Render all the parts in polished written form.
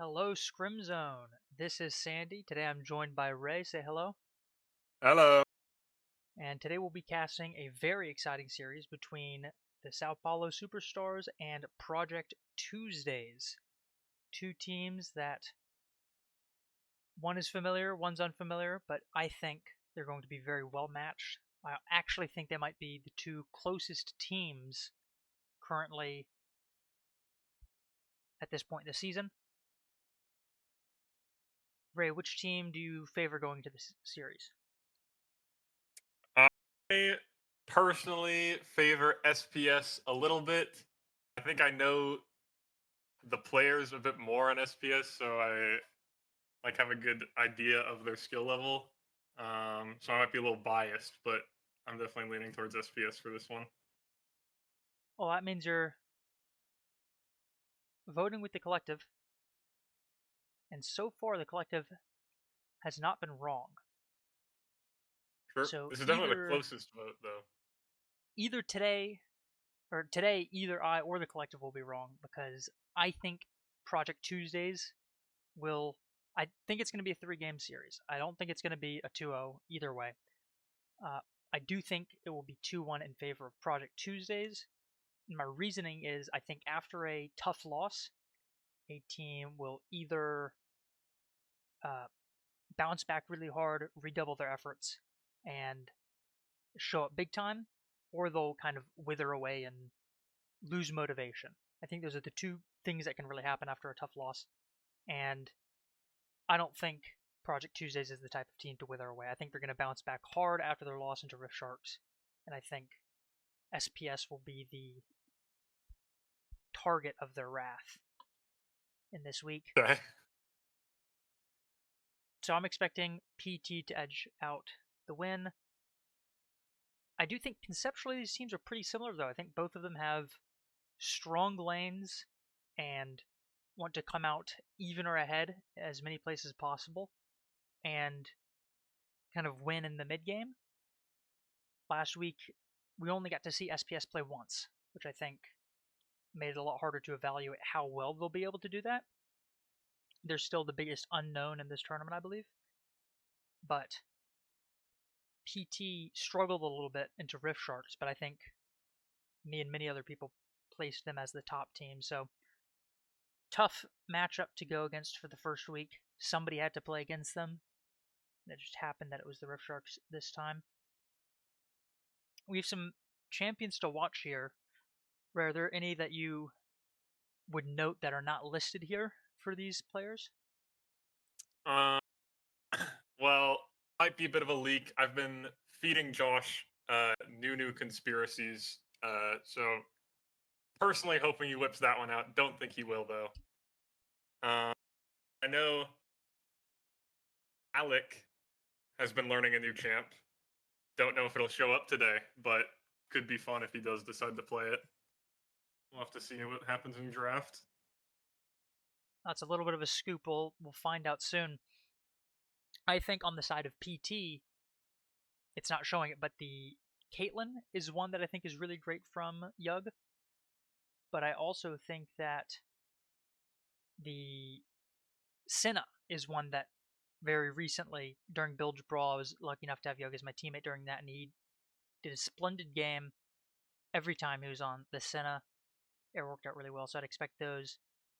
Hello, Scrim Zone. This is Sandy. Today I'm joined by Ray. Say hello. Hello. And today we'll be casting a very exciting series between the Sao Paulo Superstars and Project Tuesdays. Two teams that one is familiar, one's unfamiliar, but I think they're going to be very well matched. I actually think they might be the two closest teams currently at this point in the season. Ray, which team do you favor going to this series? I personally favor SPS a little bit. I think I know the players a bit more on SPS, so I have a good idea of their skill level. So I might be a little biased, but I'm definitely leaning towards SPS for this one. Well, that means you're voting with the collective, and so far the collective has not been wrong. Sure. So This is definitely the either closest vote, though. either today or today either I or the collective will be wrong because I think Project Tuesdays will I think it's going to be a 3-game series. I don't think it's going to be a 2-0 either way. Uh, I do think it will be 2-1 in favor of Project Tuesdays. And my reasoning is I think after a tough loss, a team will either uh, bounce back really hard, redouble their efforts, and show up big time, or they'll kind of wither away and lose motivation. I think those are the two things that can really happen after a tough loss. And I don't think Project Tuesdays is the type of team to wither away. I think they're going to bounce back hard after their loss into Rift Sharks. And I think SPS will be the target of their wrath in this week. Okay. So I'm expecting PT to edge out the win. I do think conceptually these teams are pretty similar, though. I think both of them have strong lanes and want to come out even or ahead as many places as possible and kind of win in the mid game. Last week, we only got to see SPS play once, which I think made it a lot harder to evaluate how well they'll be able to do that. They're still the biggest unknown in this tournament, I believe. But PT struggled a little bit into Rift Sharks, but I think me and many other people placed them as the top team. So tough matchup to go against for the first week. Somebody had to play against them. It just happened that it was the Rift Sharks this time. We have some champions to watch here. Are there any that you would note that are not listed here for these players? Um. Well, might be a bit of a leak. I've been feeding Josh new conspiracies. So personally hoping he whips that one out. Don't think he will though. I know Alec has been learning a new champ. Don't know if it'll show up today, but could be fun if he does decide to play it. We'll have to see what happens in draft. That's a little bit of a scoop. We'll find out soon. I think on the side of PT, it's not showing it, but the Caitlyn is one that I think is really great from Yug. But I also think that the Senna is one that very recently during Bilge Brawl I was lucky enough to have Yug as my teammate during that, and he did a splendid game every time he was on the Senna. It worked out really well, so I'd expect those.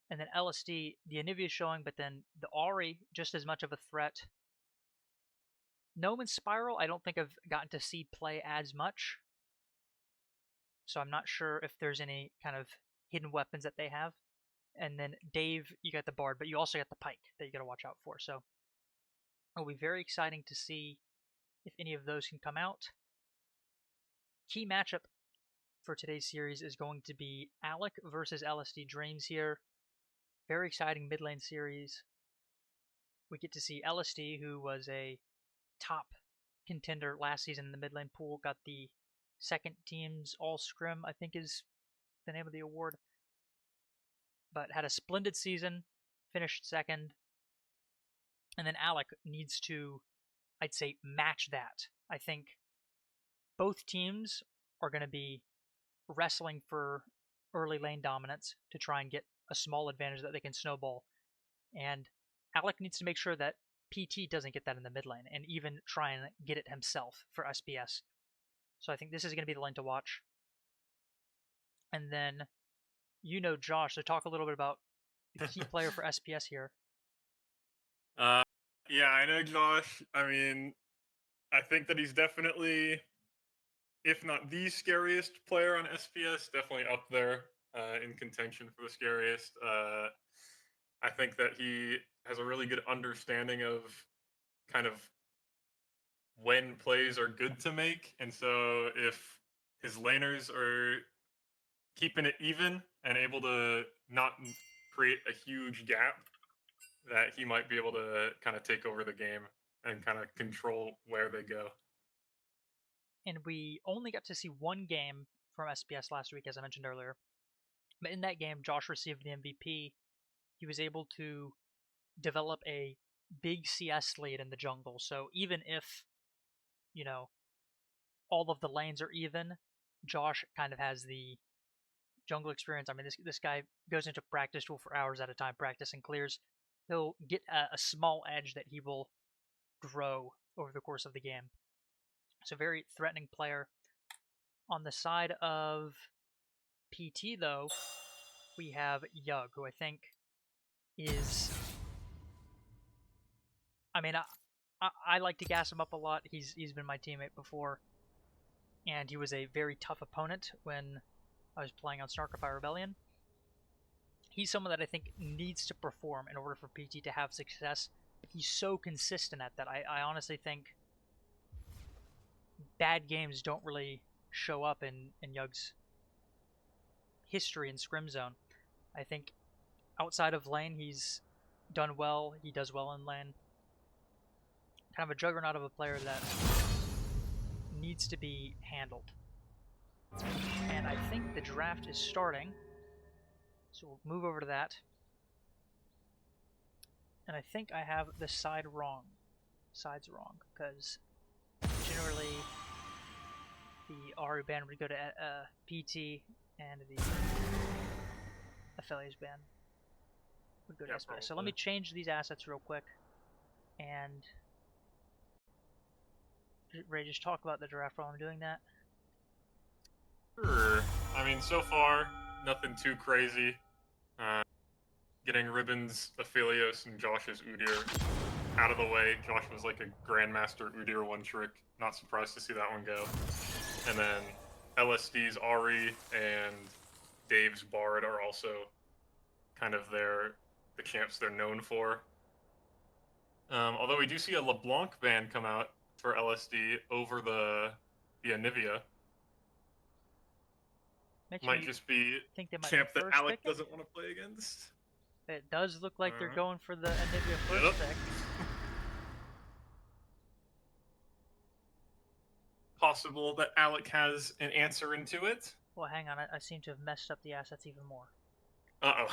And then LSD, the Anivia is showing, but then the Ahri, just as much of a threat. Gnome and Spiral, I don't think I've gotten to see play as much. So I'm not sure if there's any kind of hidden weapons that they have. And then Dave, you got the Bard, but you also got the Pike that you got to watch out for. So it'll be very exciting to see if any of those can come out. Key matchup for today's series is going to be Alec versus LSD Dreams here. Very exciting mid lane series. We get to see LSD, who was a top contender last season in the mid lane pool, got the second team's all scrim, I think is the name of the award. But had a splendid season, finished second. And then Alec needs to, I'd say, match that. I think both teams are going to be wrestling for early lane dominance to try and get a small advantage that they can snowball. And Alec needs to make sure that PT doesn't get that in the mid lane, and even try and get it himself for SPS. So I think this is going to be the lane to watch. And then, Josh, so talk a little bit about the key player for SPS here. Yeah, I know Josh. I mean, I think that he's definitely, if not the scariest player on SPS, definitely up there in contention for the scariest. I think that he has a really good understanding of kind of when plays are good to make. And so if his laners are keeping it even and able to not create a huge gap, that he might be able to kind of take over the game and kind of control where they go. And we only got to see one game from SPS last week, as I mentioned earlier. But in that game, Josh received the MVP. He was able to develop a big CS lead in the jungle. So even if, all of the lanes are even, Josh kind of has the jungle experience. I mean, this guy goes into practice tool for hours at a time, practicing clears. He'll get a small edge that he will grow over the course of the game. It's a very threatening player. On the side of PT, though, we have Yug, who I think is. I mean, I like to gas him up a lot. He's been my teammate before, and he was a very tough opponent when I was playing on Snarkify Rebellion. He's someone that I think needs to perform in order for PT to have success. He's so consistent at that. I honestly think bad games don't really show up in Yug's history in Scrim Zone. I think outside of lane, he's done well. He does well in lane. Kind of a juggernaut of a player that needs to be handled. And I think the draft is starting. So we'll move over to that. And I think I have the side wrong. Side's wrong, because generally the Aru ban would go to PT, and the Aphelios ban would go to SPS. Probably. So let me change these assets real quick, and Ray, just talk about the draft while I'm doing that. Sure. I mean, so far, nothing too crazy. Getting Ribbon's Aphelios and Josh's Udyr out of the way. Josh was like a Grandmaster Udyr one trick. Not surprised to see that one go. And then LSD's Ari and Dave's Bard are also kind of the champs they're known for. Although we do see a LeBlanc ban come out for LSD over the Anivia. Might just be champ that Alec doesn't want to play against. It does look like they're going for the Anivia first pick. Possible that Alec has an answer into it. Well, hang on. I seem to have messed up the assets even more. Uh-oh.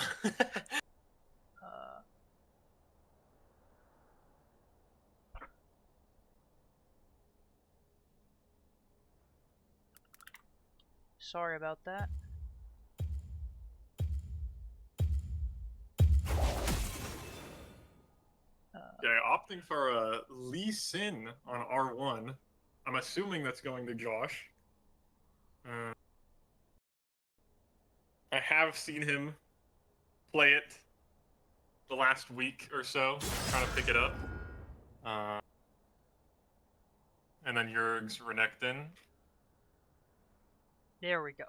Sorry about that. Yeah, opting for a Lee Sin on R1. I'm assuming that's going to Josh. I have seen him play it the last week or so, trying to pick it up. And then Jurg's Renekton. There we go.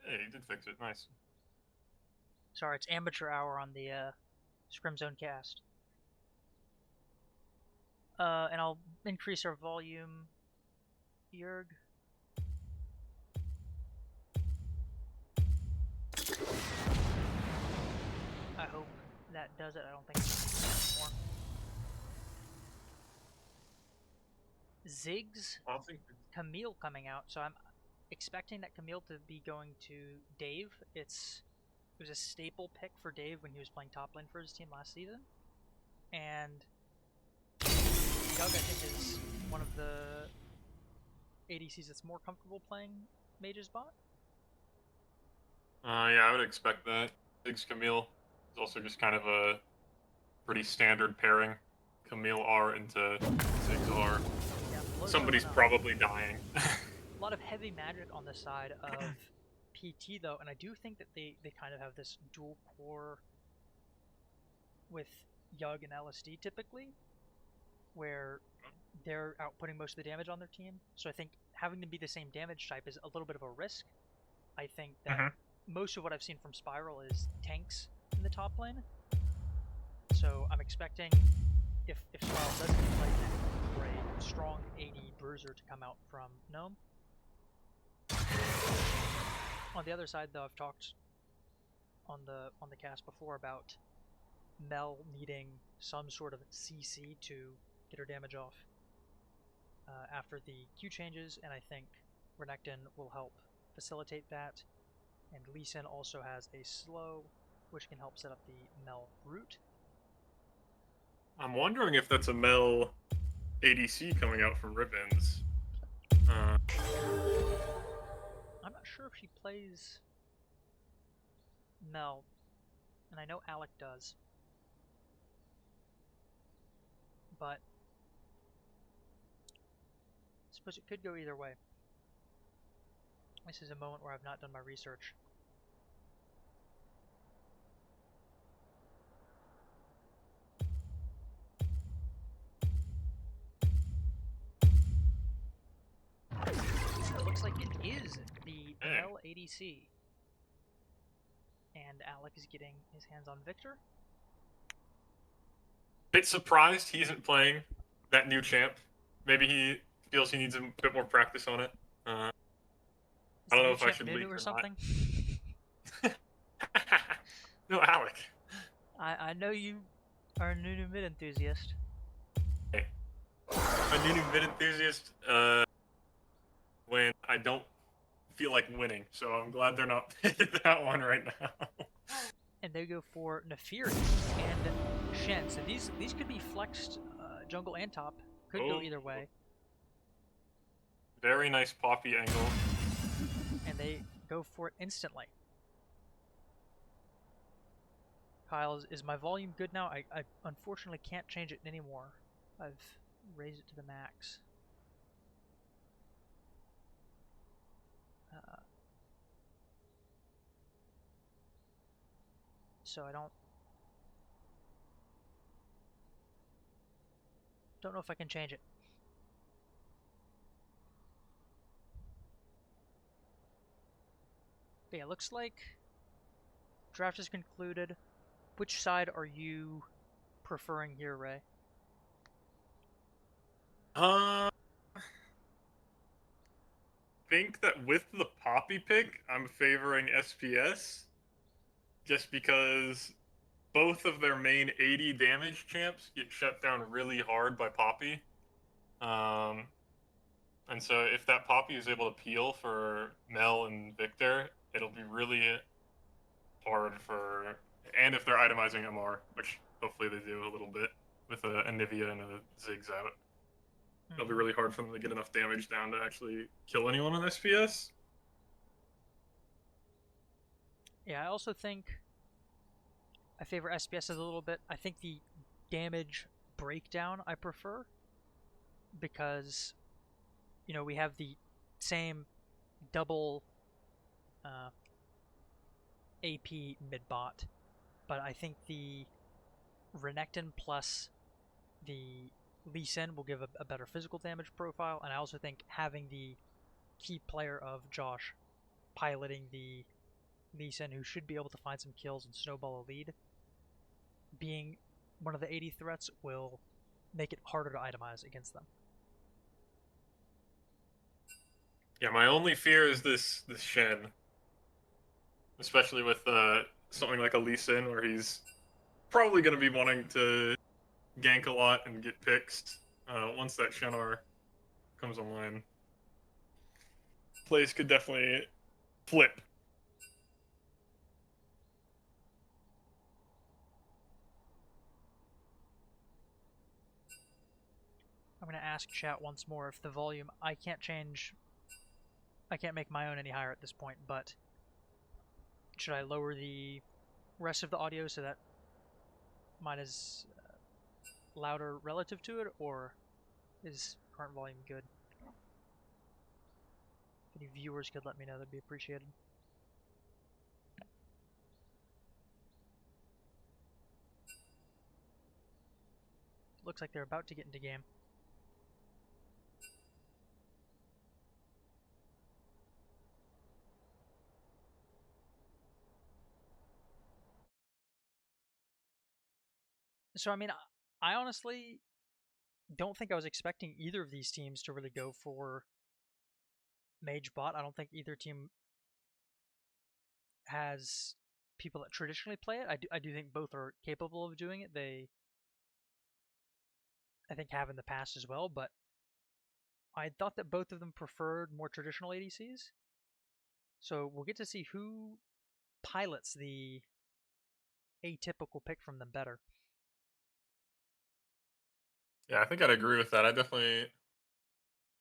Hey, he did fix it. Nice. Sorry, it's amateur hour on the Scrim Zone cast. And I'll increase our volume. Jurg. I hope that does it. I don't think it's anymore. Ziggs, Camille coming out, so I'm expecting that Camille to be going to Dave. It was a staple pick for Dave when he was playing top lane for his team last season. And Yug, I think, is one of the ADCs that's more comfortable playing Mage's bot. Yeah, I would expect that. Ziggs Camille is also just kind of a pretty standard pairing. Camille R into Ziggs R. Yeah, blows Somebody's someone up. probably dying. A lot of heavy magic on the side of PT though, and I do think that they kind of have this dual core with Yug and LSD typically, where they're outputting most of the damage on their team. So I think having them be the same damage type is a little bit of a risk. I think that Mhm. most of what I've seen from Spiral is tanks in the top lane. So I'm expecting if Spiral doesn't play tank, for a strong AD bruiser to come out from Gnome. On the other side, though, I've talked on the cast before about Mel needing some sort of CC to get her damage off after the Q changes, and I think Renekton will help facilitate that. And Lee Sin also has a slow, which can help set up the Mel route. I'm wondering if that's a Mel ADC coming out from Ribbons. I'm not sure if she plays Mel, and I know Alec does, but I suppose it could go either way. This is a moment where I've not done my research. It looks like it is the Hey. Mel ADC. And Alec is getting his hands on Victor. Bit surprised he isn't playing that new champ. Maybe he feels he needs a bit more practice on it. I don't know if I should Nunu leak or or something? not. No, Alec. I know you are a Nunu mid enthusiast. Hey. A new mid enthusiast when I don't feel like winning, so I'm glad they're not picking that one right now. And they go for Nefiri and Shen. So these could be flexed jungle and top. Could go either way. Very nice poppy angle. And they go for it instantly. Kyle, is my volume good now? I unfortunately can't change it anymore. I've raised it to the max. So I don't know if I can change it. But yeah, looks like draft is concluded. Which side are you preferring here, Ray? I think that with the poppy pick, I'm favoring SPS just because both of their main 80 damage champs get shut down really hard by poppy. And so if that poppy is able to peel for Mel and Victor, it'll be really hard for, and if they're itemizing MR, which hopefully they do a little bit with a Anivia and a Ziggs out, it'll be really hard for them to get enough damage down to actually kill anyone on SPS. Yeah, I also think I favor SPS a little bit. I think the damage breakdown I prefer because, you know, we have the same double AP mid bot, but I think the Renekton plus the Lee Sin will give a better physical damage profile, and I also think having the key player of Josh piloting the Lee Sin, who should be able to find some kills and snowball a lead, being one of the 80 threats will make it harder to itemize against them. Yeah, my only fear is this Shen, especially with something like a Lee Sin, where he's probably going to be wanting to gank a lot and get picks once that Shenar comes online. Plays could definitely flip. I'm going to ask chat once more if the volume, I can't make my own any higher at this point, but should I lower the rest of the audio so that mine is louder relative to it, or is current volume good? If any viewers could let me know, that'd be appreciated. Looks like they're about to get into game. So, I mean, I honestly don't think I was expecting either of these teams to really go for mage bot. I don't think either team has people that traditionally play it. I do think both are capable of doing it. They, I think, have in the past as well, but I thought that both of them preferred more traditional ADCs. So we'll get to see who pilots the atypical pick from them better. Yeah, I think I'd agree with that. I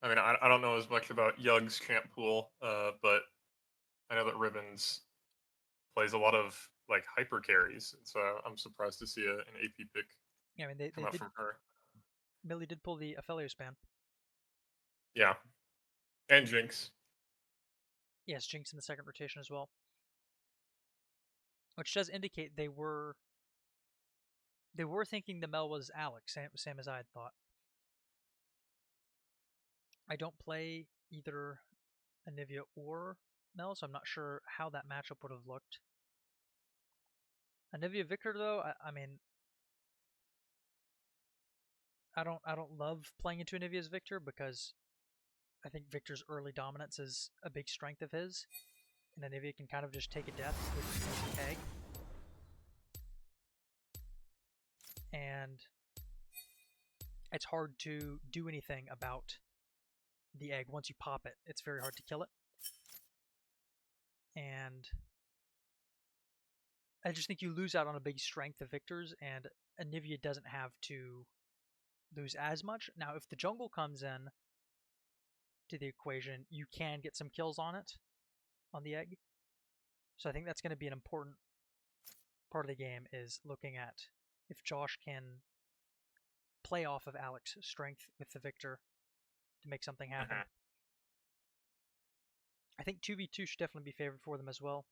mean, I don't know as much about Yug's champ pool, but I know that Ribbons plays a lot of like hyper carries, so I'm surprised to see an AP pick Yeah, I mean, come they out did. from her. Millie did pull the Aphelios ban. Yeah, and Jinx. Yes, Jinx in the second rotation as well, which does indicate they were thinking the Mel was Alex, same as I had thought. I don't play either Anivia or Mel, so I'm not sure how that matchup would have looked. Anivia Victor though, I mean, I don't love playing into Anivia's Victor because I think Victor's early dominance is a big strength of his, and Anivia can kind of just take a death with egg. And it's hard to do anything about the egg once you pop it. It's very hard to kill it. And I just think you lose out on a big strength of Victor's, and Anivia doesn't have to lose as much. Now, if the jungle comes in to the equation, you can get some kills on it, on the egg. So I think that's going to be an important part of the game, is looking at if Josh can play off of Alex's strength with the Victor to make something happen. Mm-hmm. I think 2v2 should definitely be favored for them as well.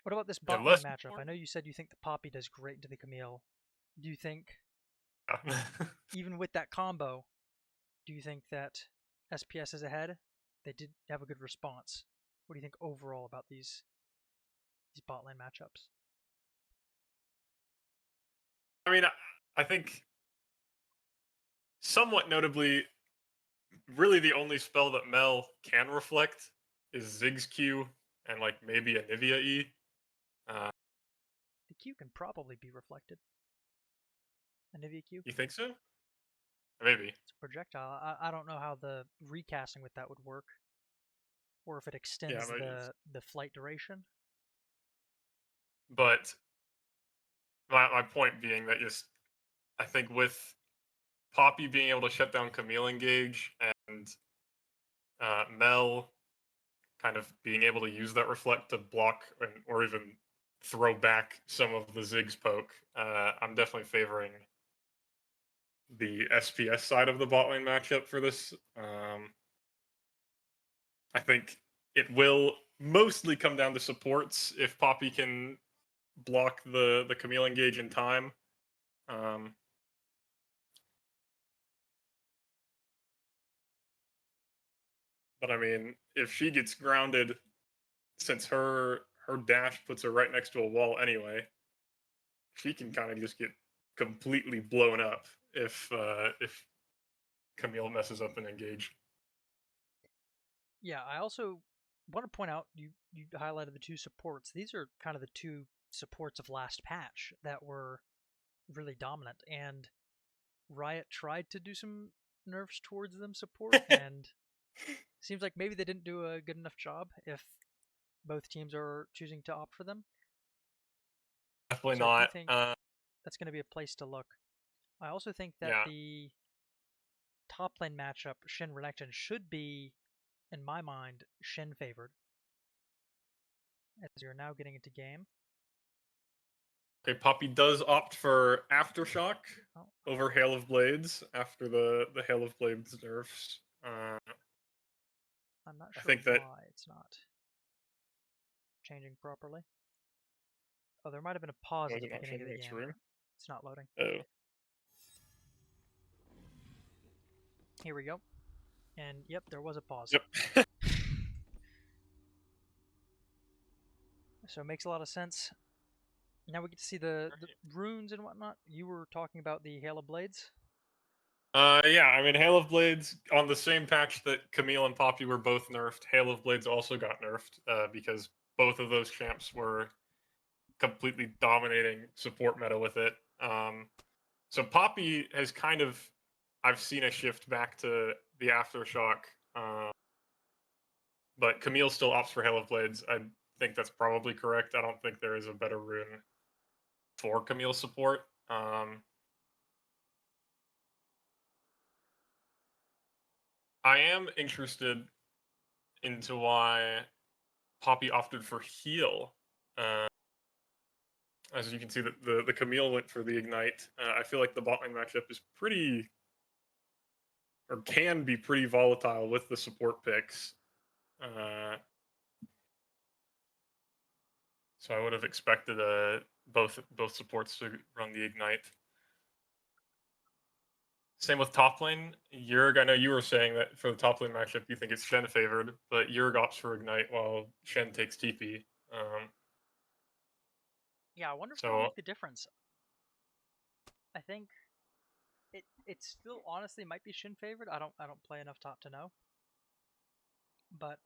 What about this bot lane matchup? I know you said you think the Poppy does great into the Camille. Do you think, even with that combo, do you think that SPS is ahead? They did have a good response. What do you think overall about these bot lane matchups? I mean, I think somewhat notably, really the only spell that Mel can reflect is Ziggs Q and like maybe a Nivea E. The Q can probably be reflected. Anivia Q? You think so? Maybe. It's a projectile. I don't know how the recasting with that would work, or if it extends Yeah, the flight duration. but my point being that just I think with Poppy being able to shut down Camille Engage and Mel kind of being able to use that reflect to block or even throw back some of the Ziggs poke, I'm definitely favoring the SPS side of the bot lane matchup for this. I think it will mostly come down to supports if Poppy can block the Camille Engage in time. But I mean, if she gets grounded, since her dash puts her right next to a wall anyway, she can kind of just get completely blown up if Camille messes up an engage. Yeah, I also want to point out you highlighted the two supports. These are kind of the two supports of last patch that were really dominant, and Riot tried to do some nerfs towards them support, and seems like maybe they didn't do a good enough job if both teams are choosing to opt for them. Definitely So I do not. think that's going to be a place to look. I also think that Yeah. the top lane matchup, Shin Renekton, should be in my mind, Shin favored, as you're now getting into game. Okay, Poppy does opt for Aftershock Oh, over Hail of Blades after the Hail of Blades nerfs. I'm not I sure think that why it's not changing properly. Oh, there might have been a pause at was the it not beginning of changing the its game. room? It's not loading. Oh, Here we go. And yep, there was a pause. yep. So it makes a lot of sense. Now we get to see the runes and whatnot. You were talking about the Hail of Blades. Yeah, I mean, Hail of Blades on the same patch that Camille and Poppy were both nerfed. Hail of Blades also got nerfed because both of those champs were completely dominating support meta with it. So Poppy has kind of, I've seen a shift back to the Aftershock, but Camille still opts for Hail of Blades. I think that's probably correct. I don't think there is a better rune for Camille support. I am interested into why Poppy opted for heal. Uh, as you can see, the Camille went for the ignite. I feel like the bot lane matchup is pretty, or can be pretty volatile with the support picks. Uh, so I would have expected both supports to run the ignite. Same with top lane. Yurg, I know you were saying that for the top lane matchup, you think it's Shen favored, but Yurg opts for ignite while Shen takes TP. Yeah, I wonder if that'll So make the difference. I think it still honestly might be Shin favored. I don't play enough top to know, but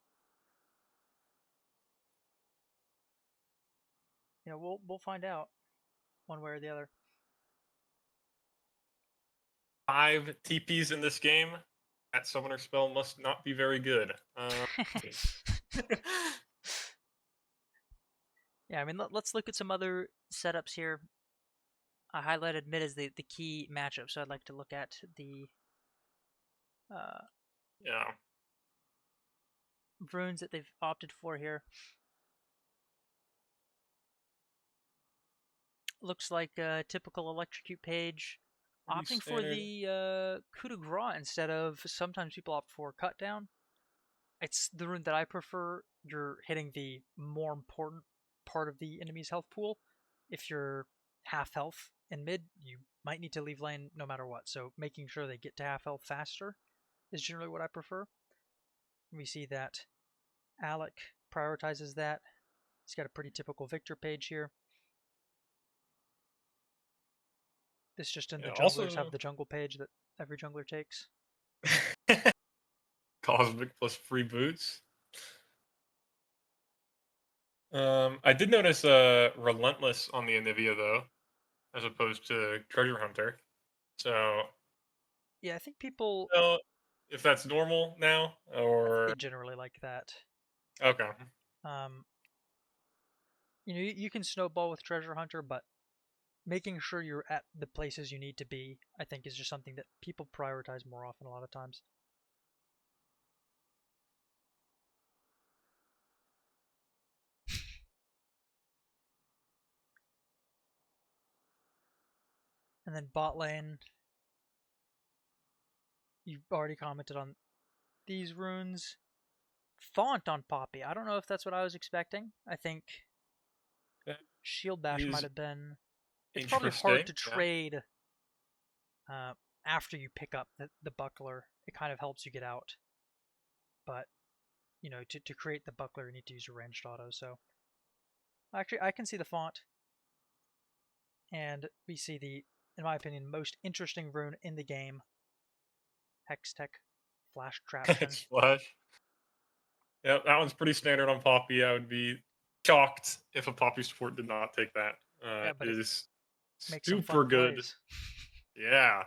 we'll find out one way or the other. 5 TPs in this game. That summoner spell must not be very good. Yeah, I mean let's look at some other setups here. I highlighted mid as the key matchup, so I'd like to look at the uh, Yeah. runes that they've opted for here. Looks like a typical electrocute page, Pretty opting for standard. the coup de grace instead of sometimes people opt for cut down. It's the rune that I prefer. You're hitting the more important part of the enemy's health pool. If you're half health in mid, you might need to leave lane no matter what. So making sure they get to half health faster is generally what I prefer. We see that Alec prioritizes that. He's got a pretty typical Victor page here. This just in Yeah, the junglers have also, the jungle page that every jungler takes. Cosmic plus free boots. I did notice Relentless on the Anivia, though, as opposed to Treasure Hunter. So, Yeah, I think people if that's normal now, I think they or. generally like that. Okay. Um, you can snowball with Treasure Hunter, but making sure you're at the places you need to be, I think, is just something that people prioritize more often a lot of times. And then bot lane, you've already commented on these runes. Font on Poppy. I don't know if that's what I was expecting. I think That Shield Bash might is have been. It's probably hard interesting. to Yeah. trade uh, after you pick up the buckler. It kind of helps you get out. But, to create the buckler, you need to use your ranged auto. So, actually, I can see the font. And we see in my opinion, most interesting rune in the game, Hextech Flash Traption. It's Flash. Yeah, that one's pretty standard on Poppy. I would be shocked if a Poppy support did not take that. Yeah, It but it is makes some super fun good. plays. Yeah.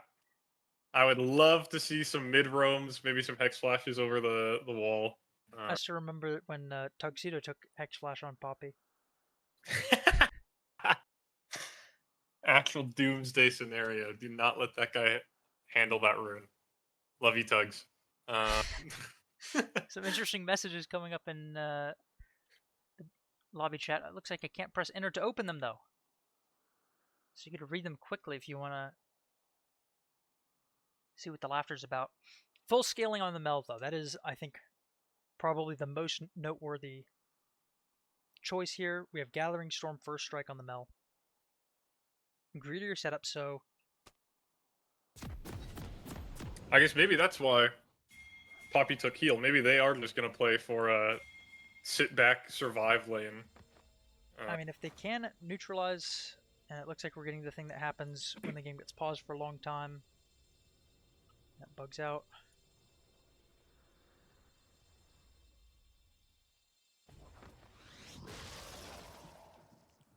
I would love to see some mid roams, maybe some hex flashes over the wall. I still remember when Tuxedo took Hex Flash on Poppy. Actual doomsday scenario. Do not let that guy handle that rune. Love you, Tugs. Uh, Some interesting messages coming up in the lobby chat. It looks like I can't press enter to open them, though. So you could read them quickly if you want to see what the laughter's about. Full scaling on the Mel, though. That is, I think, probably the most noteworthy choice here. We have Gathering Storm First Strike on the Mel. Greedier setup, so... I guess maybe that's why Poppy took heal. Maybe they are just going to play for a sit-back, survive lane. I mean, if they can neutralize... And it looks like we're getting the thing that happens when the game gets paused for a long time. That bugs out.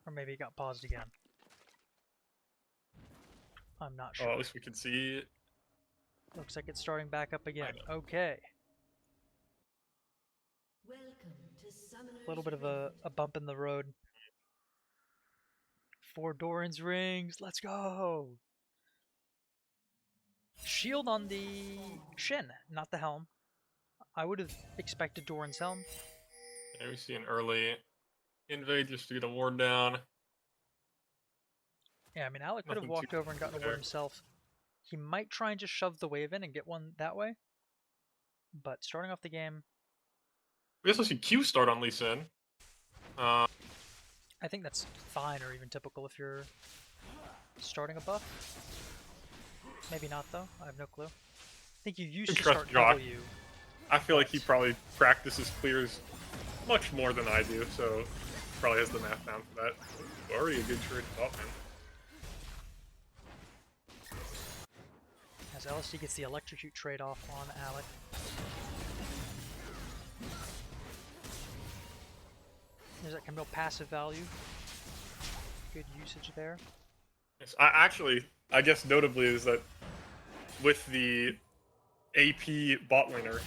Or maybe it got paused again. I'm not sure. At least we can see it. Looks like it's starting back up again. Okay. A little bit of a bump in the road. 4 Doran's rings. Let's go. Shield on the shin, not the helm. I would have expected Doran's helm. Yeah, we see an early invade just to get a ward down. Yeah, I mean, Alec could have walked over and gotten a ward himself. He might try and just shove the wave in and get one that way. But starting off the game... We also see Q start on Lee Sin. I think that's fine or even typical if you're starting a buff. Maybe not, though. I have no clue. I think you used to start W. I feel like he probably practices clears much more than I do, so probably has the math down for that. Already a good trade top, man. As LSD gets the electrocute trade off on Alec. There's that Camille passive value. Good usage there. Yes, I guess notably is that with the AP bot laner,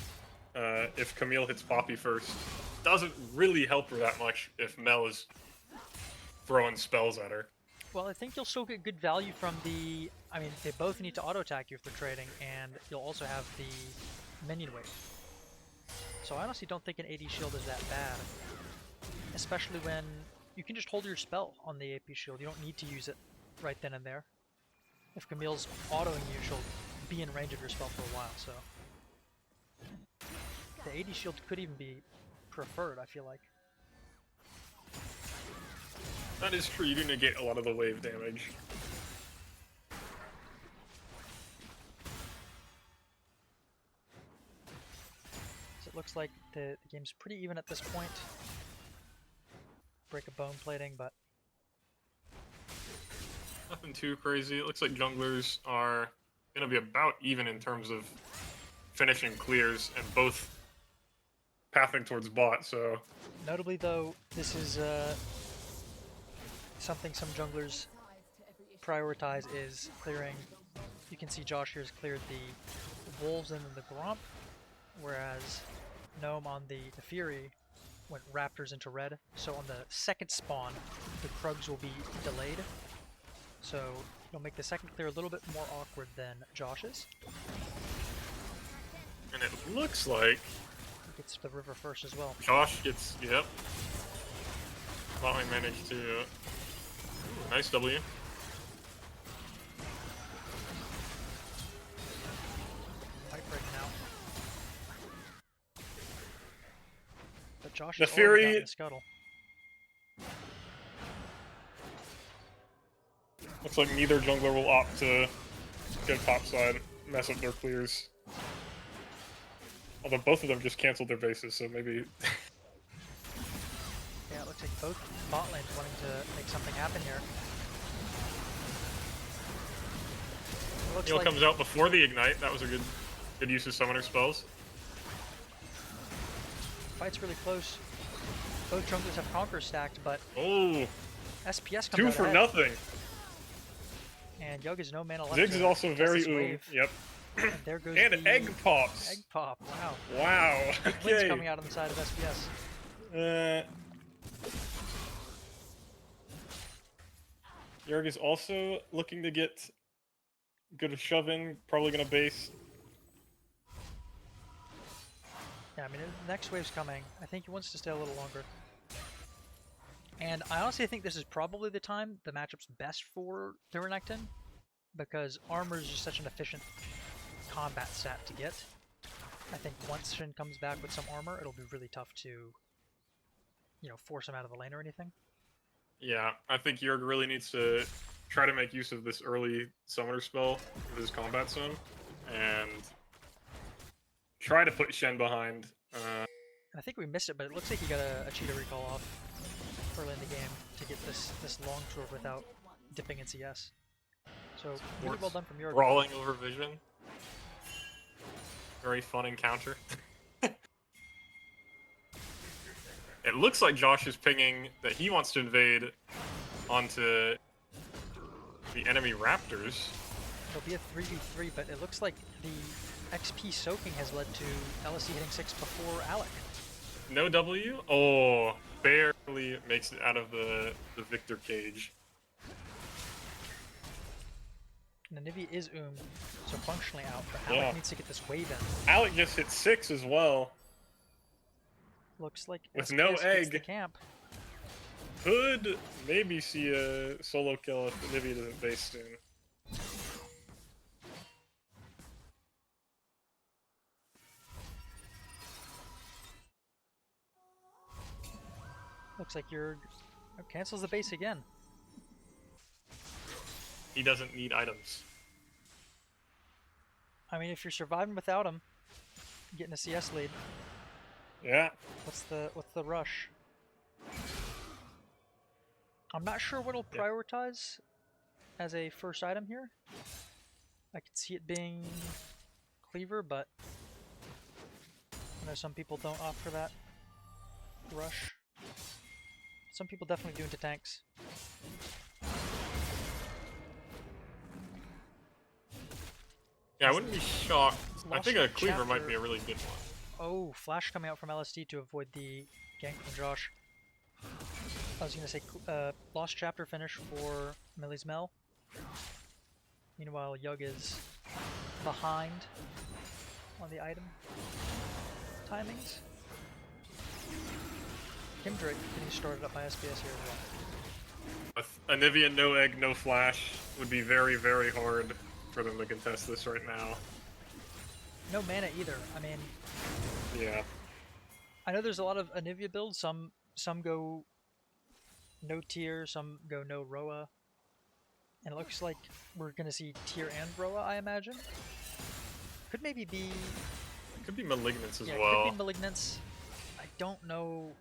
if Camille hits Poppy first, doesn't really help her that much if Mel is throwing spells at her. Well, I think you'll still get good value from the... I mean, they both need to auto-attack you if they're trading, and you'll also have the minion wave. So I honestly don't think an AD shield is that bad. Especially when you can just hold your spell on the AP shield. You don't need to use it right then and there. If Camille's autoing you, she'll be in range of your spell for a while, so... The AD shield could even be preferred, I feel like. That is true, you do negate a lot of the wave damage. So it looks like the game's pretty even at this point. Break a bone plating, but... Nothing too crazy. It looks like junglers are going to be about even in terms of finishing clears, and both pathing towards bot, so... Notably, though, this is something some junglers prioritize is clearing. You can see Josh here has cleared the wolves and the Gromp, whereas Gnome on the Fury went raptors into red. So on the second spawn, the Krugs will be delayed. So it'll make the second clear a little bit more awkward than Josh's. And it looks like... He gets the river first as well. Josh gets... Yep. Finally managed to... Ooh, nice W. Fight break now. But Josh The has Fury... already gotten the scuttle. Looks like neither jungler will opt to go topside, mess up their clears. Although both of them just canceled their bases, so maybe... Yeah, it looks like both bot lanes wanting to make something happen here. Heal comes out before the ignite. That was a good use of summoner spells. Fight's really close. Both junglers have Conquer stacked, but oh, SPS comes two out for ahead. Nothing. And Yug is no mana left. Ziggs is also very ooh. Yep. And there goes and the egg pops. Egg pop. Wow. Wow. Big wins Okay. coming out on the side of SPS. Yerg is also looking to get good shove in. Probably gonna base. Yeah, I mean, the next wave's coming. I think he wants to stay a little longer. And I honestly think this is probably the time the matchup's best for the Renekton, because armor is just such an efficient combat stat to get. I think once Shin comes back with some armor, it'll be really tough to, you know, force him out of the lane or anything. Yeah, I think Jörg really needs to try to make use of this early summoner spell with his combat zone, and try to put Shen behind. And I think we missed it, but it looks like he got a cheetah recall off early in the game to get this long sword without dipping in CS. So really well done from Jörg. Brawling over vision. Very fun encounter. It looks like Josh is pinging that he wants to invade onto the enemy Raptors. It'll be a 3v3, but it looks like the XP soaking has led to LSE hitting 6 before Alec. No W? Oh, barely makes it out of the Victor cage. And Anivia is so functionally out, but Alec needs to get this wave in. Alec just hit 6 as well. Looks like with SPS no gets egg. the camp. Could maybe see a solo kill if Anivia doesn't base soon. Looks like Jörg cancels the base again. He doesn't need items. I mean, if you're surviving without him, getting a CS lead. Yeah. What's the rush? I'm not sure what he'll prioritize as a first item here. I could see it being Cleaver, but I know some people don't opt for that rush. Some people definitely do into tanks. Yeah, I wouldn't be shocked. I think a Cleaver chapter. might be a really good one. Oh, flash coming out from LSD to avoid the gank from Josh. I was gonna say Lost Chapter finish for Millie's Mel. Meanwhile, Yug is behind on the item timings. Kimdrake getting started up by SPS here as well. A Anivia no egg, no flash would be very, very hard for them to contest this right now. No mana either. I mean, yeah. I know there's a lot of Anivia builds. Some go no tier, some go no Roa, and it looks like we're gonna see tier and Roa. I imagine. Could maybe be. It could be Malignance as yeah, well. Could be Malignance. I don't know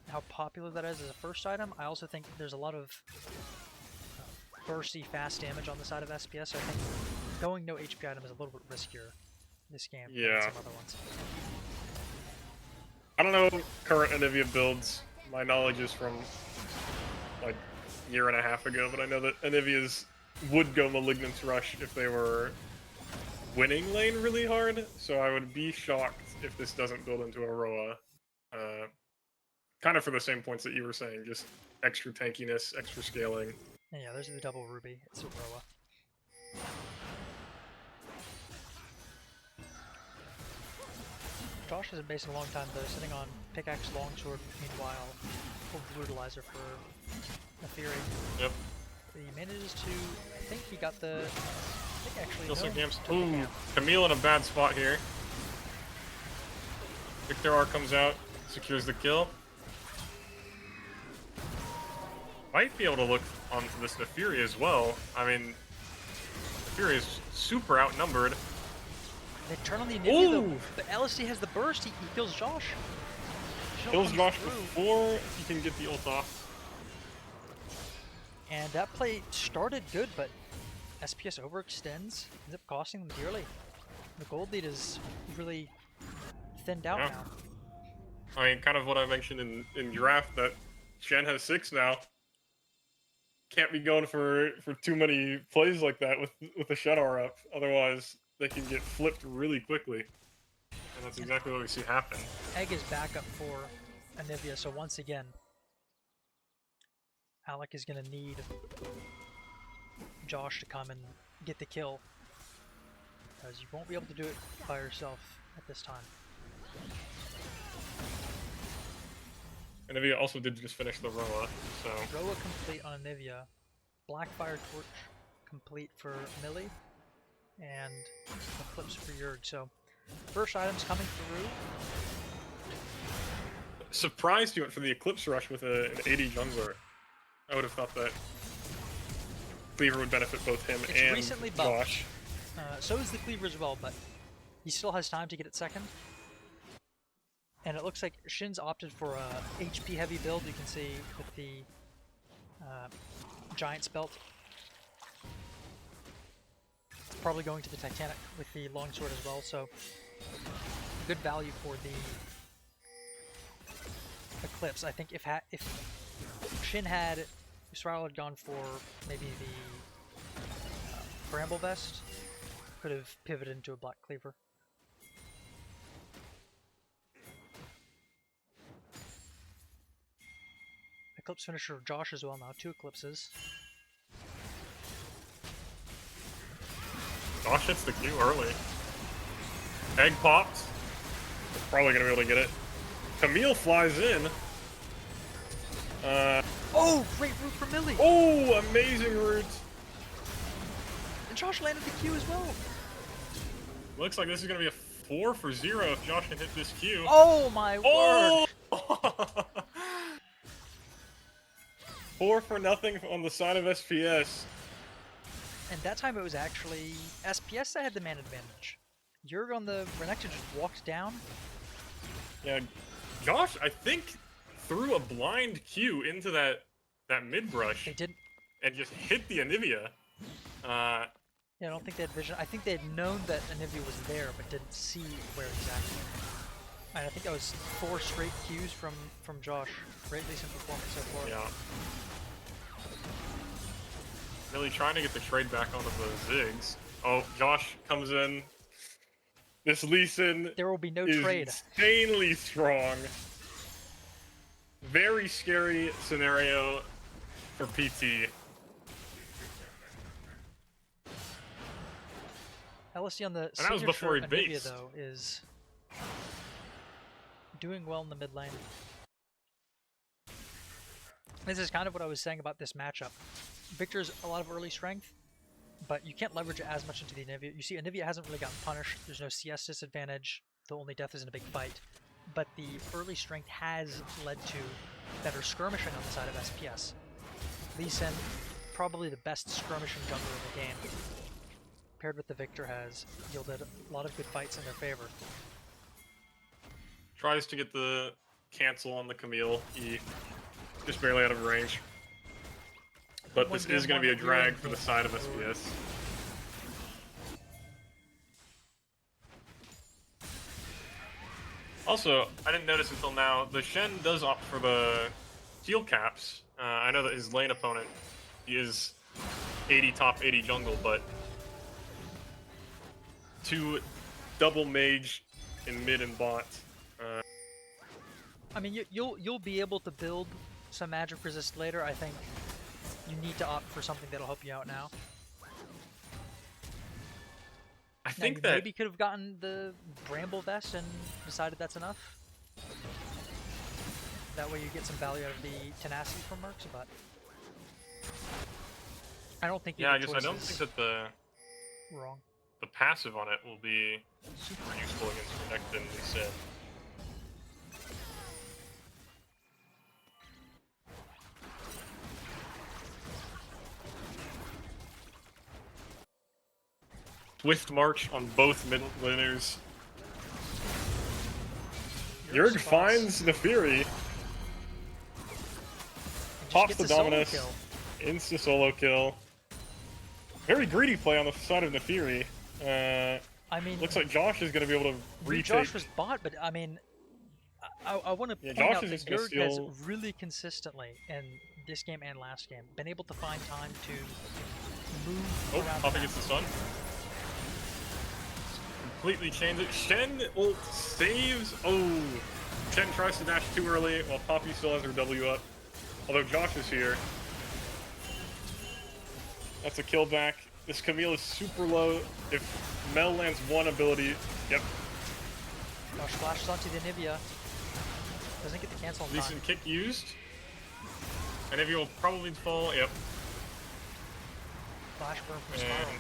how popular that is as a first item. I also think there's a lot of bursty, fast damage on the side of SPS, so I think going no HP item is a little bit riskier this game than some other ones. I don't know current Anivia builds. My knowledge is from like a year and a half ago, but I know that Anivia's would go Malignance Rush if they were winning lane really hard, so I would be shocked if this doesn't build into a Roa. Kind of for the same points that you were saying, just extra tankiness, extra scaling. Yeah, there's the double ruby. It's a Roa. Josh hasn't based in a long time though, sitting on pickaxe longsword, meanwhile full brutalizer for the Fury. Yep. He manages to, I think he got the, I think actually Kill some no, camps. took the Ooh, camp. Camille in a bad spot here. Victor R comes out, secures the kill. Might be able to look onto this Nefiri as well. I mean, Nefiri is super outnumbered. They turn on the Anivia though, but LSD has the burst, he kills Josh. Kills Josh before he can get the ult off. And that play started good, but SPS overextends, ends up costing them dearly. The gold lead is really thinned out now. I mean, kind of what I mentioned in draft, that Shen has 6 now. Can't be going for too many plays like that with the Shadow up, otherwise they can get flipped really quickly. And that's exactly what we see happen. Egg is back up for Anivia, so once again, Alec is going to need Josh to come and get the kill, because you won't be able to do it by yourself at this time. And Nivea also did just finish the Roa, so... Roa complete on Anivia. Blackfire Torch complete for Millie. And Eclipse for Yurg. So, first items coming through. Surprised you went for the Eclipse Rush with an 80 jungler. I would have thought that Cleaver would benefit both him It's and recently buffed. Josh. So is the Cleaver as well, but he still has time to get it second. And it looks like Shin's opted for a HP heavy build, you can see with the Giant's Belt. Probably going to the Titanic with the longsword as well, so good value for the Eclipse. I think if Shin had Israel had gone for maybe the Bramble Vest, could have pivoted into a Black Cleaver. Eclipse finisher of Josh as well now, 2 Eclipses. Josh hits the Q early. Egg popped. Probably gonna be able to get it. Camille flies in. Oh, great root for Millie! Oh, amazing root. And Josh landed the Q as well. Looks like this is gonna be a 4 for 0 if Josh can hit this Q. Oh my word! 4 for nothing on the side of SPS. And that time it was actually SPS that had the man advantage. Yurg on the Renekton just walked down. Yeah, Josh, I think, threw a blind Q into that mid brush. They didn't. And just hit the Anivia. Yeah, I don't think they had vision. I think they had known that Anivia was there, but didn't see where exactly. And I think that was 4 straight Qs from Josh. Great decent performance so far. Yeah. Really trying to get the trade back onto the Ziggs. Oh, Josh comes in. This Lee Sin There will be no is trade. insanely strong. Very scary scenario for PT. LSD on the that was before he Anivia, based. though, is doing well in the mid lane. This is kind of what I was saying about this matchup. Victor's a lot of early strength, but you can't leverage it as much into the Anivia. You see, Anivia hasn't really gotten punished. There's no CS disadvantage. The only death is in a big fight. But the early strength has led to better skirmishing on the side of SPS. Lee Sin, probably the best skirmishing jungler in the game, paired with the Victor, has yielded a lot of good fights in their favor. Tries to get the cancel on the Camille. He just barely out of range. But this is going to be a drag for the side of SPS. Also, I didn't notice until now, the Shen does opt for the steel caps. I know that his lane opponent, he is 80 top 80 jungle, but 2 double mage in mid and bot. I mean, you'll be able to build some magic resist later. I think you need to opt for something that'll help you out now. I think that maybe could have gotten the Bramble Vest and decided that's enough. That way you get some value out of the tenacity from Mercs, but I don't think. Yeah, I don't think that the passive on it will be super useful against Renekton and Sin. Swift march on both mid laners. Yurg finds Nefiri. Pops the Dominus. Insta solo kill. Very greedy play on the side of Nefiri. I mean, looks like Josh is going to be able to retake. Josh was bot, but I mean, I want to point out that Yurg has really consistently in this game and last game been able to find time to move around. Poppy gets the stun. Completely change it. Shen ult saves. Oh, Shen tries to dash too early while Poppy still has her W up. Although Josh is here. That's a kill back. This Camille is super low. If Mel lands one ability, yep. Josh flashes onto the Anivia. Doesn't get the cancel in time. Decent kick used. And if will probably fall, yep. Flash burn from Spiral.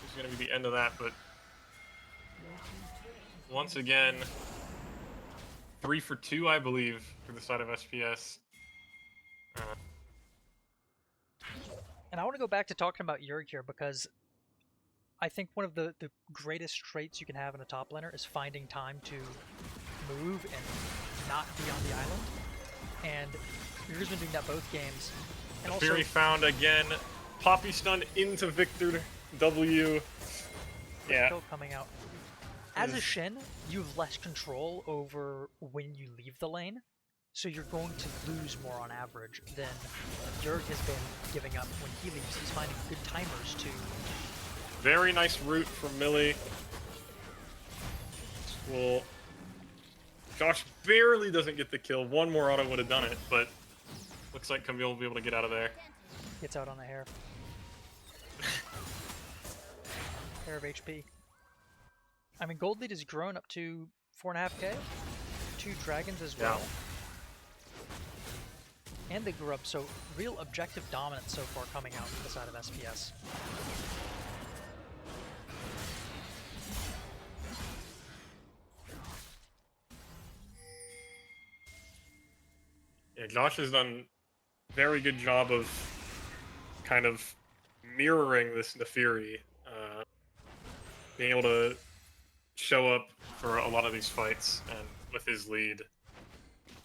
This is going to be the end of that, but once again, 3 for 2, I believe, for the side of SPS. And I want to go back to talking about Yurg here because I think one of the greatest traits you can have in a top laner is finding time to move and not be on the island. And Yurg's been doing that both games. And also, Fury found again. Poppy stun into Victor W. Yeah. Kill coming out. As a Shin, you have less control over when you leave the lane, so you're going to lose more on average than Yurg has been giving up when he leaves. He's finding good timers to... Very nice route from Millie. Well, Josh barely doesn't get the kill. One more auto would have done it, but looks like Camille will be able to get out of there. Gets out on a hair. Hair of HP. I mean, gold lead has grown up to 4.5k. 2 dragons as well. Yeah. And the grub, so real objective dominance so far coming out from the side of SPS. Yeah, Josh has done a very good job of kind of mirroring this Nefiri. Being able to show up for a lot of these fights, and with his lead,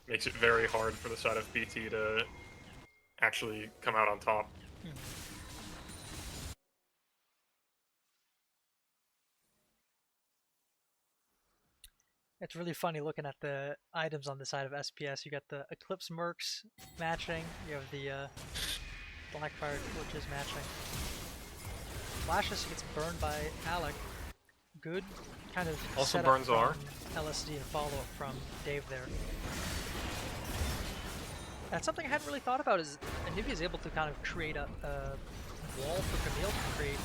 makes it very hard for the side of PT to actually come out on top. It's really funny looking at the items on the side of SPS. You got the Eclipse Mercs matching, you have the Blackfire Torches matching. Lashes gets burned by Alec. Good kind of also setup burns from R. LSD and follow-up from Dave there. That's something I hadn't really thought about, is Anivia is able to kind of create a wall for Camille to create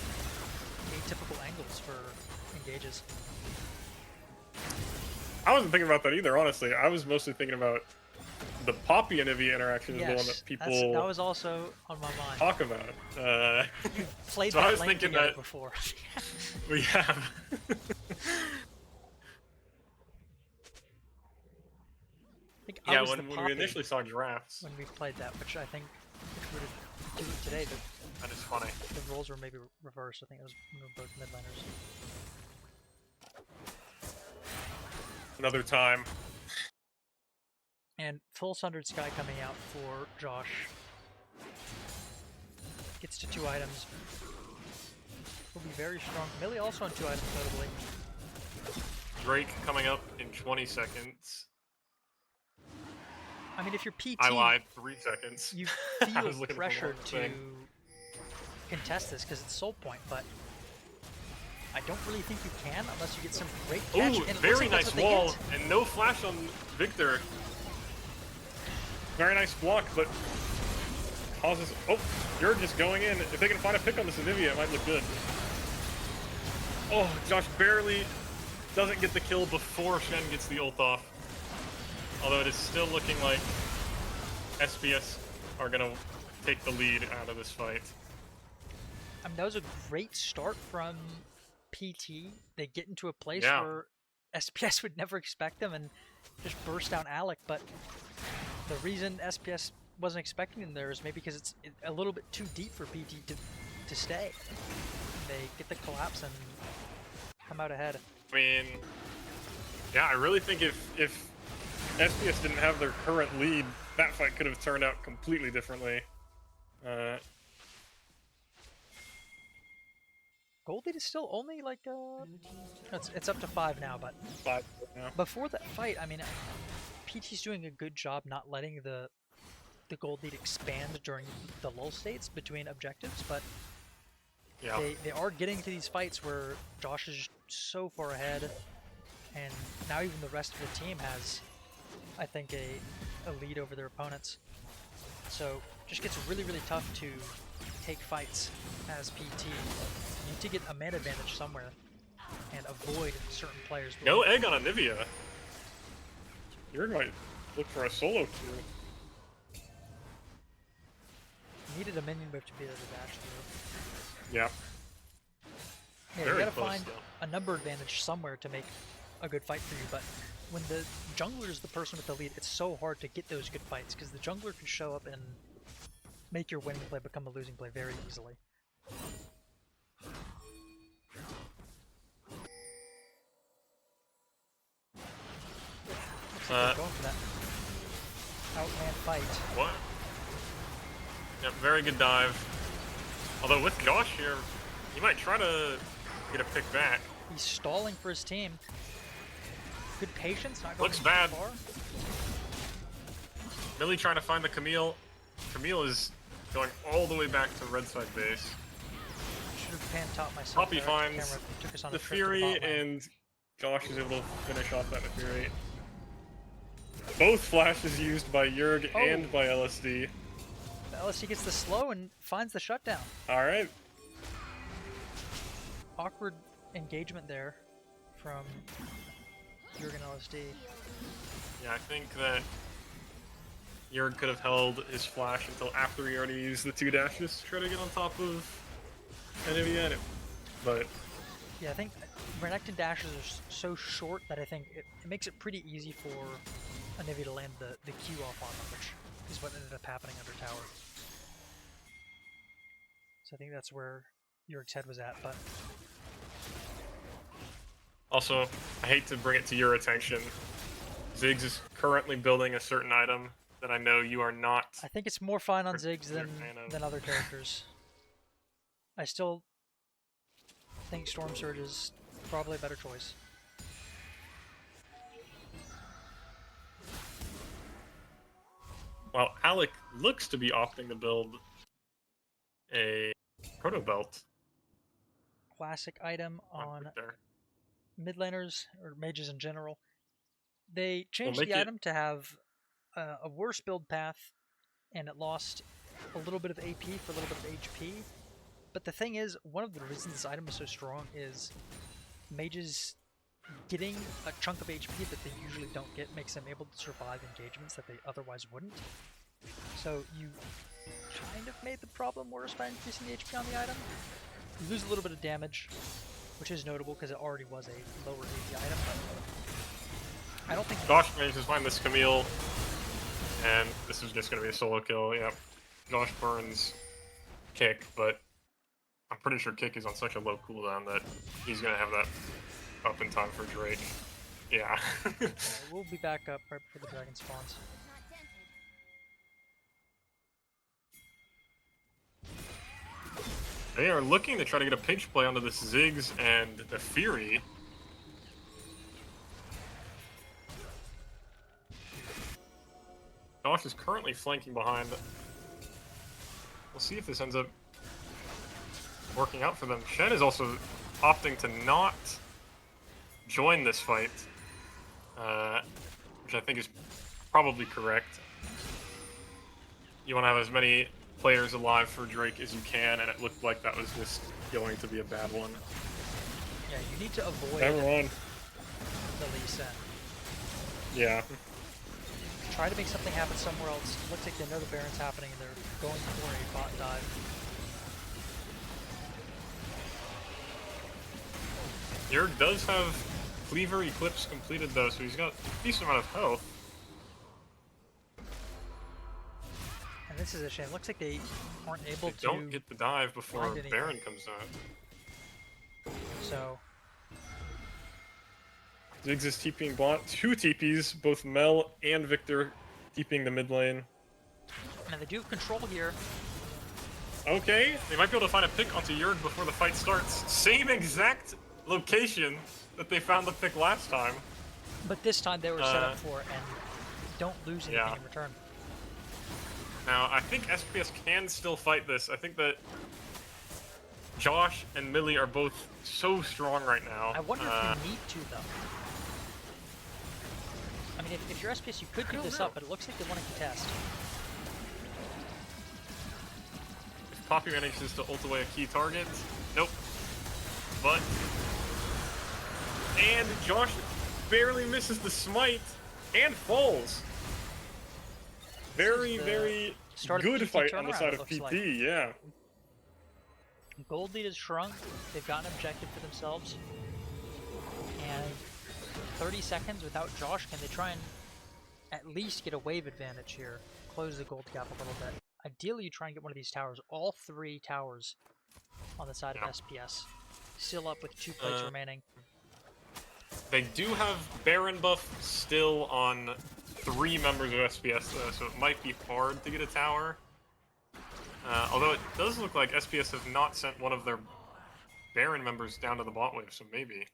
atypical angles for engages. I wasn't thinking about that either, honestly. I was mostly thinking about the Poppy Anivia interaction is the one that people that was also on my mind. talk about. Played so that I was lane thinking together that before. we have. Yeah, when we initially saw giraffes. When we played that, which I think if we were to do it today, that is funny. The roles were maybe reversed. I think it was we were both mid laners. Another time. And full Sundered Sky coming out for Josh. Gets to 2 items. Will be very strong. Millie also on 2 items, notably. Drake coming up in 20 seconds. I mean, if you're PT, I lied. 3 seconds. You feel pressured to contest this because it's soul point, but I don't really think you can unless you get some great catch. Ooh, very nice wall, and no flash on Victor. Very nice block, but causes... Oh, you're just going in. If they can find a pick on this Anivia, it might look good. Oh, Josh barely doesn't get the kill before Shen gets the ult off. Although it is still looking like SPS are going to take the lead out of this fight. I mean, that was a great start from PT. They get into a place where SPS would never expect them and just burst down Alec, but the reason SPS wasn't expecting them there is maybe because it's a little bit too deep for PT to stay. They get the collapse and come out ahead. I mean, yeah, I really think if SPS didn't have their current lead, that fight could have turned out completely differently. Gold lead is still only like it's up to 5 now, but 5 now. Before that fight, I mean, PT's doing a good job not letting the gold lead expand during the lull states between objectives, but they are getting to these fights where Josh is so far ahead, and now even the rest of the team has, I think, a lead over their opponents. So just gets really, really tough to take fights as PT. You need to get a man advantage somewhere and avoid certain players. No egg on Anivia. You're might look for a solo queue. Needed a minion whip to be able to dash through. Yeah. Yeah, Very you gotta close, find though. a number advantage somewhere to make a good fight for you, but when the jungler is the person with the lead, it's so hard to get those good fights, because the jungler can show up and make your winning play become a losing play very easily. Looks like they're going for that outland fight. What? Yep, very good dive. Although with Josh here, he might try to get a pick back. He's stalling for his team. Good patience, not going Looks too bad. far. Millie trying to find the Camille. Camille is going all the way back to red side base. Should have pan top myself. Poppy there. finds Camera took us on the a trip to Fury, bot lane. and Josh is able to finish off that Fury. Both flashes used by Yerg and by LSD. The LSD gets the slow and finds the shutdown. Alright. Awkward engagement there from Jurgen LSD. Yeah, I think that Yerg could have held his flash until after he already used the 2 dashes to try to get on top of Enemy. But Yeah, I think Renekton dashes are so short that I think it makes it pretty easy for Anivia to land the Q off on them, which is what ended up happening under tower. So I think that's where Yerg's head was at, but also, I hate to bring it to your attention. Ziggs is currently building a certain item that I know you are not. I think it's more fun on Ziggs a fan of. than other characters. I still think Storm Surge is probably a better choice. Well, Alec looks to be opting to build a Proto Belt. Classic item on There. mid laners, or mages in general. They changed make the it- item to have a worse build path, and it lost a little bit of AP for a little bit of HP. But the thing is, one of the reasons this item is so strong is mages getting a chunk of HP that they usually don't get makes them able to survive engagements that they otherwise wouldn't. So you kind of made the problem worse by increasing the HP on the item. You lose a little bit of damage, which is notable because it already was a lower AP item, but I don't think... Josh manages to find this Camille, and this is just going to be a solo kill. Yep. Josh burns Kick, but I'm pretty sure Kick is on such a low cooldown that he's going to have that up in time for Drake. Yeah. We'll be back up right before the dragon spawns. They are looking to try to get a pinch play onto this Ziggs and the Fury. Josh is currently flanking behind. We'll see if this ends up working out for them. Shen is also opting to not join this fight, which I think is probably correct. You want to have as many players alive for Drake as you can, and it looked like that was just going to be a bad one. Yeah, you need to avoid Everyone. the Lee Sin. Yeah. Try to make something happen somewhere else. Looks like they know the Baron's happening and they're going for a bot dive. Yerg does have Cleaver Eclipse completed though, so he's got a decent amount of health. And this is a shame. Looks like they aren't able They to... don't get the dive before find anything. Baron comes out. So, Ziggs is TPing bot. 2 TPs, both Mel and Victor TPing the mid lane. and they do have control here. Okay, they might be able to find a pick onto Yerg before the fight starts. Same exact location that they found the pick last time. But this time they were set up for it and don't lose anything yeah. in return. Now, I think SPS can still fight this. I think that Josh and Millie are both so strong right now. I wonder if you need to, though. I mean, if you're SPS, you could give this up, but it looks like they want to contest. If Poppy manages to ult away a key target, nope. But, and Josh barely misses the smite. And falls. Very, very good fight on the side of PT, yeah. Gold lead has shrunk. They've gotten an objective for themselves. And 30 seconds without Josh. Can they try and at least get a wave advantage here? Close the gold gap a little bit. Ideally, you try and get one of these towers. All 3 towers on the side of SPS. Still up with 2 plates remaining. They do have Baron buff still on 3 members of SPS, though, so it might be hard to get a tower. Although it does look like SPS have not sent one of their Baron members down to the bot wave, so maybe.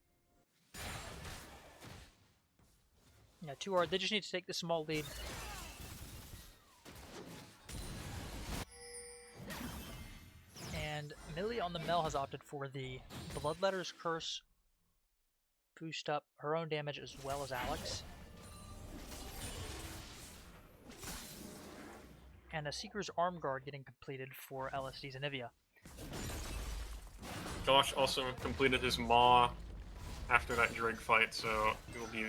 Yeah, too hard. They just need to take the small lead. And Millie on the Mel has opted for the Bloodletter's Curse. Boost up her own damage as well as Alex. And a Seeker's Arm Guard getting completed for LSD's Anivia. Josh also completed his Maw after that Drake fight, so it will be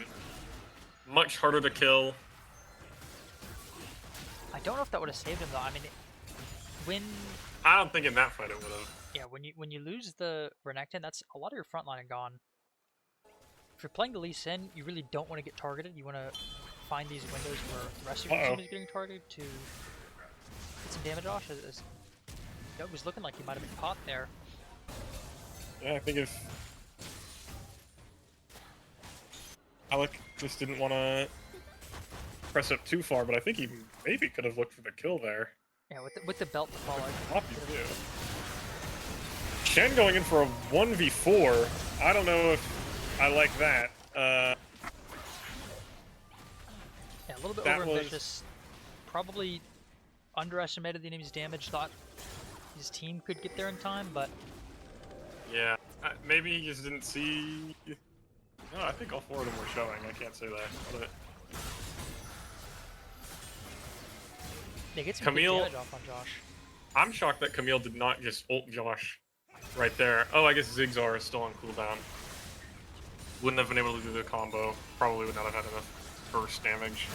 much harder to kill. I don't know if that would have saved him though. I mean, when I don't think in that fight it would have. Yeah, when you lose the Renekton, that's a lot of your front line gone. If you're playing the Lee Sin, you really don't want to get targeted. You want to find these windows where the rest of your team is getting targeted to get some damage off. It was looking like he might have been caught there. Yeah, I think if Alec just didn't want to press up too far, but I think he maybe could have looked for the kill there. Yeah, with the belt to follow. Shen going in for a 1v4. I don't know if I like that. Yeah, a little bit over-ambitious. Probably underestimated the enemy's damage. Thought his team could get there in time, but yeah, maybe he just didn't see. No, I think all 4 of them were showing. I can't say that, but they get some good damage off on Josh. I'm shocked that Camille did not just ult Josh right there. Oh, I guess Zigzar is still on cooldown. Wouldn't have been able to do the combo. Probably would not have had enough burst damage.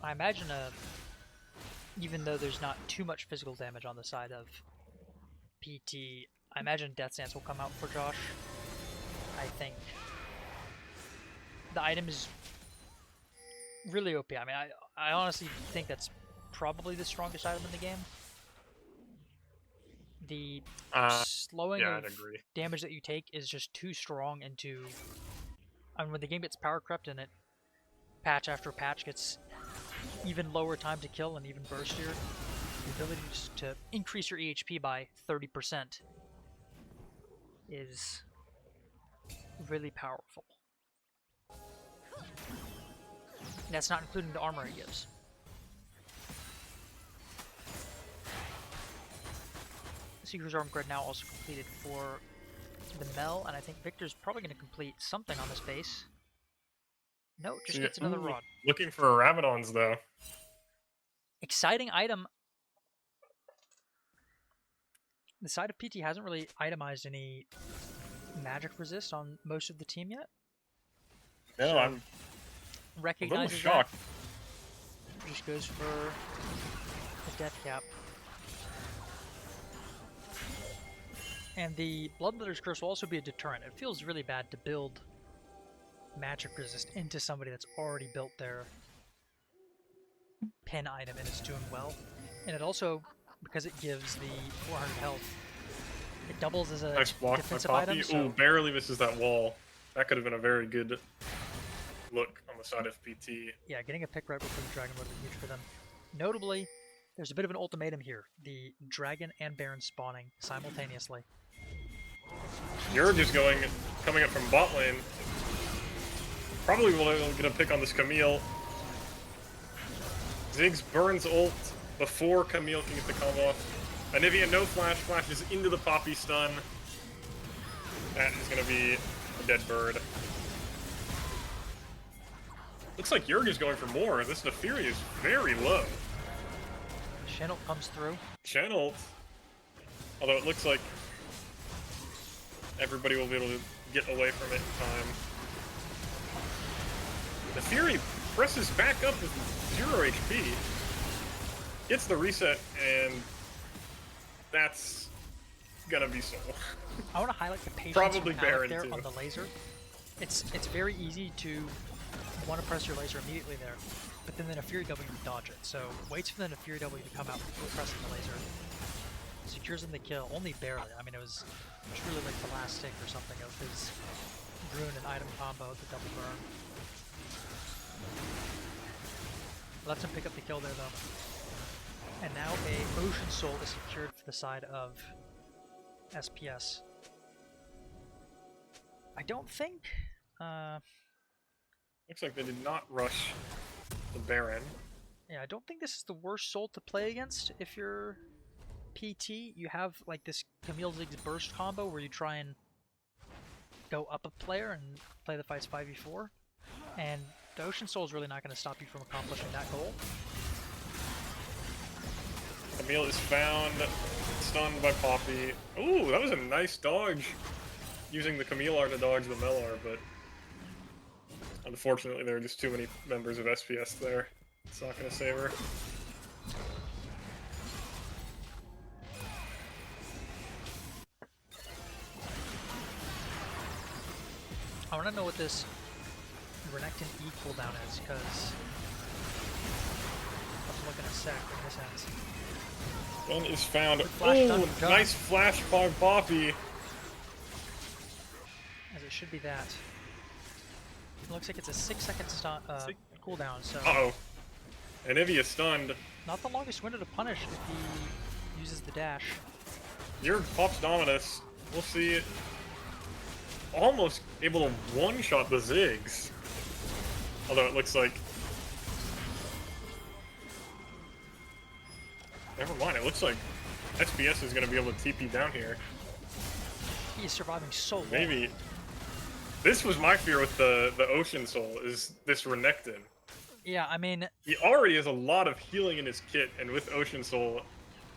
I imagine even though there's not too much physical damage on the side of PT, I imagine Death Stance will come out for Josh. I think the item is really OP. I mean, I honestly think that's probably the strongest item in the game. The slowing of damage that you take is just too strong into... I mean, when the game gets power crept and it patch after patch gets even lower time to kill and even burstier, the ability just to increase your EHP by 30% is really powerful. And that's not including the armor it gives. Seeker's Arm Guard now also completed for the Mel, and I think Victor's probably going to complete something on this base. No, just gets another rod. Looking for Rabadons, though. Exciting item. The side of PT hasn't really itemized any magic resist on most of the team yet. No, so I'm recognizes a little shocked. That. Just goes for the death cap. And the Bloodletter's Curse will also be a deterrent. It feels really bad to build magic resist into somebody that's already built their pin item and is doing well. And it also, because it gives the 400 health, it doubles as a nice block defensive by item. So... Ooh, barely misses that wall. That could have been a very good look on the side of PT. Yeah, getting a pick right before the dragon would have been huge for them. Notably, there's a bit of an ultimatum here. The dragon and Baron spawning simultaneously. You're just coming up from bot lane. Probably will get a pick on this Camille. Ziggs burns ult before Camille can get the combo off. Anivia no flash, flashes into the Poppy stun. That is going to be a dead bird. Looks like Jurgen's going for more. This Neferi is very low. Shen ult comes through. Shen ult. Although it looks like everybody will be able to get away from it in time. The Fury presses back up with 0 HP, gets the reset, and that's gonna be Soul. I want to highlight the patience Probably from Alec Baron there too. on the laser. It's very easy to want to press your laser immediately there, but then the Fury W to dodge it. So waits for the Fury W to come out before pressing the laser. Secures him the kill, only barely. I mean, it was truly like the last stick or something of his rune and item combo, the double burn. Lets him pick up the kill there though. And now a Ocean Soul is secured for the side of SPS. I don't think... Looks like they did not rush the Baron. Yeah, I don't think this is the worst Soul to play against if you're PT. You have like this Camille Ziggs burst combo where you try and go up a player and play the fights 5v4. And the Ocean Soul is really not going to stop you from accomplishing that goal. Camille is found, stunned by Poppy. Ooh, that was a nice dodge. Using the Camille R to dodge the Mel R, but unfortunately there are just too many members of SPS there. It's not going to save her. I want to know what this Renekton E cooldown is, because I'll look in a sec when this ends. One is found. Flash Ooh, nice flash by Poppy. As it should be that. It looks like it's a 6-second cooldown, so... Uh-oh. Anivia stunned. Not the longest window to punish if he uses the dash. Your pops Dominus. We'll see it. Almost able to one-shot the Ziggs. Although it looks like... Never mind, it looks like SPS is going to be able to TP down here. He's surviving so long. Maybe. This was my fear with the Ocean Soul, is this Renekton. Yeah, I mean... He already has a lot of healing in his kit, and with Ocean Soul,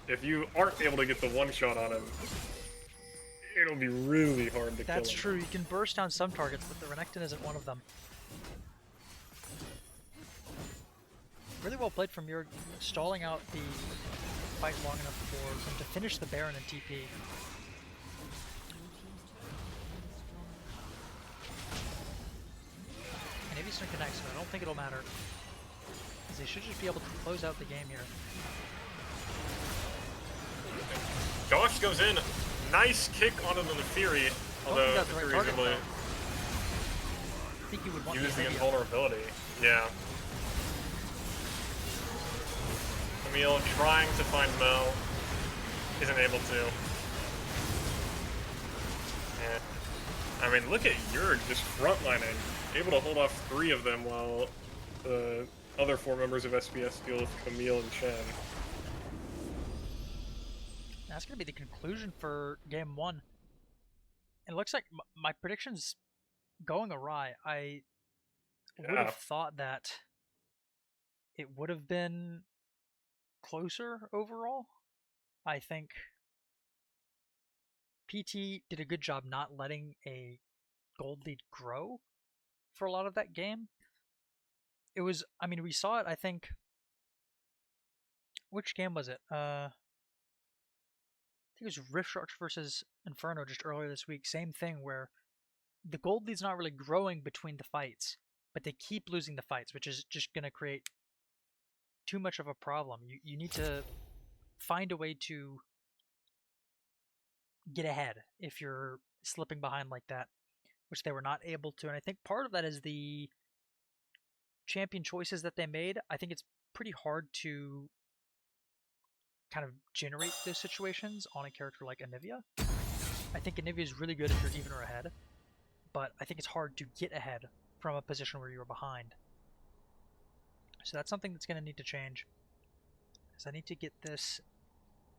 if you aren't able to get the one-shot on him, it'll be really hard to kill him. That's true, you can burst down some targets, but the Renekton isn't one of them. Really well played from your stalling out the fight long enough for him to finish the Baron and TP. And if he's gonna connect, so I don't think it'll matter. Because they should just be able to close out the game here. Josh goes in. Nice kick onto the Fury. Although the Fury is able to I think you would want use the invulnerability. Yeah. Camille trying to find Mel. Isn't able to. And, I mean, look at Yurg just frontlining. Able to hold off 3 of them while the other 4 members of SPS deal with Camille and Chen. That's going to be the conclusion for game 1. It looks like my prediction's going awry. I would have thought that it would have been closer overall. I think PT did a good job not letting a gold lead grow for a lot of that game. It was, I mean, we saw it, I think, which game was it? I think it was Rift Sharks versus Inferno just earlier this week. Same thing where the gold lead's not really growing between the fights, but they keep losing the fights, which is just going to create too much of a problem. You need to find a way to get ahead if you're slipping behind like that, which they were not able to. And I think part of that is the champion choices that they made. I think it's pretty hard to kind of generate those situations on a character like Anivia. I think Anivia is really good if you're even or ahead, but I think it's hard to get ahead from a position where you were behind. So that's something that's going to need to change. Because I need to get this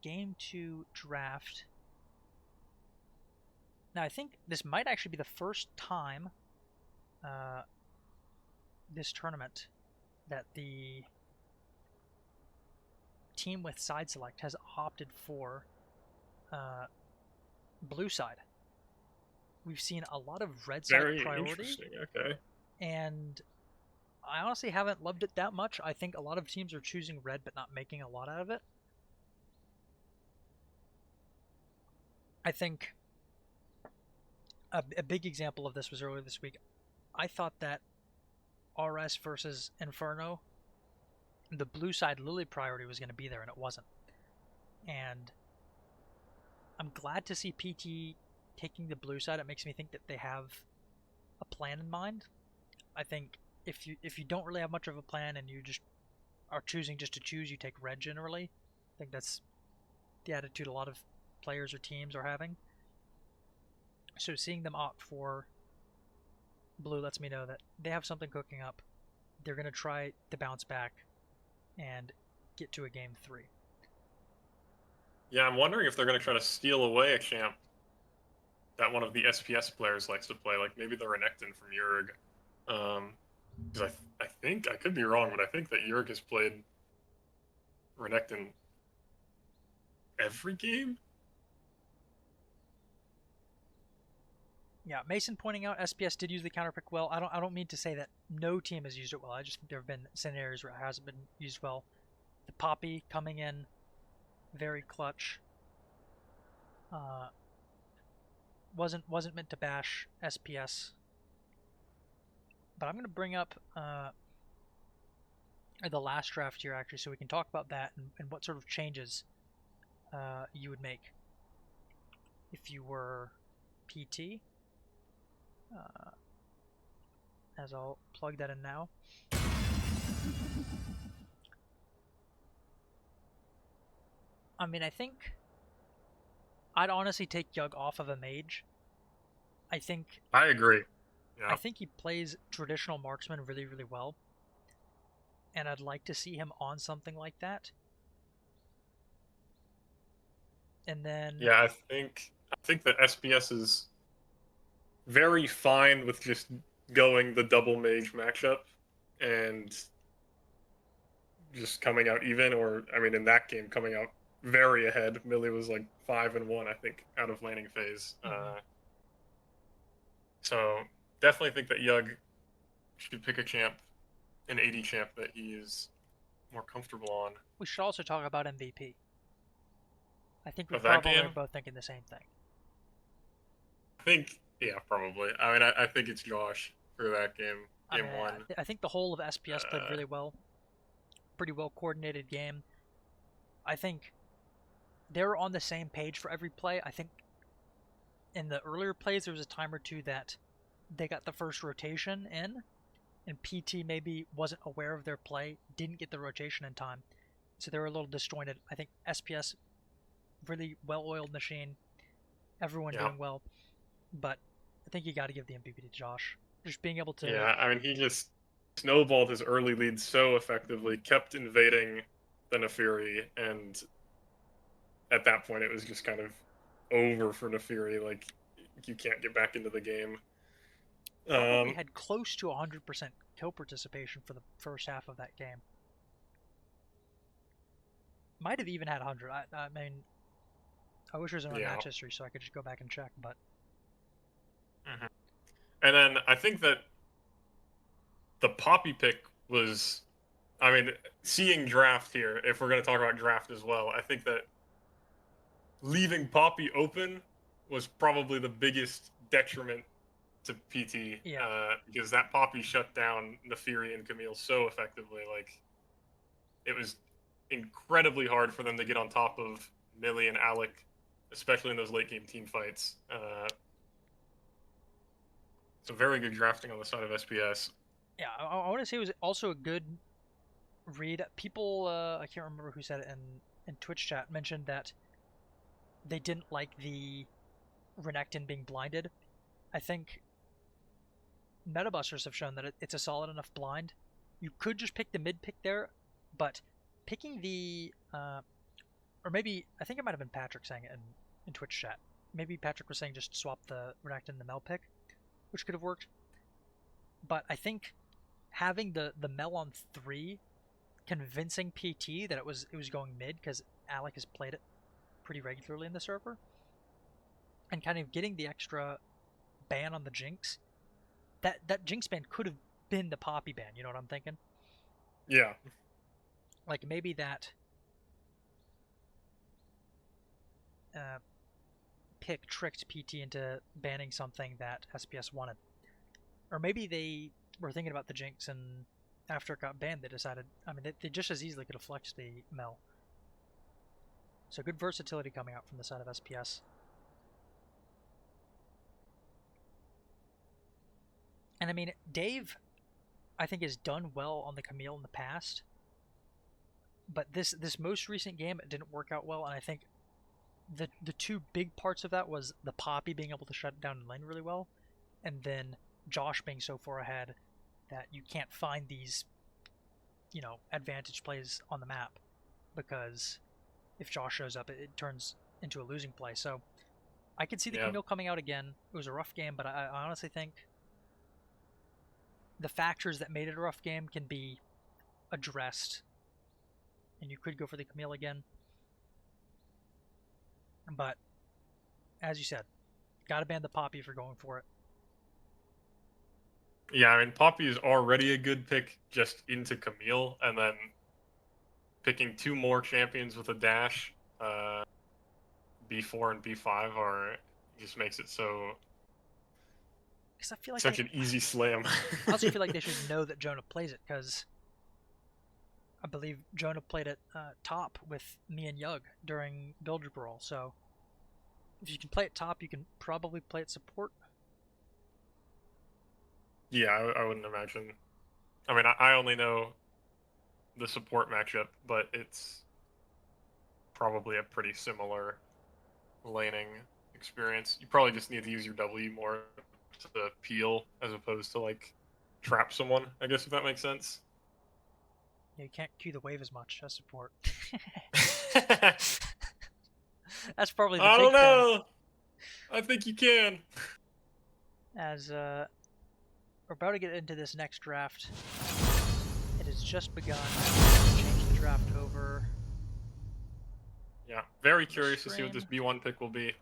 game 2 draft. Now I think this might actually be the first time this tournament that the team with side select has opted for blue side. we've seen a lot of red side Very priority, interesting. Okay. and I honestly haven't loved it that much. I think a lot of teams are choosing red but not making a lot out of it. I think a big example of this was earlier this week. I thought that RS versus Inferno, the blue side Lily priority was going to be there, and it wasn't. And I'm glad to see PT taking the blue side. It makes me think that they have a plan in mind. I think if you don't really have much of a plan and you just are choosing just to choose, you take red generally. I think that's the attitude a lot of players or teams are having. So seeing them opt for blue lets me know that they have something cooking up. They're going to try to bounce back and get to a game 3. Yeah, I'm wondering if they're going to try to steal away a champ that one of the SPS players likes to play, like maybe the Renekton from Yurg. Because I think, I could be wrong, but I think that Yurg has played Renekton every game. Yeah, Mason pointing out SPS did use the counter pick well. I don't mean to say that no team has used it well. I just think there have been scenarios where it hasn't been used well. The Poppy coming in very clutch. Wasn't meant to bash SPS. But I'm going to bring up the last draft here actually, so we can talk about that and what sort of changes you would make if you were PT. As I'll plug that in now. I mean, I think I'd honestly take Yug off of a mage. I think I agree. Yeah. I think he plays traditional marksman really, really well. And I'd like to see him on something like that. And then Yeah, I think that SPS is very fine with just going the double mage matchup and just coming out even, or I mean, in that game, coming out very ahead. Millie was like 5-1, I think, out of laning phase. So definitely think that Yug should pick a champ, an 80 champ that he is more comfortable on. we should also talk about MVP. I think we Of that probably game, are both thinking the same thing. I think, yeah, probably. I mean, I think it's Josh for that game, I game mean, one. I think the whole of SPS played Uh, really well. Pretty well coordinated game. I think they were on the same page for every play. I think in the earlier plays there was a time or two that they got the first rotation in, and PT maybe wasn't aware of their play, didn't get the rotation in time, so they were a little disjointed. I think SPS really well-oiled machine, everyone yeah, doing well, but I think you got to give the MVP to Josh. Just being able to, yeah. I mean, he just snowballed his early lead so effectively, kept invading the Nefiri, and at that point, it was just kind of over for Nefiri. Like, you can't get back into the game. probably had close to 100% kill participation for the first half of that game. Might have even had 100. I mean, I wish there was my Yeah. match history so I could just go back and check, but Mhm. And then I think that the Poppy pick was, I mean, seeing draft here, if we're going to talk about draft as well, I think that leaving Poppy open was probably the biggest detriment to PT, yeah. because that Poppy shut down Nefiri and Camille so effectively. Like, it was incredibly hard for them to get on top of Millie and Alec, especially in those late game team fights. So very good drafting on the side of SPS. Yeah, I want to say it was also a good read. People, I can't remember who said it in Twitch chat, mentioned that they didn't like the Renekton being blinded. I think metabusters have shown that it's a solid enough blind. You could just pick the mid pick there, but picking the or maybe I think it might have been Patrick saying it in Twitch chat. Maybe Patrick was saying just swap the Renekton and the Mel pick, which could have worked. But I think having the Mel on 3, convincing PT that it was going mid because Alec has played it pretty regularly in the server, and kind of getting the extra ban on the Jinx, that Jinx ban could have been the Poppy ban. You know what I'm thinking? Yeah. Like maybe that pick tricked PT into banning something that SPS wanted. Or maybe they were thinking about the Jinx, and after it got banned, they decided, I mean, they just as easily could have flexed the Mel. So good versatility coming out from the side of SPS. And I mean, Dave, I think, has done well on the Camille in the past, but this most recent game, it didn't work out well, and I think the two big parts of that was the Poppy being able to shut it down in lane really well, and then Josh being so far ahead that you can't find these, advantage plays on the map, because if Josh shows up, it turns into a losing play. So I could see the Camille coming out again. It was a rough game, but I honestly think the factors that made it a rough game can be addressed, and you could go for the Camille again. But as you said, gotta ban the Poppy for going for it. Yeah, I mean, Poppy is already a good pick just into Camille, and then picking two more champions with a dash, B4 and B5, just makes it so. Because I feel like such an easy slam. I also feel like they should know that Jonah plays it, because I believe Jonah played it top with me and Yug during Builder Brawl. So if you can play it top, you can probably play it support. Yeah, I wouldn't imagine. I mean, I only know the support matchup, but it's probably a pretty similar laning experience. You probably just need to use your W more to peel as opposed to like trap someone, I guess, if that makes sense. Yeah, you can't Q the wave as much as support. That's probably the I big don't know. thing. I think you can. As we're about to get into this next draft. It has just begun. Change the draft over. Yeah, very curious to see what this B1 pick will be.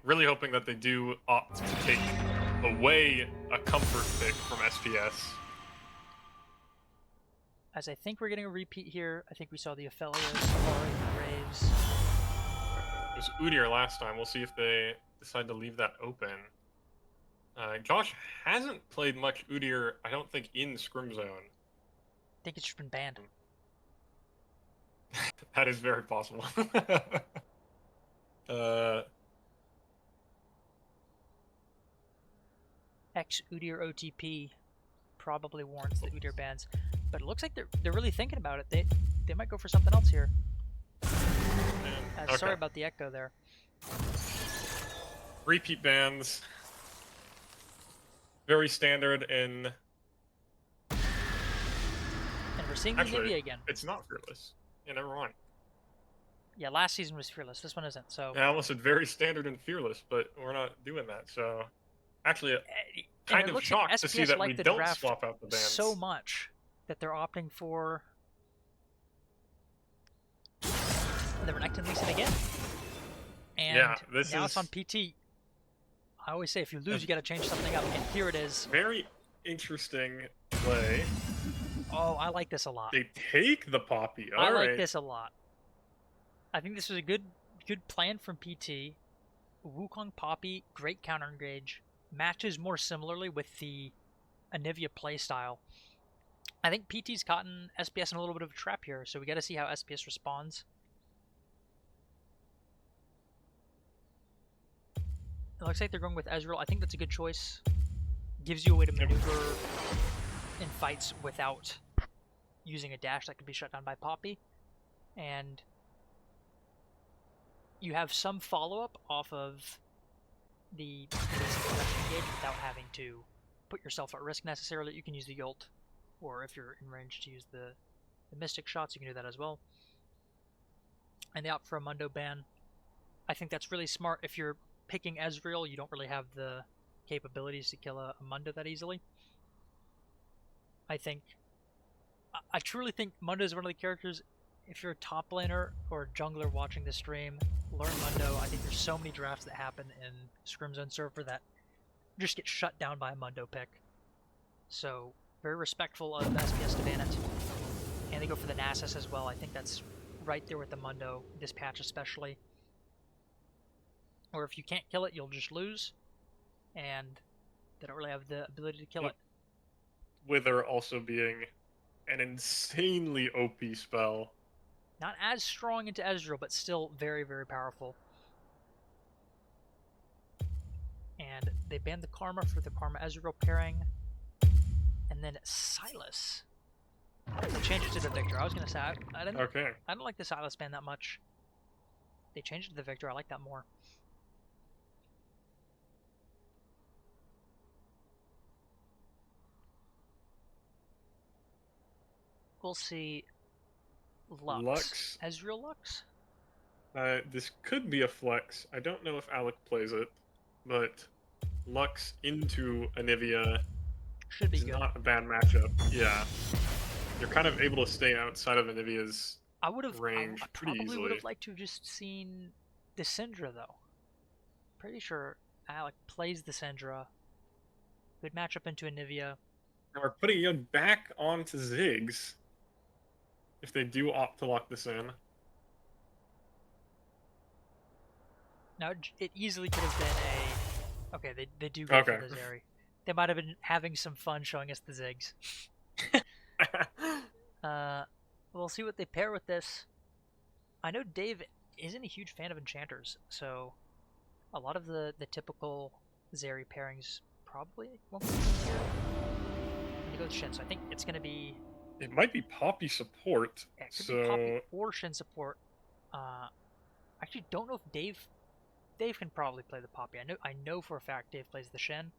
Really hoping that they do opt to take away a comfort pick from SPS. As I think we're getting a repeat here. I think we saw the Ophelia, Safari, and Graves. It was Udyr last time. We'll see if they decide to leave that open. Josh hasn't played much Udyr, I don't think, in Scrim Zone. I think it's just been banned. That is very possible. X Udyr OTP probably warrants the Udyr bans, but it looks like they're really thinking about it. They might go for something else here. Okay. Sorry about the echo there. Repeat bans. Very standard in. And we're seeing Nivea again. It's not Fearless. Yeah, never mind. Yeah, last season was Fearless. This one isn't. So. Yeah, I almost said very standard and Fearless, but we're not doing that. So, actually, kind of shocked like to see that we don't swap out the bans so much that they're opting for the Renekton Lee Sin again. And yeah, now it's on PT. I always say if you lose, you got to change something up, and here it is. Very interesting play. Oh, I like this a lot. They take the Poppy. I like this a lot. I think this was a good plan from PT. Wukong Poppy, great counter engage. Matches more similarly with the Anivia playstyle. I think PT's caught SPS in a little bit of a trap here, so we got to see how SPS responds. It looks like they're going with Ezreal. I think that's a good choice. Gives you a way to maneuver in fights without using a dash that can be shut down by Poppy. And you have some follow-up off of the engage without having to put yourself at risk necessarily. You can use the ult, or if you're in range to use the Mystic shots, you can do that as well. And they opt for a Mundo ban. I think that's really smart. If you're picking Ezreal, you don't really have the capabilities to kill a Mundo that easily. I truly think Mundo is one of the characters, if you're a top laner or jungler watching the stream, learn Mundo. I think there's so many drafts that happen in Scrims Zone server that just get shut down by a Mundo pick. So very respectful of SPS to ban it. And they go for the Nasus as well. I think that's right there with the Mundo, this patch especially. Or if you can't kill it, you'll just lose. And they don't really have the ability to kill it. Wither also being an insanely OP spell. Not as strong into Ezreal, but still very, very powerful. And they banned the Karma for the Karma Ezreal pairing. And then Silas. They changed it to the Victor. I was going to say, I don't like the Silas ban that much. They changed it to the Victor. I like that more. We'll see Lux. Ezreal Lux? This could be a flex. I don't know if Alec plays it, but Lux into Anivia should be is good. not a bad matchup. Yeah. You're kind of able to stay outside of Anivia's range I pretty probably easily. would have liked to have just seen the Syndra, though. Pretty sure Alec plays the Syndra. Good matchup into Anivia. And we're putting Yun back onto Ziggs if they do opt to lock this in. Now, it easily could have been a... Okay, they do go for the Zeri. They might have been having some fun showing us the Ziggs. We'll see what they pair with this. I know Dave isn't a huge fan of enchanters, so a lot of the typical Zeri pairings probably won't be here. I'm gonna go with Shin, so I think it's gonna be... It might be Poppy support. Yeah, it could be Poppy or Shin support. Actually, don't know if Dave can probably play the Poppy. I know for a fact Dave plays the Shen.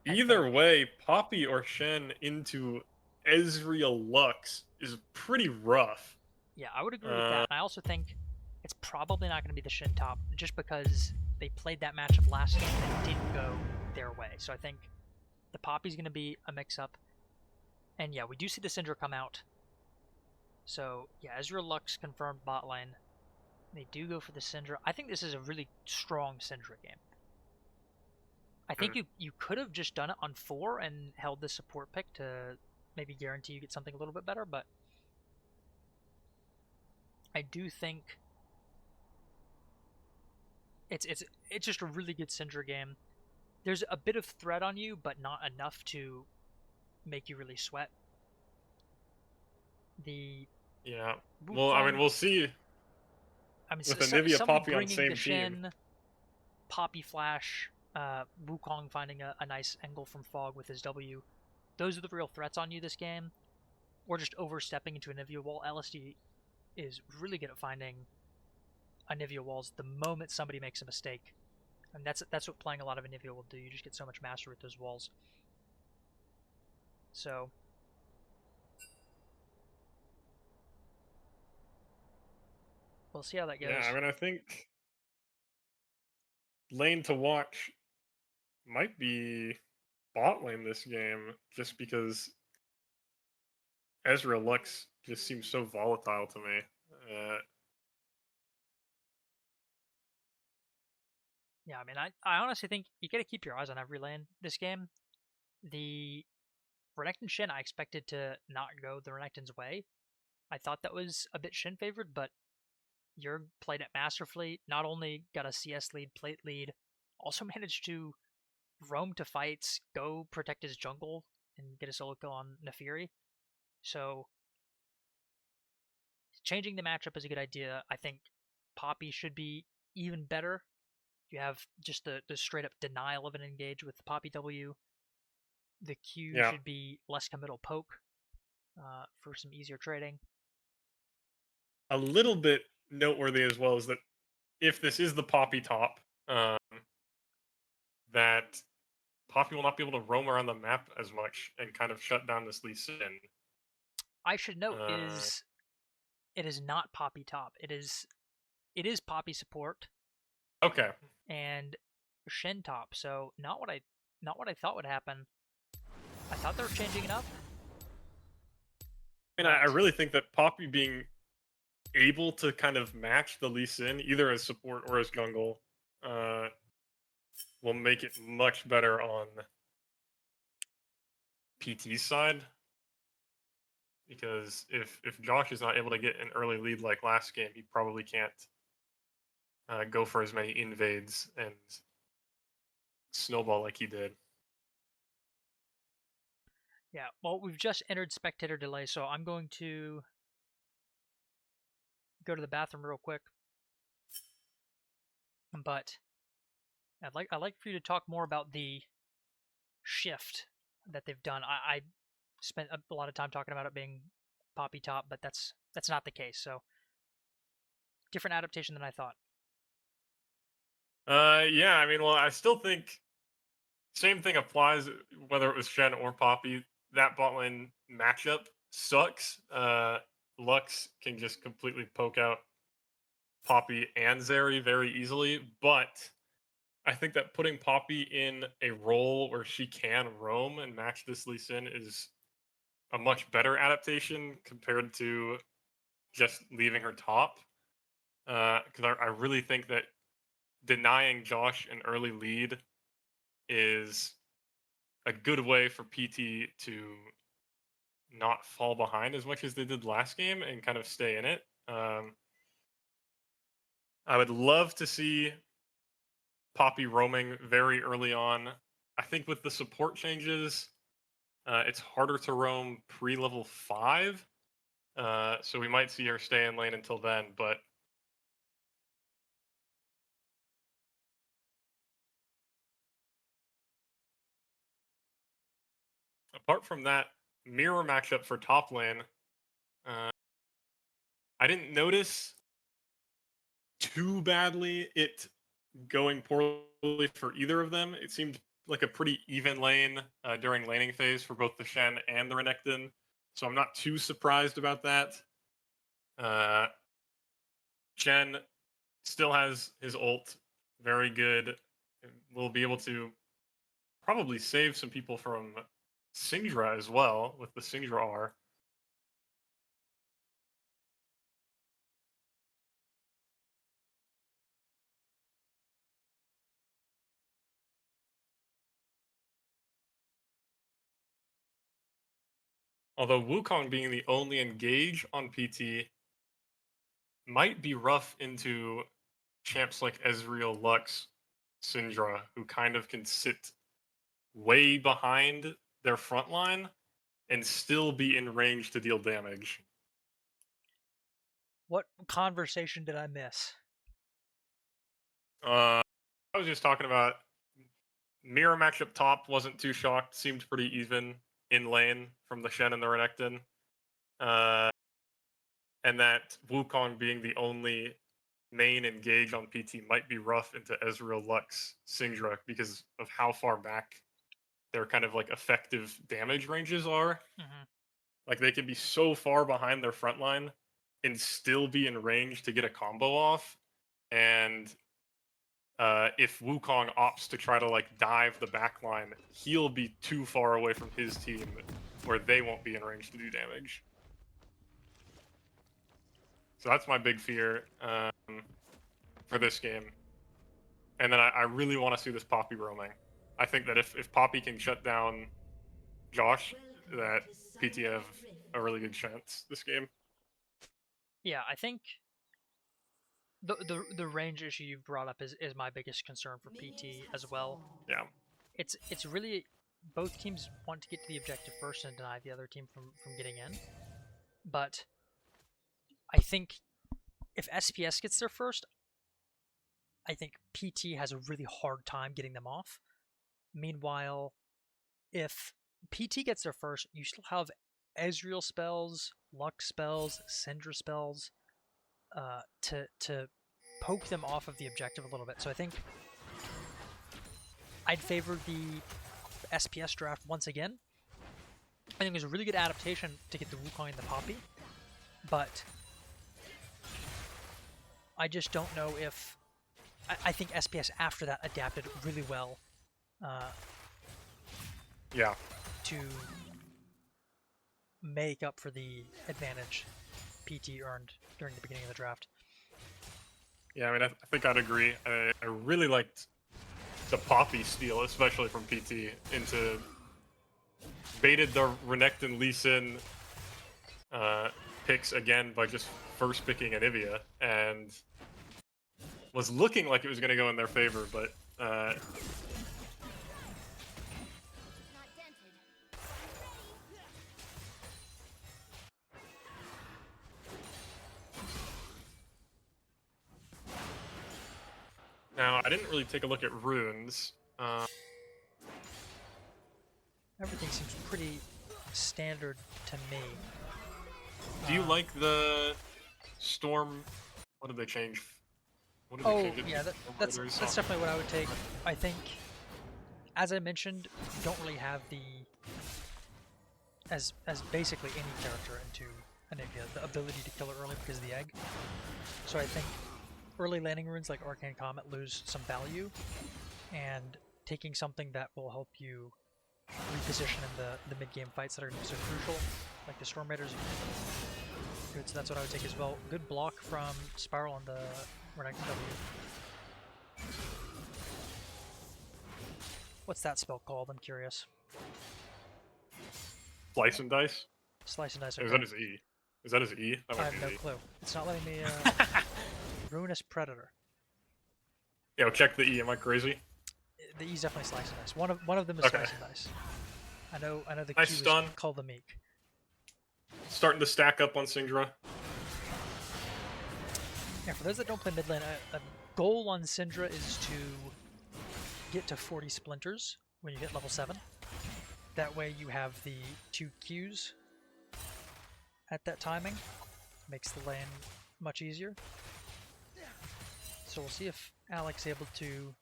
Either way, Poppy or Shen into Ezreal Lux is pretty rough. Yeah, I would agree with that. And I also think it's probably not going to be the Shen top, just because they played that matchup last game and it didn't go their way. So I think the Poppy's going to be a mix-up. And yeah, we do see the Syndra come out. So yeah, Ezreal Lux confirmed bot lane. They do go for the Syndra. I think this is a really strong Syndra game. I think you could have just done it on 4 and held the support pick to maybe guarantee you get something a little bit better, but I do think it's just a really good Syndra game. There's a bit of threat on you, but not enough to make you really sweat. Yeah. Well, I mean, we'll see. I mean, with Anivia Poppy on the same team. Poppy Flash, Wukong finding a nice angle from Fog with his W. Those are the real threats on you this game. Or just overstepping into Anivia wall. LSD is really good at finding Anivia walls the moment somebody makes a mistake. And that's what playing a lot of Anivia will do. You just get so much mastery with those walls. So we'll see how that goes. Yeah, I mean, I think lane to watch might be bot lane this game, just because Ezreal Lux just seems so volatile to me. Yeah, I mean, I honestly think you got to keep your eyes on every lane this game. The Renekton Shin, I expected to not go the Renekton's way. I thought that was a bit Shin favored, but Yerg played it masterfully. Not only got a CS lead, plate lead, also managed to roam to fights, go protect his jungle, and get a solo kill on Nefiri. So changing the matchup is a good idea. I think Poppy should be even better. You have just the straight up denial of an engage with the Poppy W. The Q should be less committal poke for some easier trading. A little bit noteworthy as well is that if this is the Poppy top, that Poppy will not be able to roam around the map as much and kind of shut down this Lee Sin. I should note it is not Poppy top. It is Poppy support. Okay. And Shen top. So not what I thought would happen. I thought they were changing it up. I mean, I really think that Poppy being able to kind of match the Lee Sin, either as support or as jungle, uh, will make it much better on PT's side. Because if Josh is not able to get an early lead like last game, he probably can't go for as many invades and snowball like he did. Yeah, well, we've just entered spectator delay, so I'm going to go to the bathroom real quick. But I'd like for you to talk more about the shift that they've done. I spent a lot of time talking about it being Poppy top, but that's not the case. So different adaptation than I thought. Yeah, I mean, well, I still think same thing applies whether it was Shen or Poppy. That bot lane matchup sucks. Lux can just completely poke out Poppy and Zeri very easily, but I think that putting Poppy in a role where she can roam and match this Lee Sin is a much better adaptation compared to just leaving her top. Because I really think that denying Josh an early lead is a good way for PT to not fall behind as much as they did last game and kind of stay in it. I would love to see Poppy roaming very early on. I think with the support changes, it's harder to roam pre-level 5. So we might see her stay in lane until then, but apart from that mirror matchup for top lane, uh, I didn't notice too badly it going poorly for either of them. It seemed like a pretty even lane during laning phase for both the Shen and the Renekton, so I'm not too surprised about that. Uh, Shen still has his ult, very good. Will be able to probably save some people from Syndra as well with the Syndra R. Although Wukong being the only engage on PT might be rough into champs like Ezreal, Lux, Syndra, who kind of can sit way behind their front line and still be in range to deal damage. What conversation did I miss? I was just talking about mirror matchup top, wasn't too shocked, seemed pretty even in lane from the Shen and the Renekton. And that Wukong being the only main engage on PT might be rough into Ezreal, Lux, Syndra because of how far back their kind of like effective damage ranges are. Mm-hmm. Like they can be so far behind their front line and still be in range to get a combo off. And if Wukong opts to try to like dive the back line, he'll be too far away from his team where they won't be in range to do damage. So that's my big fear for this game. And then I really want to see this Poppy roaming. I think that if Poppy can shut down Josh, that PT have a really good chance this game. Yeah, I think the range issue you've brought up is my biggest concern for PT as well. Yeah. It's really both teams want to get to the objective first and deny the other team from getting in. But I think if SPS gets there first, I think PT has a really hard time getting them off. Meanwhile, if PT gets there first, you still have Ezreal spells, Lux spells, Syndra spells to poke them off of the objective a little bit. So I think I'd favor the SPS draft once again. I think it was a really good adaptation to get the Wukong and the Poppy, but I just don't know if I think SPS after that adapted really well Yeah. to make up for the advantage PT earned during the beginning of the draft. Yeah, I mean, I think I'd agree. I really liked the Poppy steal, especially from PT, into baited the Renekton Lee Sin picks again by just first picking Anivia, and was looking like it was going to go in their favor, but now I didn't really take a look at runes. Everything seems pretty standard to me. Do you like the Storm? What did they change? What did they change it yeah, to? that's definitely what I would take. I think, as I mentioned, you don't really have the as basically any character into Anivia, the ability to kill it early because of the egg. So I think early landing runes like Arcane Comet lose some value, and taking something that will help you reposition in the mid-game fights that are going to be so crucial, like the Storm Raiders, good, so that's what I would take as well. Good block from Spiral on the Renekton W. What's that spell called? I'm curious. Slice and dice. Slice and dice. Okay. Is that his E? Is that his E? That I might have be no E. clue. It's not letting me. Ruinous Predator. Yo, check the E. Am I crazy? The E's definitely slice and dice. One of them is Okay. slice and dice. I know the Nice Q stun. is Call the Meek. Starting to stack up on Syndra. Yeah, for those that don't play mid lane, a goal on Syndra is to get to 40 splinters when you hit level 7. That way you have the 2 Qs at that timing. Makes the lane much easier. So we'll see if Alex is able to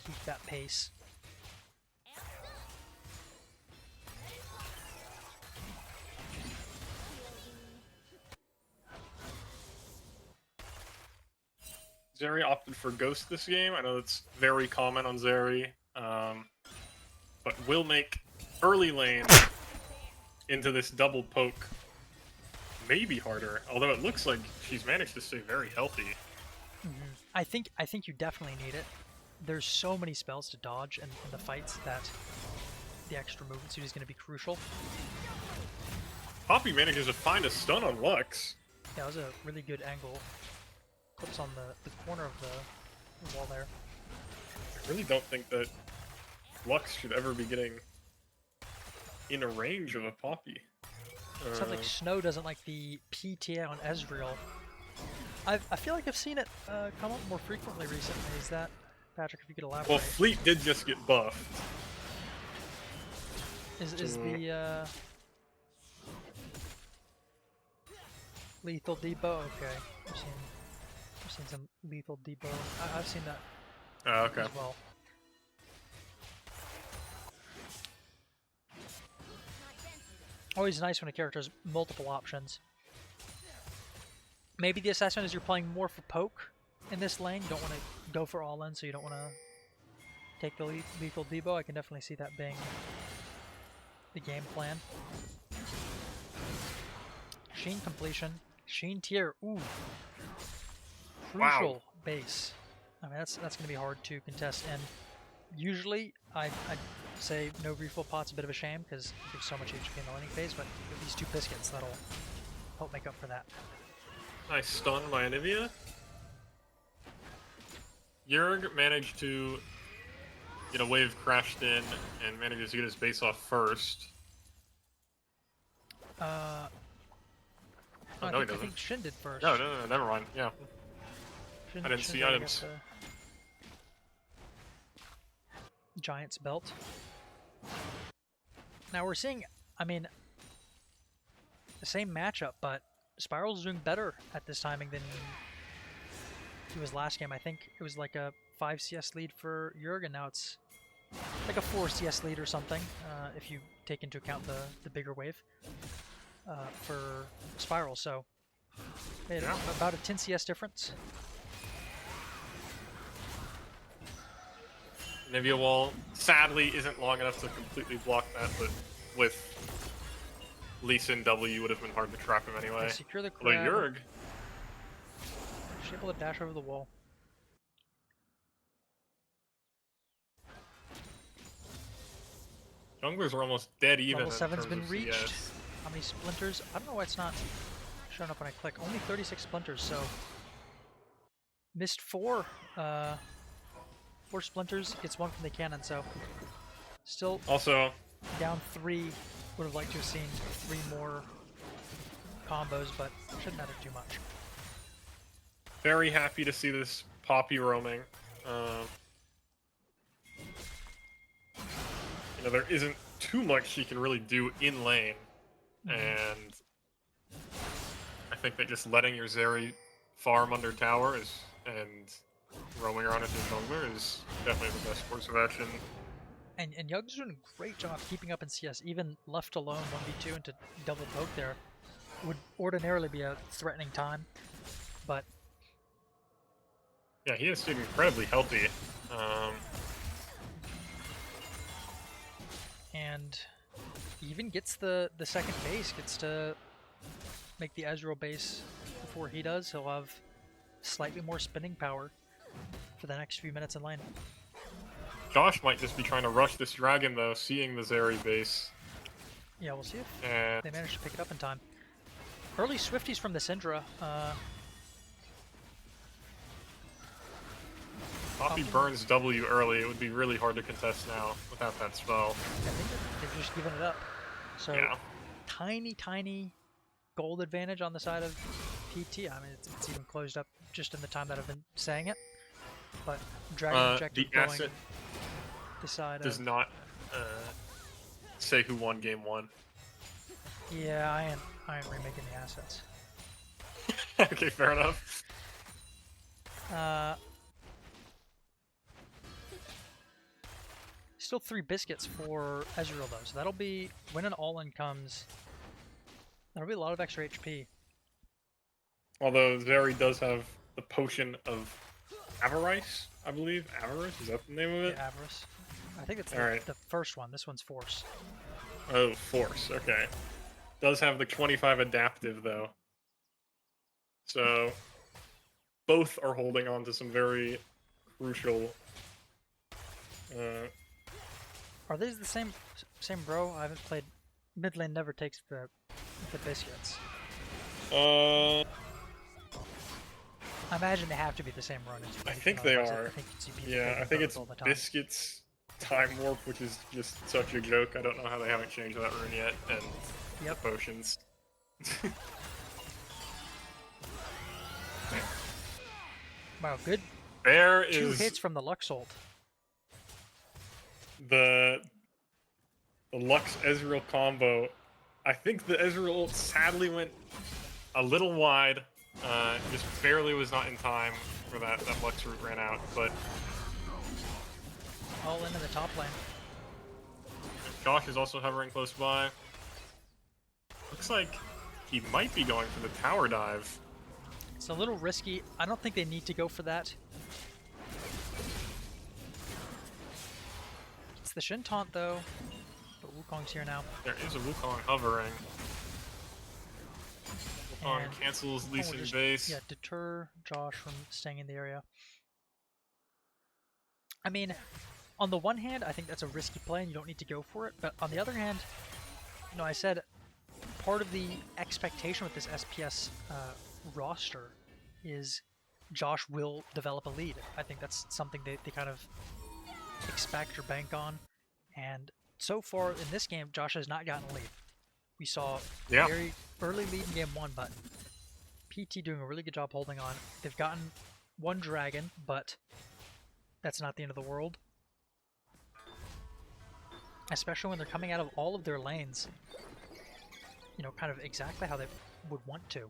keep that pace. Zeri opted for Ghost this game. I know that's very common on Zeri, but will make early lane into this double poke maybe harder. Although it looks like she's managed to stay very healthy. I think you definitely need it. There's so many spells to dodge in the fights that the extra movement speed is going to be crucial. Poppy manages to find a stun on Lux. Yeah, it was a really good angle. Clips on the corner of the wall there. I really don't think that Lux should ever be getting in a range of a Poppy. Sounds like Snow doesn't like the PTA on Ezreal. I feel like I've seen it come up more frequently recently. Is that, Patrick, if you could elaborate? Well, Fleet did just get buffed. Is the lethal debo? Okay, I've seen some lethal debo. I've seen that Okay. as well. Always nice when a character has multiple options. Maybe the assessment is you're playing more for poke in this lane. You don't want to go for all in, so you don't want to take the lethal debo. I can definitely see that being the game plan. Sheen completion. Sheen tier. Ooh. Crucial base. I mean, that's going to be hard to contest. And usually, I'd say no refill pot's a bit of a shame because there's so much HP in the laning phase, but with these 2 biscuits, that'll help make up for that. Nice stun by Anivia. Yerg managed to get a wave crashed in and manages to get his base off first. No, he I doesn't. think Shin did first. No, never mind. Yeah. I didn't see items. Got the Giant's belt. Now we're seeing, I mean, the same matchup, but Spiral's doing better at this timing than he was last game. I think it was like a 5 CS lead for Yerg, and now it's like a 4 CS lead or something, if you take into account the bigger wave for Spiral. So Yeah. about a 10 CS difference. Anivia wall sadly isn't long enough to completely block that, but with Lee Sin W would have been hard to trap him anyway. They secure the Although crab. Yurg, She's able to dash over the wall. junglers are almost dead even. Level in 7's terms been of reached. CS. How many splinters? I don't know why it's not showing up when I click. Only 36 splinters, so missed 4. 4 splinters. Gets 1 from the cannon, so still Also, down 3. Would have liked to have seen 3 more combos, but shouldn't matter too much. very happy to see this Poppy roaming. You know, there isn't too much she can really do in lane, and I think that just letting your Zeri farm under tower and roaming around as your jungler is definitely the best course of action. And Young's doing a great job keeping up in CS. Even left alone 1v2 into double poke there would ordinarily be a threatening time, but Yeah, he has stayed incredibly healthy. and he even gets the second base, gets to make the Ezreal base before he does. He'll have slightly more spinning power for the next few minutes in lane. Josh might just be trying to rush this dragon though, seeing the Zeri base. Yeah, we'll see if And they manage to pick it up in time. Early Swifties from the Syndra. Poppy burns W early. It would be really hard to contest now without that spell. I think they've just given it up. So Yeah. tiny gold advantage on the side of PT. I mean, it's even closed up just in the time that I've been saying it. But Dragon Objective The going asset the side does of... not say who won game 1. Yeah, I ain't remaking the assets. Okay, fair enough. Still 3 biscuits for Ezreal though, so that'll be when an all-in comes. That'll be a lot of extra HP. Although Zeri does have the potion of Avarice, I believe. Avarice? Is that the name of it? Yeah, Avarice. I think it's the first one. This one's Force. Oh, Force. Okay. Does have the 25 adaptive, though. So, both are holding on to some very crucial... Are these the same bro? I haven't played... Mid lane never takes the biscuits. I imagine they have to be the same run. I think they are. I think it's Biscuits Time Warp, which is just such a joke. I don't know how they haven't changed that rune yet, and the potions. Wow, good. There 2 is hits from the Lux ult. the Lux Ezreal combo. I think the Ezreal ult sadly went a little wide. Just barely was not in time for that Lux route ran out, but All into the top lane. Josh is also hovering close by. Looks like he might be going for the tower dive. It's a little risky. I don't think they need to go for that. It's the Shin taunt though. But Wukong's here now. There is a Wukong hovering. Wukong cancels Lee Sin's base. Yeah, deter Josh from staying in the area. I mean, on the one hand, I think that's a risky play and you don't need to go for it. But on the other hand, you know, I said part of the expectation with this SPS roster is Josh will develop a lead. I think that's something they kind of expect or bank on. And so far in this game, Josh has not gotten a lead. We saw a very early lead in game 1, but PT doing a really good job holding on. They've gotten 1 dragon, but that's not the end of the world. Especially when they're coming out of all of their lanes, you know, kind of exactly how they would want to.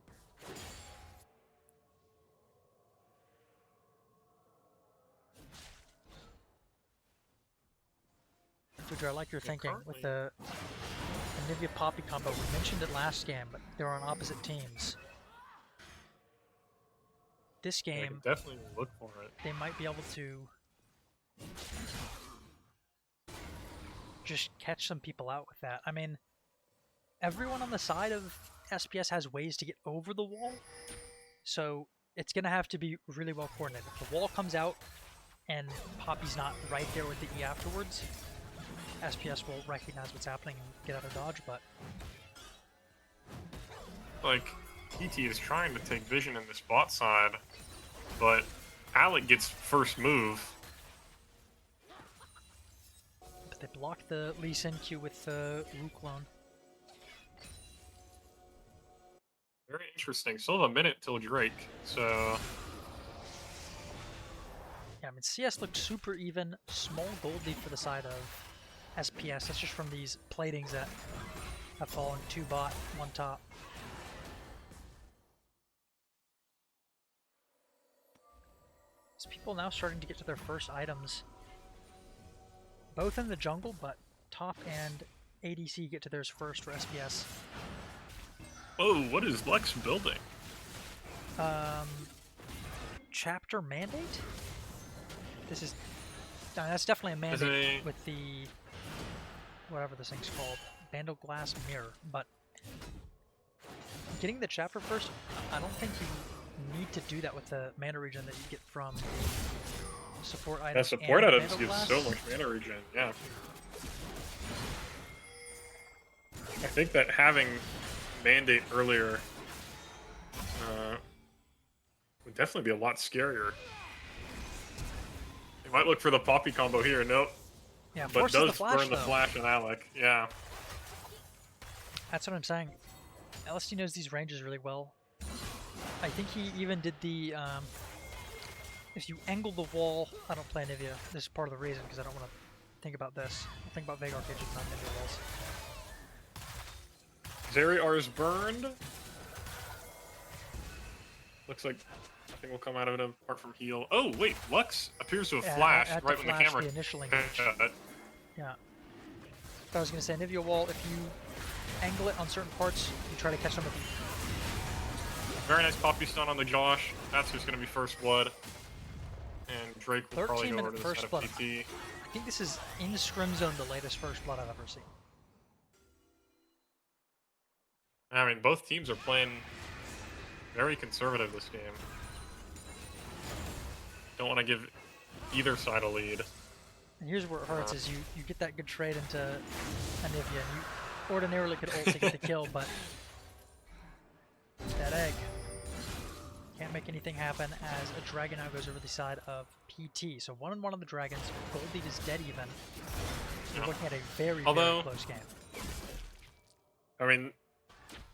Future, I like your thinking with the Nivea Poppy combo. We mentioned it last game, but they're on opposite teams. This game, definitely look for it. They might be able to just catch some people out with that. I mean, everyone on the side of SPS has ways to get over the wall, so it's going to have to be really well coordinated. If the wall comes out and Poppy's not right there with the E afterwards, SPS will recognize what's happening and get out of dodge, but... Like, PT is trying to take vision in this bot side, but Alec gets first move. But they block the Lee Sin Q with the Wu clone. Very interesting. Still have a minute till Drake, so... Yeah, I mean, CS looked super even. Small gold lead for the side of SPS. That's just from these platings that have fallen 2 bot, 1 top. So people now starting to get to their first items. Both in the jungle, but top and ADC get to theirs first for SPS. Oh, what is Lex building? Chapter Mandate? This is... that's definitely a mandate with the... whatever this thing's called. Vandal Glass Mirror, but... getting the chapter first, I don't think you need to do that with the mana regen that you get from support items. Yeah, support items Vandal give Glass. so much mana regen, yeah. I think that having Mandate earlier would definitely be a lot scarier. They might look for the Poppy combo here, nope. Yeah, but does the flash, burn the flash on Alec, yeah. That's what I'm saying. LSD knows these ranges really well. I think he even did the, if you angle the wall, I don't play Nivea. This is part of the reason, because I don't want to think about this. I'll think about Vagar cages, not Nivea walls. Zeri is burned. Looks like nothing will come out of it apart from heal. Oh, wait, Lux appears to have flashed right when the camera... The initial engage. Yeah. I was going to say, Nivea wall, if you angle it on certain parts, you try to catch them with... Very nice Poppy stun on the Josh. That's who's going to be first blood. And Drake will probably go over to the side of PT. I think this is, in Scrim Zone, the latest first blood I've ever seen. I mean, both teams are playing very conservative this game. Don't want to give either side a lead. And here's where it hurts, is you get that good trade into Anivia, and you ordinarily could ult to get the kill, but that egg can't make anything happen as a dragon now goes over the side of PT. So 1-on-1 on the dragons. Gold lead is dead even. You're looking at a very, very close game. I mean,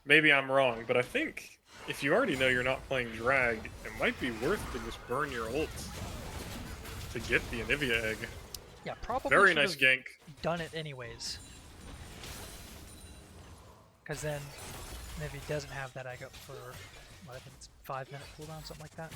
maybe I'm wrong, but I think if you already know you're not playing drag, it might be worth to just burn your ult to get the Anivia egg. Yeah, probably very nice gank. Done it anyways. Because then Anivia doesn't have that egg up for, what, I think it's 5-minute cooldown, something like that.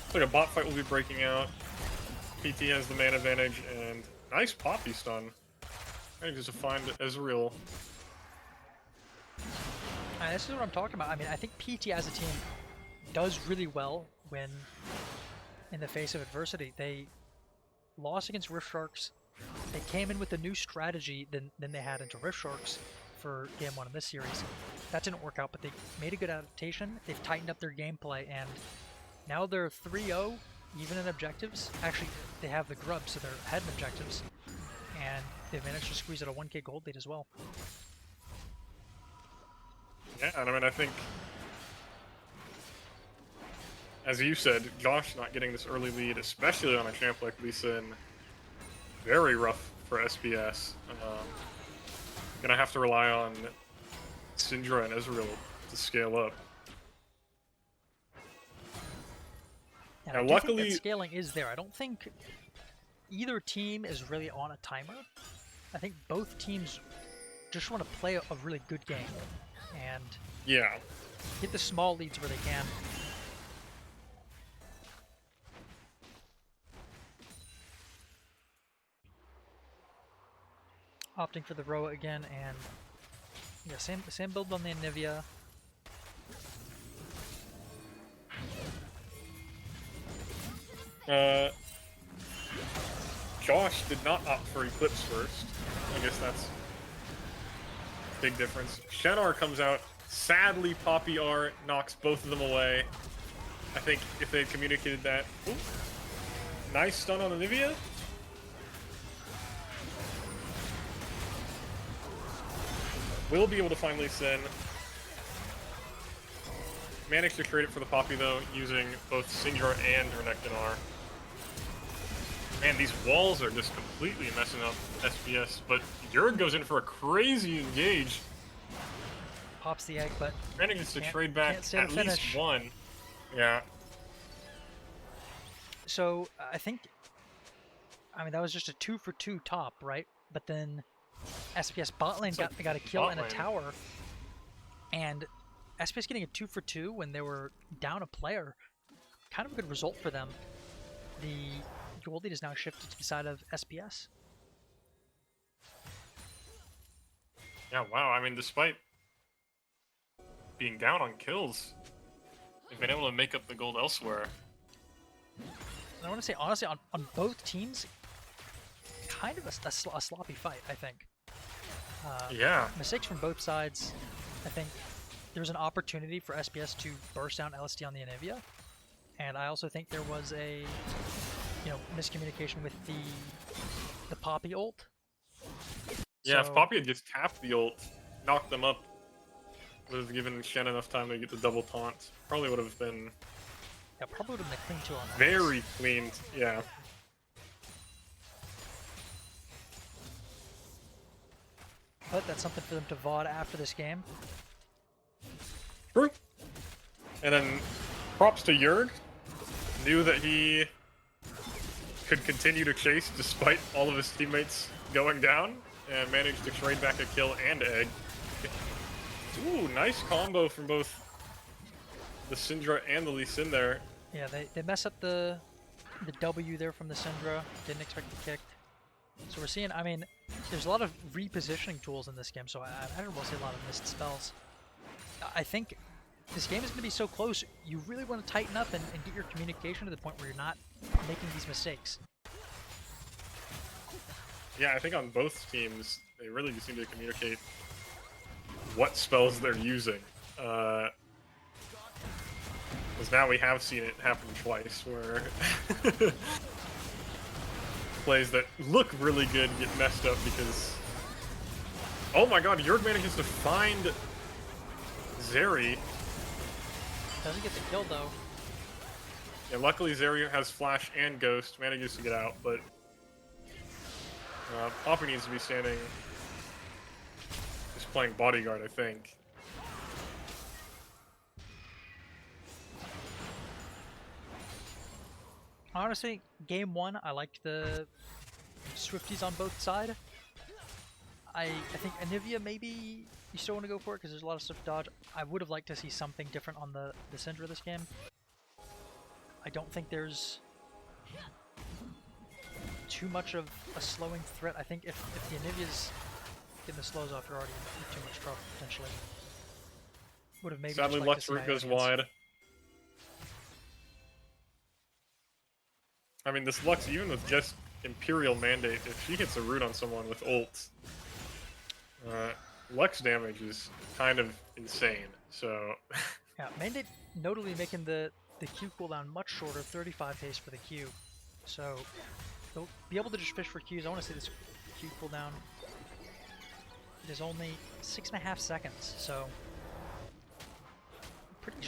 Looks like a bot fight will be breaking out. PT has the man advantage, and nice Poppy stun. I think just to find Ezreal. This is what I'm talking about. I mean, I think PT as a team does really well when in the face of adversity. They lost against Rift Sharks. They came in with a new strategy than they had into Rift Sharks for Game 1 in this series. That didn't work out, but they made a good adaptation. They've tightened up their gameplay, and now they're 3-0, even in objectives. Actually, they have the grub, so they're ahead in objectives. And they've managed to squeeze out a 1k gold lead as well. Yeah, and I mean, I think, as you said, Josh not getting this early lead, especially on a champ like Lee Sin, very rough for SPS. Gonna have to rely on Syndra and Ezreal to scale up. And I do think that scaling is there. I don't think either team is really on a timer. I think both teams just want to play a really good game and get the small leads where they can. Opting for the Roa again, and yeah, same build on the Anivia. Josh did not opt for Eclipse first. I guess that's a big difference. Shenar comes out. Sadly, Poppy R knocks both of them away. I think if they had communicated that... Ooh, nice stun on Anivia. Will be able to find Lee Sin. Managed to trade it for the Poppy, though, using both Syndra and Renekton. Man, these walls are just completely messing up SPS, but Yurg goes in for a crazy engage. Pops the egg, but Manages to trade back at least one. Yeah. So, I mean, that was just a 2-for-2 top, right? But then SPS bot lane got a kill and a tower. And SPS getting a 2-for-2 when they were down a player, kind of a good result for them. The gold lead is now shifted to the side of SPS. Yeah, wow. I mean, despite being down on kills, they've been able to make up the gold elsewhere. And I want to say, honestly, on both teams, kind of a sloppy fight, I think. Yeah. Mistakes from both sides. I think there was an opportunity for SPS to burst down LSD on the Anivia. And I also think there was a, miscommunication with the Poppy ult. Yeah, if Poppy had just tapped the ult, knocked them up, would have given Shen enough time to get the double taunt. Probably would have been... Yeah, probably would have been a clean 2 on that. Very clean, yeah. But that's something for them to VOD after this game. True. And then props to Yurg. Knew that he could continue to chase despite all of his teammates going down, and managed to trade back a kill and egg. Ooh, nice combo from both the Syndra and the Lee Sin there. Yeah, they mess up the W there from the Syndra. Didn't expect it kicked. So we're seeing, I mean, there's a lot of repositioning tools in this game, so I imagine we'll see a lot of missed spells. I think this game is going to be so close, you really want to tighten up and get your communication to the point where you're not making these mistakes. Yeah, I think on both teams, they really just need to communicate what spells they're using. Because now we have seen it happen twice, where plays that look really good get messed up because... Oh my god, Yurg manages to find Zeri. Doesn't get the kill, though. Yeah, luckily Zeri has Flash and Ghost, manages to get out, but... Poppy needs to be standing... Just playing bodyguard, I think. Honestly, game 1, I liked the Swifties on both sides. I think Anivia, maybe you still want to go for it because there's a lot of stuff to dodge. I would have liked to see something different on the Syndra this game. I don't think there's too much of a slowing threat. I think if the Anivia's getting the slows off, you're already in too much trouble, potentially. Would have maybe Sadly, Lux root goes wide. I mean, this Lux, even with just Imperial Mandate, if she hits a root on someone with ult, Lux damage is kind of insane, so... Yeah, Mandate notably making the Q cooldown much shorter, 35 pace for the Q. So, they'll be able to just fish for Qs. I want to see this Q cooldown. It is only 6.5 seconds, so...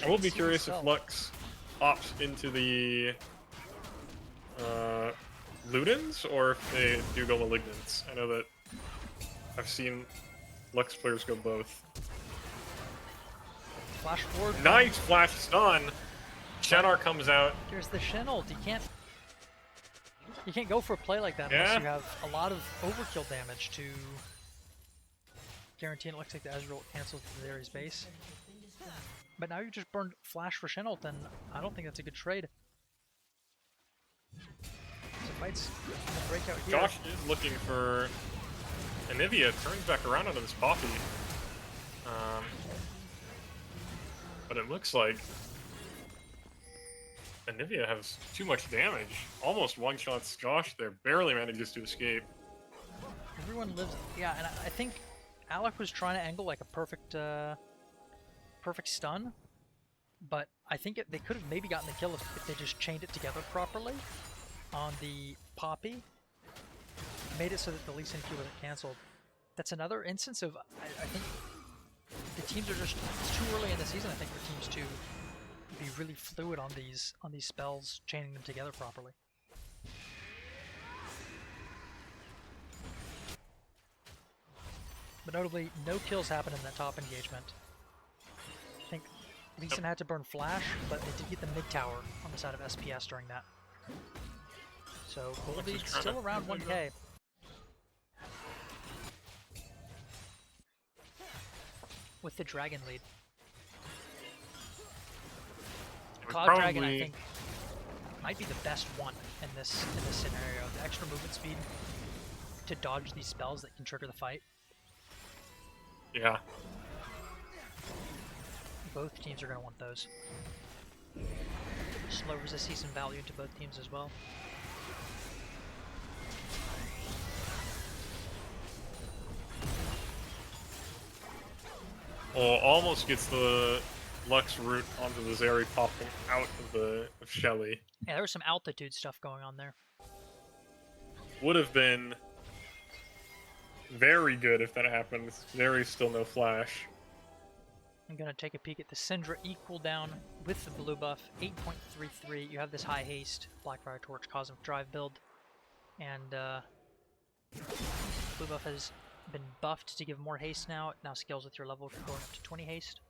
I will be curious if Lux opts into the... Ludens, or if they do go Malignants. I know that I've seen Lux players go both. Flash forward. Nice flash stun! Shenar comes out. Here's the Shen ult. You can't go for a play like that unless you have a lot of overkill damage to guarantee, and it looks like the Ezreal cancels the Ares base. But now you just burned flash for Shen ult, and I don't think that's a good trade. So fights gonna break out here. Josh is looking for Anivia, turns back around onto this Poppy. But it looks like Anivia has too much damage. Almost one-shots Josh there. Barely manages to escape. Everyone lives. Yeah, and I think Alec was trying to angle like a perfect stun, but I think they could have maybe gotten the kill if they just chained it together properly on the Poppy. Made it so that the Lee Sin Q wasn't cancelled. That's another instance of I think the teams are just it's too early in the season. I think for teams to be really fluid on these spells, chaining them together properly. But notably, no kills happened in that top engagement. I think Lee Sin had to burn Flash, but they did get the mid tower on the side of SPS during that. So Goldie's still around 1k. With the Dragon lead. Cloud Dragon, I think, might be the best one in this scenario. The extra movement speed to dodge these spells that can trigger the fight. Yeah. Both teams are going to want those. Slow resist sees some value into both teams as well. Oh, almost gets the Lux root onto the Zeri popping out of Shelly. Yeah, there was some altitude stuff going on there. Would have been very good if that happened. Zeri's still no flash. I'm going to take a peek at the Syndra E cooldown with the blue buff, 8.33. You have this high haste, Blackfire Torch, Cosmic Drive build, and blue buff has been buffed to give more haste now. It now scales with your level, going up to 20 haste.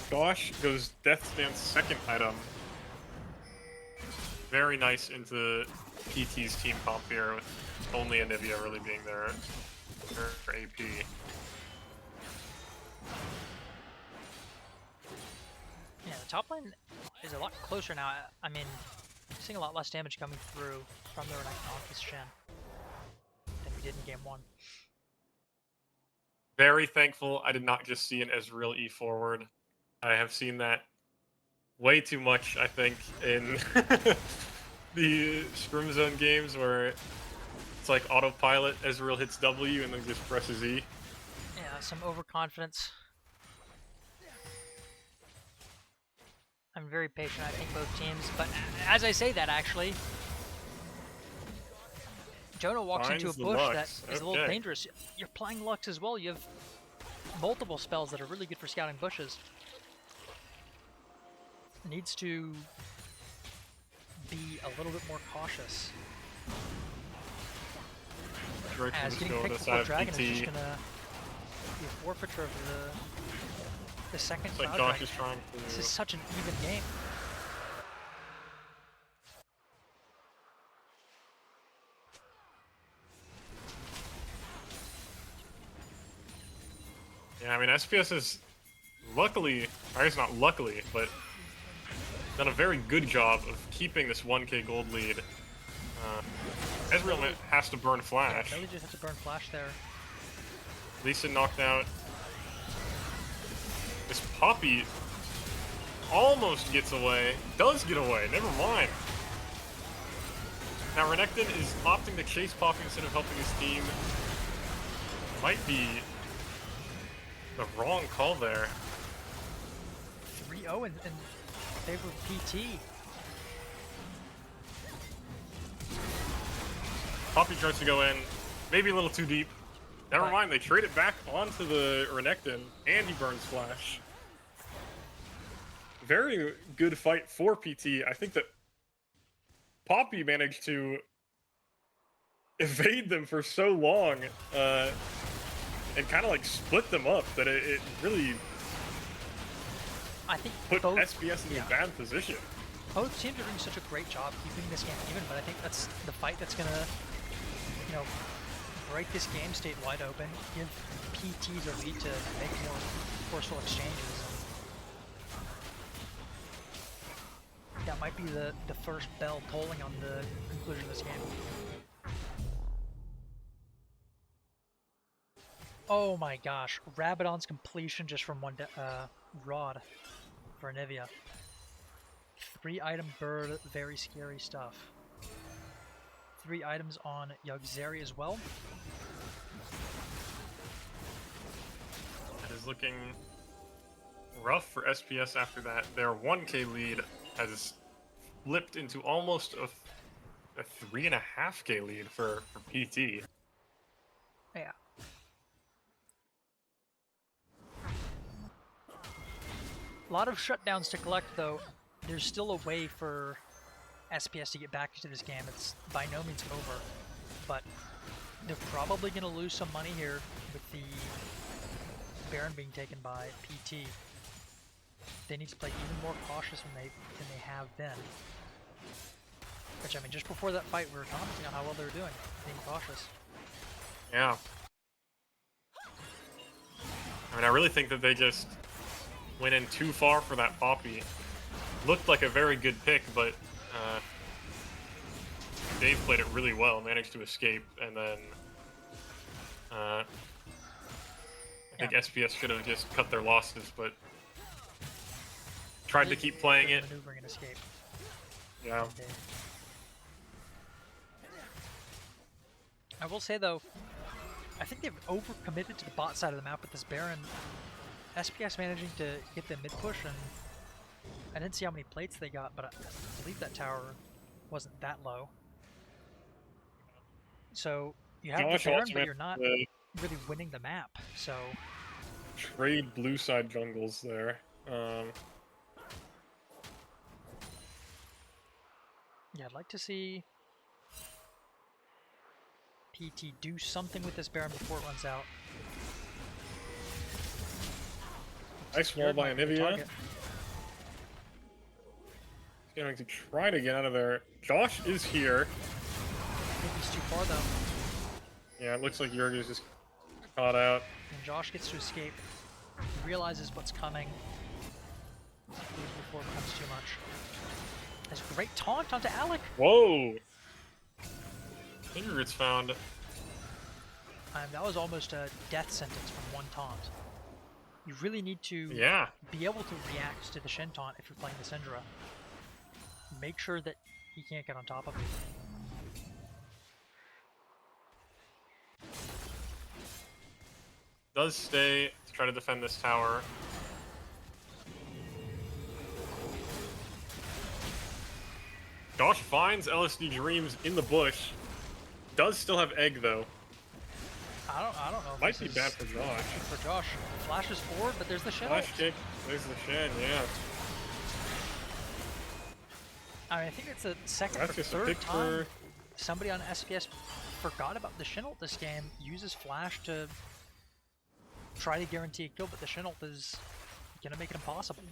Josh goes Death Stance second item. Very nice into PT's team comp here, with only Anivia really being there for AP. Yeah, the top lane is a lot closer now. I mean, seeing a lot less damage coming through from the Renekton on this Shen than we did in game 1. Very thankful I did not just see an Ezreal E forward. I have seen that way too much, I think, in the Scrim Zone games where it's like autopilot, Ezreal hits W and then just presses E. Yeah, some overconfidence. I'm very patient, I think, both teams. But as I say that, actually, Jonah walks into a bush that is a little dangerous. You're playing Lux as well. You have multiple spells that are really good for scouting bushes. Needs to be a little bit more cautious. As getting picked before Dragon is just gonna be a forfeiture of the second Cloud Dragon. This is such an even game. Yeah, I mean, SPS is luckily, or it's not luckily, but done a very good job of keeping this 1k gold lead. Ezreal has to burn Flash. Yeah, Millie just has to burn Flash there. Lee Sin knocked out. This Poppy almost gets away. Does get away, never mind. Now Renekton is opting to chase Poppy instead of helping his team. Might be the wrong call there. 3-0 in favor of PT. Poppy tries to go in, maybe a little too deep. Never mind, they trade it back onto the Renekton, and he burns Flash. Very good fight for PT. I think that Poppy managed to evade them for so long and kind of like split them up that it really put SPS in a bad position. Both teams are doing such a great job keeping this game even, but I think that's the fight that's gonna, you know, break this game state wide open, give PTs a lead to make more forceful exchanges. That might be the first bell tolling on the conclusion of this game. Oh my gosh, Rabadon's completion just from one rod. for Anivia. 3-item bird, very scary stuff. 3 items on Yugzeri as well. It is looking rough for SPS after that. Their 1K lead has flipped into almost a 3.5K lead for PT. Yeah. A lot of shutdowns to collect, though. There's still a way for SPS to get back into this game. It's by no means over, but they're probably going to lose some money here with the Baron being taken by PT. They need to play even more cautious than they have been. Which, I mean, just before that fight, we were commenting on how well they were doing, being cautious. Yeah. I mean, I really think that they just went in too far for that Poppy. Looked like a very good pick, but Dave played it really well, managed to escape, and then I think SPS should have just cut their losses, but tried to keep playing it. Maneuvering and escape. Yeah. I will say, though, I think they've overcommitted to the bot side of the map with this Baron. SPS managing to get the mid push, and I didn't see how many plates they got, but I believe that tower wasn't that low. So you have the Baron, but you're not really winning the map. So trade blue side jungles there. Yeah, I'd like to see PT do something with this Baron before it runs out. Nice wall by Anivia. He's going to try to get out of there. Josh is here. I think he's too far, though. Yeah, it looks like Jurg is just caught out. And Josh gets to escape. He realizes what's coming before it becomes too much. There's a great taunt onto Alec. Whoa! Ingrid's found. That was almost a death sentence from one taunt. You really need to be able to react to the Shen taunt if you're playing the Syndra. Make sure that he can't get on top of you. Does stay to try to defend this tower. Josh finds LSD Dreams in the bush. Does still have egg though. I don't know. Might be bad for Josh. For Josh, flashes forward, but there's the Shen. Flash kick. There's the Shen. Yeah. I mean, I think it's the second or third time somebody on SPS forgot about the Shen ult this game. Uses flash to try to guarantee a kill, but the Shen ult is gonna make it impossible.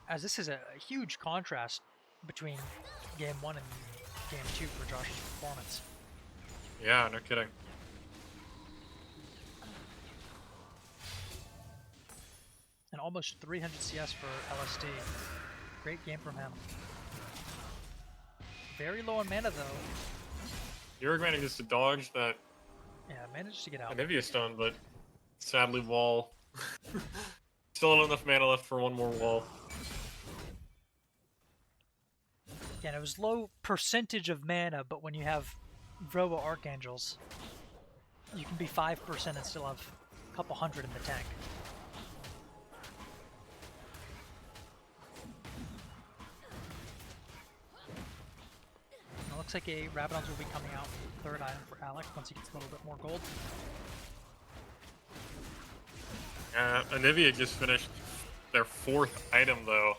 As this is a huge contrast between game 1 and game 2 for Josh's performance. Yeah, no kidding. And almost 300 CS for LSD. Great game from him. Very low on mana though. Jurg manages to dodge that. Yeah, managed to get out. Anivia stone, but sadly wall. Still not enough mana left for one more wall. Yeah, and it was low percentage of mana, but when you have Robo Archangels, you can be 5% and still have a couple hundred in the tank. It looks like a Rabadons will be coming out, third item for Alec once he gets a little bit more gold. Anivia just finished their 4th item though.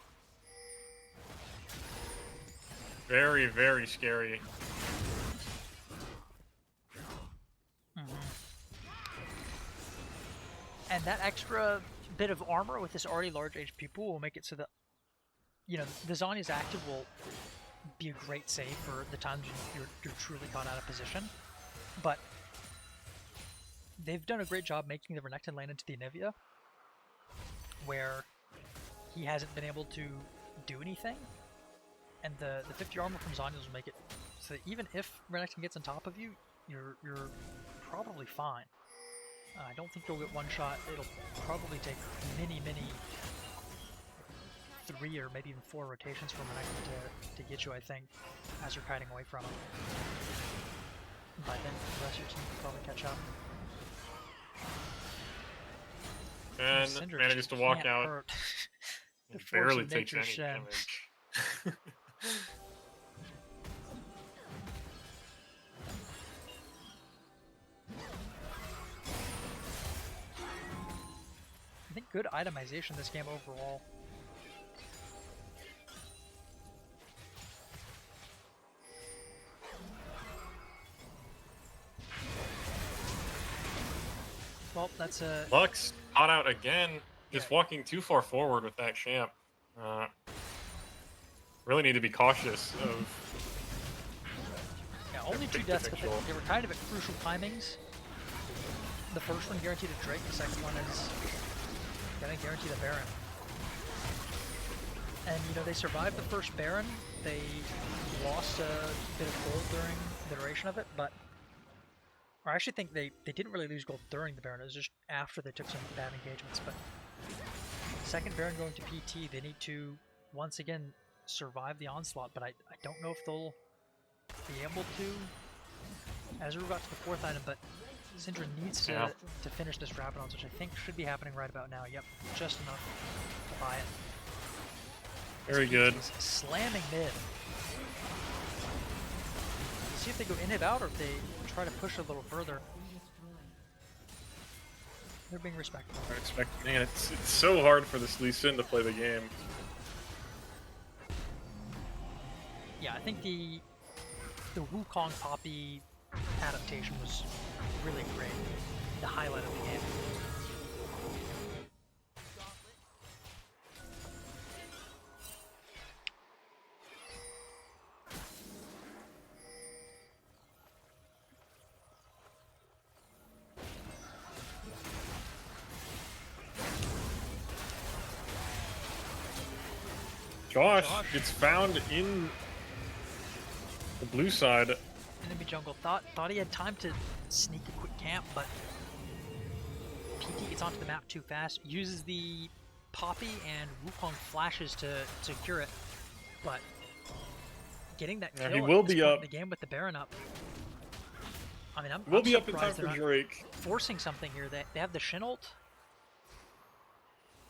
Very, very scary. And that extra bit of armor with this already large HP pool will make it so that, you know, the Zhonya's active will be a great save for the times you're truly caught out of position. But they've done a great job making the Renekton land into the Anivia, where he hasn't been able to do anything. And the 50 armor from Zhonya's will make it so that even if Renekton gets on top of you, you're probably fine. I don't think you'll get one shot. It'll probably take many 3 or maybe even 4 rotations from Renekton to get you, I think, as you're kiting away from him. By then, the rest of your team will probably catch up. And manages to walk out. The barely takes any damage. I think good itemization this game overall. Well, that's a... Lux caught out again, just walking too far forward with that champ. Really need to be cautious of... Yeah, only 2 deaths, but they were kind of at crucial timings. The first one guaranteed a Drake, the second one is gonna guarantee the Baron. And, you know, they survived the first Baron. They lost a bit of gold during the duration of it, but... Or I actually think they didn't really lose gold during the Baron, it was just after they took some bad engagements, but... Second Baron going to PT, they need to, once again, survive the onslaught, but I don't know if they'll be able to as we got to the 4th item, but Syndra needs to finish this Rabadons, which I think should be happening right about now. Yep, just enough to buy it. Very good. Slamming mid. See if they go inhib out or if they try to push a little further. They're being respectful. Man, it's so hard for this Lee Sin to play the game. Yeah, I think the Wukong Poppy adaptation was really great. The highlight of the game. Josh gets found in the blue side. Enemy jungle. Thought he had time to sneak a quick camp, but PT gets onto the map too fast. Uses the Poppy and Wukong flashes to secure it, but getting that kill he will be up in the game with the Baron up. I mean, I'm be up in time for Drake. Forcing something here. They have the Shin ult.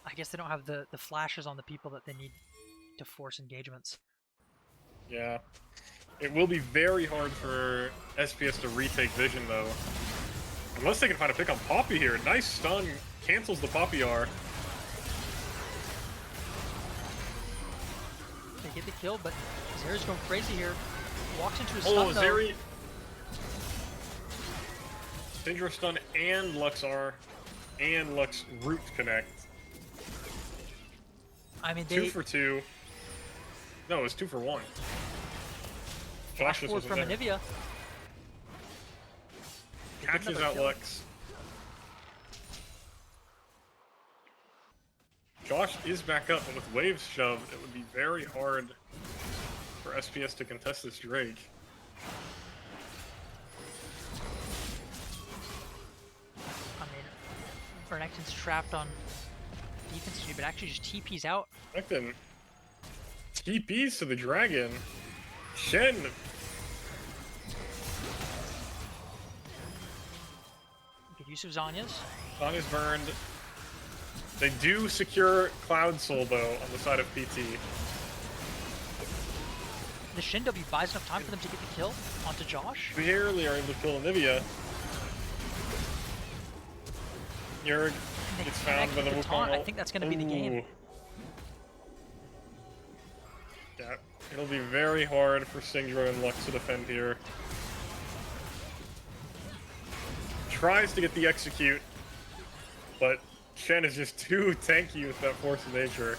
I guess they don't have the flashes on the people that they need to force engagements. Yeah. It will be very hard for SPS to retake vision, though. Unless they can find a pick on Poppy here. Nice stun. Cancels the Poppy R. They get the kill, but Zeri's going crazy here. Walks into his stun, though. Zeri. Syndra stun and Lux R. And Lux root connect. I mean, 2 for 2. No, it was 2 for 1. Flash forward from Anivia. Catches out Lux. Josh is back up, but with waves shoved, it would be very hard for SPS to contest this Drake. I mean, Renekton's trapped on defense duty, but actually just TP's out. Renekton TP's to the dragon. Shen. Good use of Zanya's. Zanya's burned. They do secure Cloud Soul, though, on the side of PT. The Shin W buys enough time for them to get the kill onto Josh. Barely are able to kill Anivia. Yerg gets found by the Wukong. I think that's going to be the game. Yeah, it'll be very hard for Syndra and Lux to defend here. Tries to get the execute, but Shen is just too tanky with that force of nature.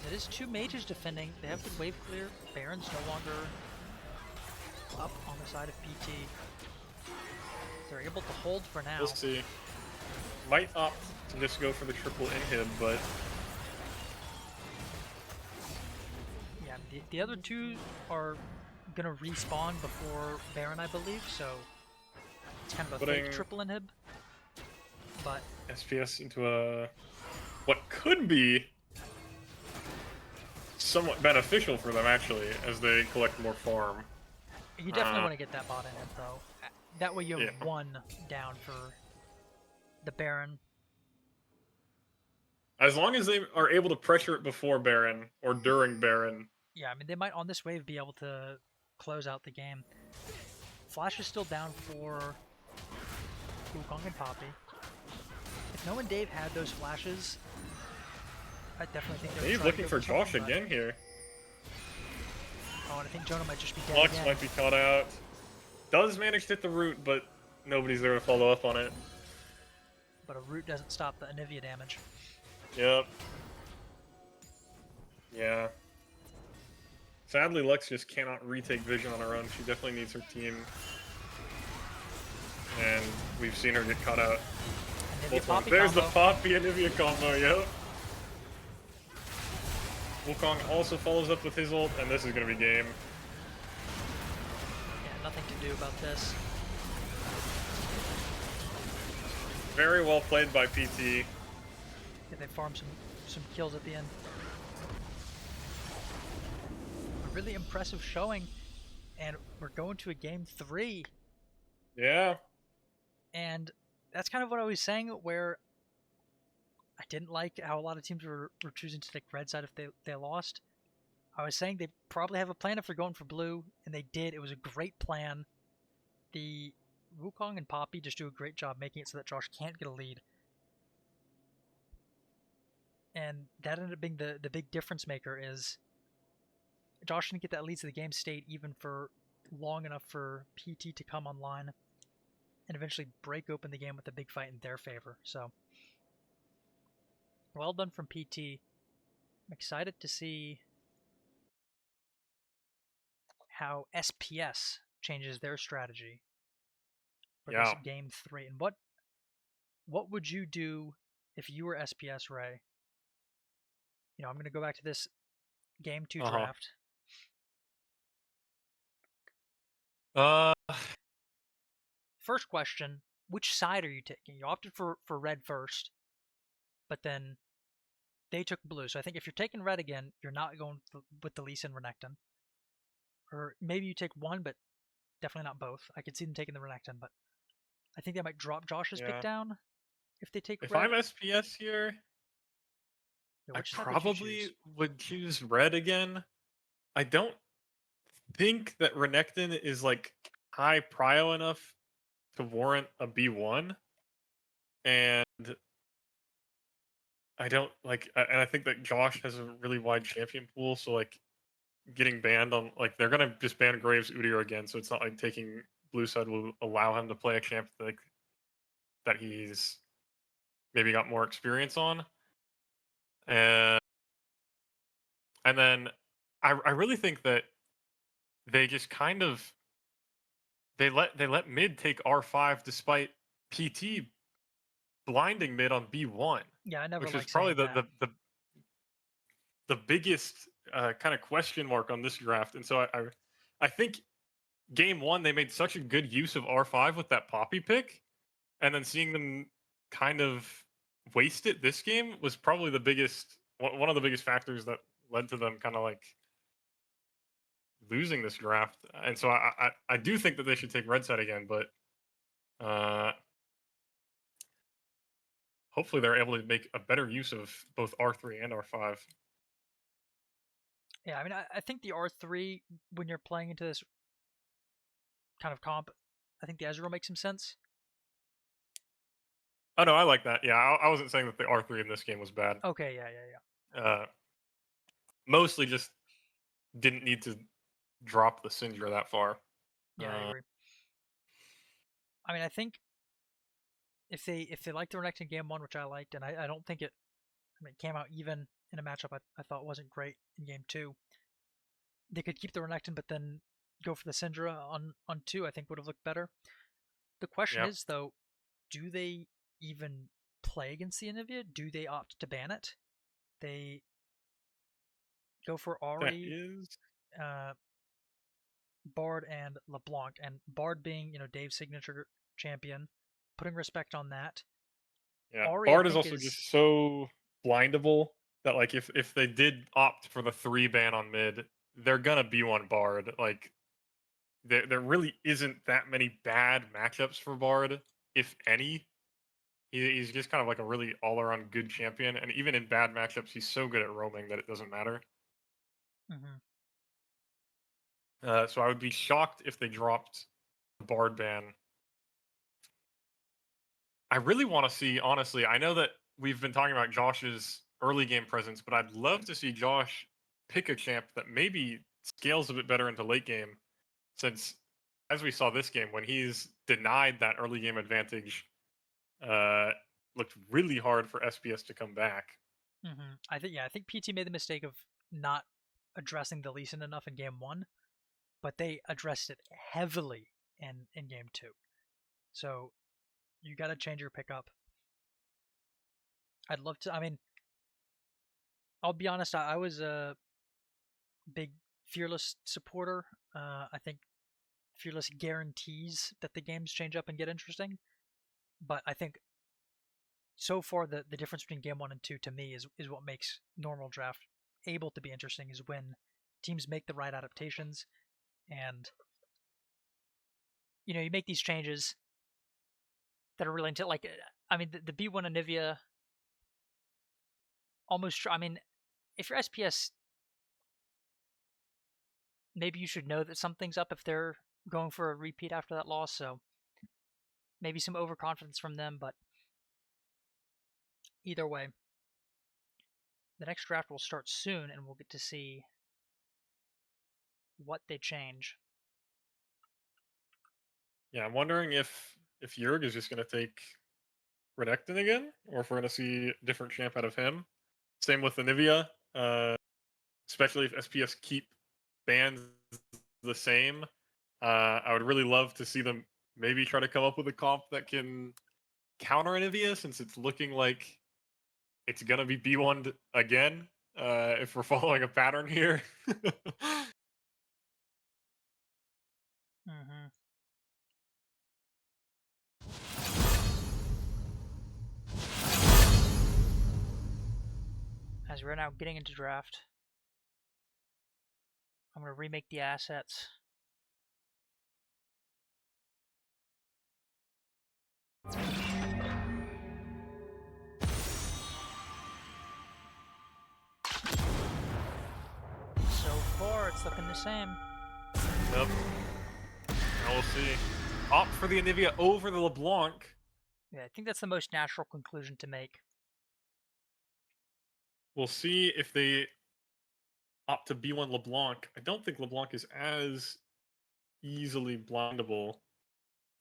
It is 2 mages defending. They have the wave clear. Baron's no longer up on the side of PT. They're able to hold for now. We'll see. Might opt to just go for the triple inhib, but yeah, the other 2 are gonna respawn before Baron, I believe, so it's kind of a Putting fake triple inhib. But SPS into a what could be somewhat beneficial for them actually, as they collect more farm. you definitely Uh, want to get that bot inhib though. That way you have yeah. one down for the Baron. As long as they are able to pressure it before Baron or during Baron. Yeah, I mean they might on this wave be able to close out the game. Flash is still down for Wukong and Poppy. If no one Dave had those flashes, I definitely think they would He's try looking to go for something, Josh but... again here. Oh, and I think Jonah might just be dead Lux again. might be caught out. Does manage to hit the root, but nobody's there to follow up on it. But a root doesn't stop the Anivia damage. Yep. Yeah. Sadly, Lux just cannot retake vision on her own. She definitely needs her team. And we've seen her get caught out. Anivia Poppy There's combo. the Poppy Anivia combo, yep. Wukong also follows up with his ult, and this is going to be game. Yeah, nothing to do about this. Very well played by PT. Yeah, they farm some kills at the end. A really impressive showing, and we're going to a game 3. Yeah. And that's kind of what I was saying, where I didn't like how a lot of teams were choosing to take red side if they lost. I was saying they probably have a plan if they're going for blue, and they did. It was a great plan. The Wukong and Poppy just do a great job making it so that Josh can't get a lead. And that ended up being the big difference maker is Josh didn't get that lead, so the game stayed even for long enough for PT to come online and eventually break open the game with a big fight in their favor. So, well done from PT. I'm excited to see how SPS changes their strategy for this Yeah. game 3. And what would you do if you were SPS, Ray? You know, I'm going to go back to this game 2 Uh-huh. draft. Uh, First question, which side are you taking? You opted for red first, but then they took blue. So I think if you're taking red again, you're not going with the Lee Sin Renekton. Or maybe you take one, but definitely not both. I could see them taking the Renekton, but I think they might drop Josh's pick yeah. down if they take If red. I'm SPS here, Yeah, I which side would you probably choose? would choose red again. I don't think that Renekton is like high prio enough to warrant a B1. And I don't like, and I think that Josh has a really wide champion pool. So like getting banned on, like they're going to just ban Graves Udyr again. So it's not like taking blue side will allow him to play a champ like, that he's maybe got more experience on. And then I really think that they just kind of they let mid take R5 despite PT blinding mid on B1, Yeah, I never which is like probably saying that. the biggest kind of question mark on this draft. And so I think game 1 they made such a good use of R5 with that Poppy pick, and then seeing them kind of waste it this game was probably the biggest one of the biggest factors that led to them kind of like losing this draft. And so I do think that they should take red side again, but uh, hopefully they're able to make a better use of both R3 and R5. Yeah, I mean, I think the R3, when you're playing into this kind of comp, I think the Ezreal makes some sense. Oh no, I like that. Yeah, I wasn't saying that the R3 in this game was bad. Okay, yeah. Uh, Mostly just didn't need to drop the Syndra that far. Yeah, I agree. I mean, I think if they liked the Renekton game 1, which I liked, and I don't think it came out even in a matchup I thought wasn't great in game 2. They could keep the Renekton, but then go for the Syndra on 2, I think would have looked better. The question Yep. is, though, do they even play against the Anivia? Do they opt to ban it? They go for That Ahri. is Bard and LeBlanc, and Bard being, Dave's signature champion, putting respect on that. Yeah, Ari, I Bard is think, also is. just so blindable that like if they did opt for the 3 ban on mid, they're gonna B1 Bard. Like there really isn't that many bad matchups for Bard, if any. He's just kind of like a really all around good champion, and even in bad matchups, he's so good at roaming that it doesn't matter. Mhm. So I would be shocked if they dropped the Bard ban. I really want to see, honestly. I know that we've been talking about Josh's early game presence, but I'd love to see Josh pick a champ that maybe scales a bit better into late game, since as we saw this game, when he's denied that early game advantage, uh, looked really hard for SPS to come back. I think PT made the mistake of not addressing the Lee Sin enough in game one, but they addressed it heavily in game two. So you got to change your pickup. I'd love to. I mean, I'll be honest. I was a big Fearless supporter. I think Fearless guarantees that the games change up and get interesting. But I think so far the difference between game one and two to me is what makes normal draft able to be interesting, is when teams make the right adaptations, and you make these changes that are really into, like, I mean, the B1 Anivia almost. I mean, if you're SPS, maybe you should know that something's up if they're going for a repeat after that loss. So maybe some overconfidence from them, but either way, the next draft will start soon, and we'll get to see what they change. Yeah, I'm wondering if Jurg is just going to take Renekton again, or if we're going to see a different champ out of him. Same with Anivia, especially if SPS keep bans the same. I would really love to see them maybe try to come up with a comp that can counter Anivia, since it's looking like it's gonna be B1 again. If we're following a pattern here. Mm-hmm. As we're now getting into draft, I'm going to remake the assets. So far, it's looking the same. Yep. Now we'll see. Opt for the Anivia over the LeBlanc. Yeah, I think that's the most natural conclusion to make. We'll see if they opt to B1 LeBlanc. I don't think LeBlanc is as easily blindable.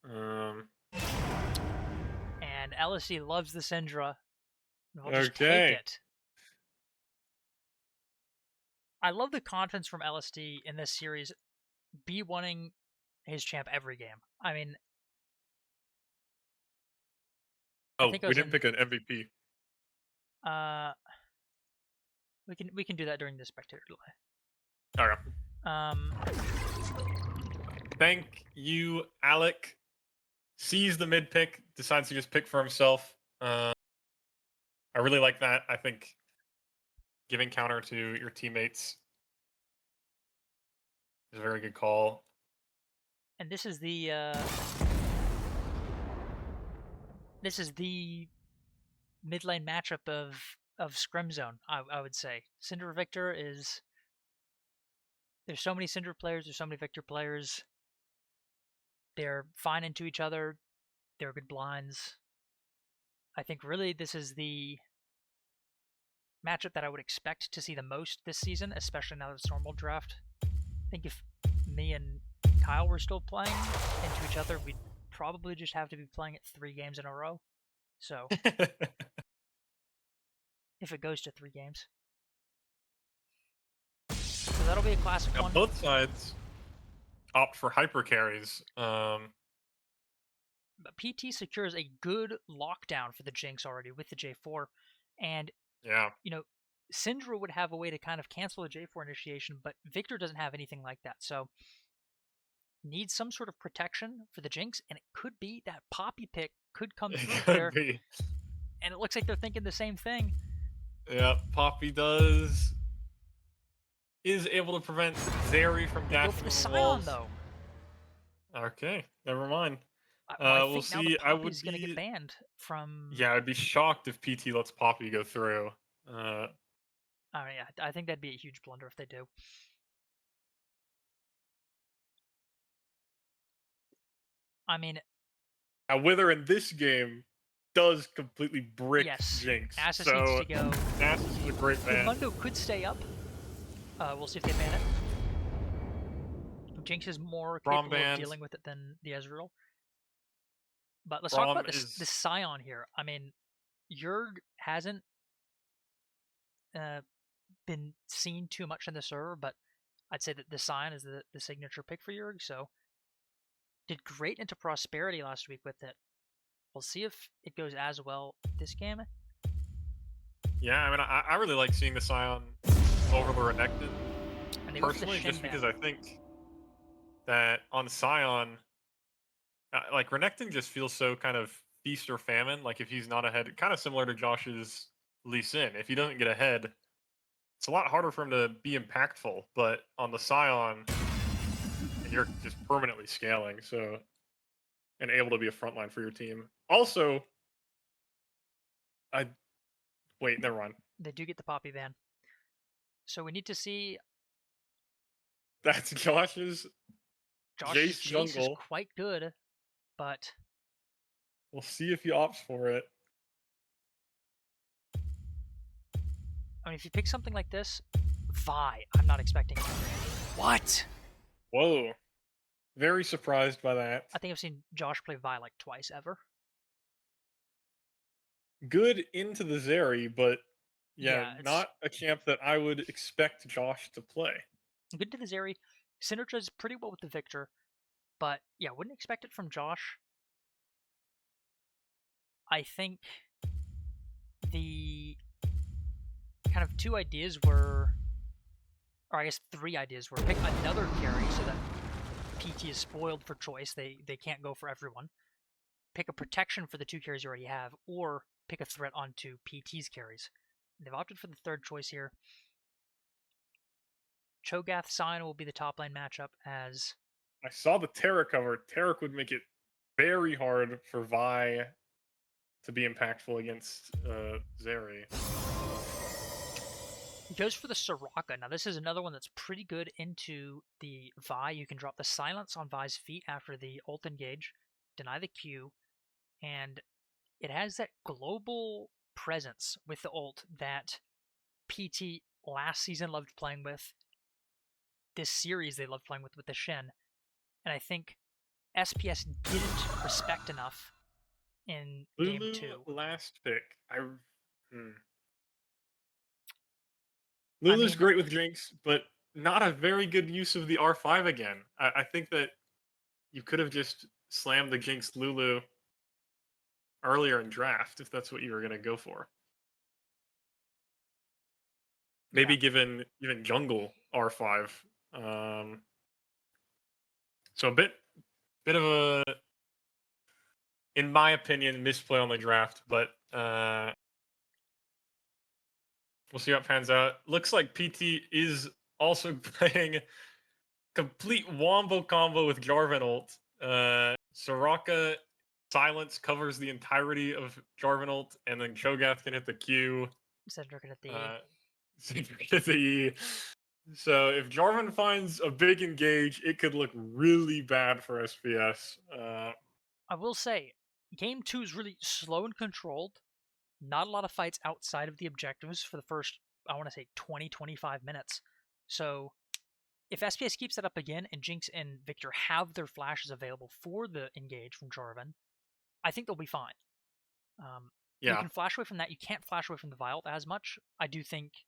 And LSE loves the Syndra. We'll just take Okay. it. I love the confidence from LSD in this series, B1ing his champ every game. I mean, I Oh, think I we was didn't in. pick an MVP. Uh, we can do that during the spectator delay. Okay. Um, Thank you, Alec. Sees the mid pick, decides to just pick for himself. I really like that. I think giving counter to your teammates is a very good call. and this is the mid lane matchup of Scrim Zone. I would say Cinder Victor is. There's so many Cinder players. There's so many Victor players. They're fine into each other. They're good blinds. I think really this is the matchup that I would expect to see the most this season, especially now that it's normal draft. I think if me and Kyle were still playing into each other, we'd probably just have to be playing it 3 games in a row. So if it goes to 3 games, so that'll be a classic Now one. both sides opt for hyper carries. But PT secures a good lockdown for the Jinx already with the J4, and Yeah. Syndra would have a way to kind of cancel a J4 initiation, but Victor doesn't have anything like that. So needs some sort of protection for the Jinx, and it could be that Poppy pick could come It through could here, be. and it looks like they're thinking the same thing. Yeah, Poppy is able to prevent Zeri from They go for dashing the on the Scion, walls. though. Okay, never mind. Well, I We'll think now the see. Poppy's going to get banned from... Yeah, I'd be shocked if PT lets Poppy go through. I mean, yeah, I think that'd be a huge blunder if they do. I mean, Now, Wither in this game does completely brick yes, Jinx. Nasus needs So to go. Nasus is a great ban. Mundo could stay up. We'll see if they ban it. Jinx is more Braum capable of banned. dealing with it than the Ezreal. But let's talk Braum about this is Scion here. I mean, Yurg hasn't been seen too much in the server, but I'd say that the Scion is the signature pick for Yurg, so did great into Prosperity last week with it. We'll see if it goes as well this game. Yeah, I mean, I really like seeing the Scion over the Renekton. And they Personally, go for the just Shin because ban. I think that on Scion, like Renekton just feels so kind of feast or famine. Like if he's not ahead, kind of similar to Josh's Lee Sin. If he doesn't get ahead, it's a lot harder for him to be impactful. But on the Scion, and you're just permanently scaling, so and able to be a frontline for your team. Also, I wait, never mind. They do get the Poppy ban. So we need to see. That's Josh's Josh's Jace Jace is jungle. quite good, but We'll see if he opts for it. I mean, if you pick something like this, Vi, I'm not expecting it. What? Whoa. Very surprised by that. I think I've seen Josh play Vi like twice ever. Good into the Zeri, but yeah, Yeah, it's not a champ that I would expect Josh to play. good to the Zeri. Synergizes pretty well with the Victor, but yeah, wouldn't expect it from Josh. I think the kind of two ideas were, or I guess three ideas were, pick another carry so that PT is spoiled for choice. They can't go for everyone. Pick a protection for the two carries you already have, or pick a threat onto PT's carries. They've opted for the third choice here. Cho'Gath Scion will be the top lane matchup as... I saw the Terra cover. Terra would make it very hard for Vi to be impactful against Zeri. He goes for the Soraka. Now this is another one that's pretty good into the Vi. You can drop the silence on Vi's feet after the ult engage, deny the Q, and it has that global presence with the ult that PT last season loved playing with. This series they loved playing with the Shen. And I think SPS didn't respect enough in game Lulu 2. last pick. Lulu's great with Jinx, but not a very good use of the R5 again. I think that you could have just slammed the Jinx Lulu earlier in draft if that's what you were going to go for. Maybe given even jungle R5. So a bit of a, in my opinion, misplay on the draft, but we'll see how it pans out. Looks like PT is also playing complete wombo combo with Jarvan ult. Soraka silence covers the entirety of Jarvan ult, and then Cho'Gath can hit the Q. Cedric at the E. Cedric at the E. So if Jarvan finds a big engage, it could look really bad for SPS. I will say, game 2 is really slow and controlled. Not a lot of fights outside of the objectives for the first, I want to say, 20-25 minutes. So if SPS keeps that up again and Jinx and Victor have their flashes available for the engage from Jarvan, I think they'll be fine. You can flash away from that. You can't flash away from the Vialt as much. I do think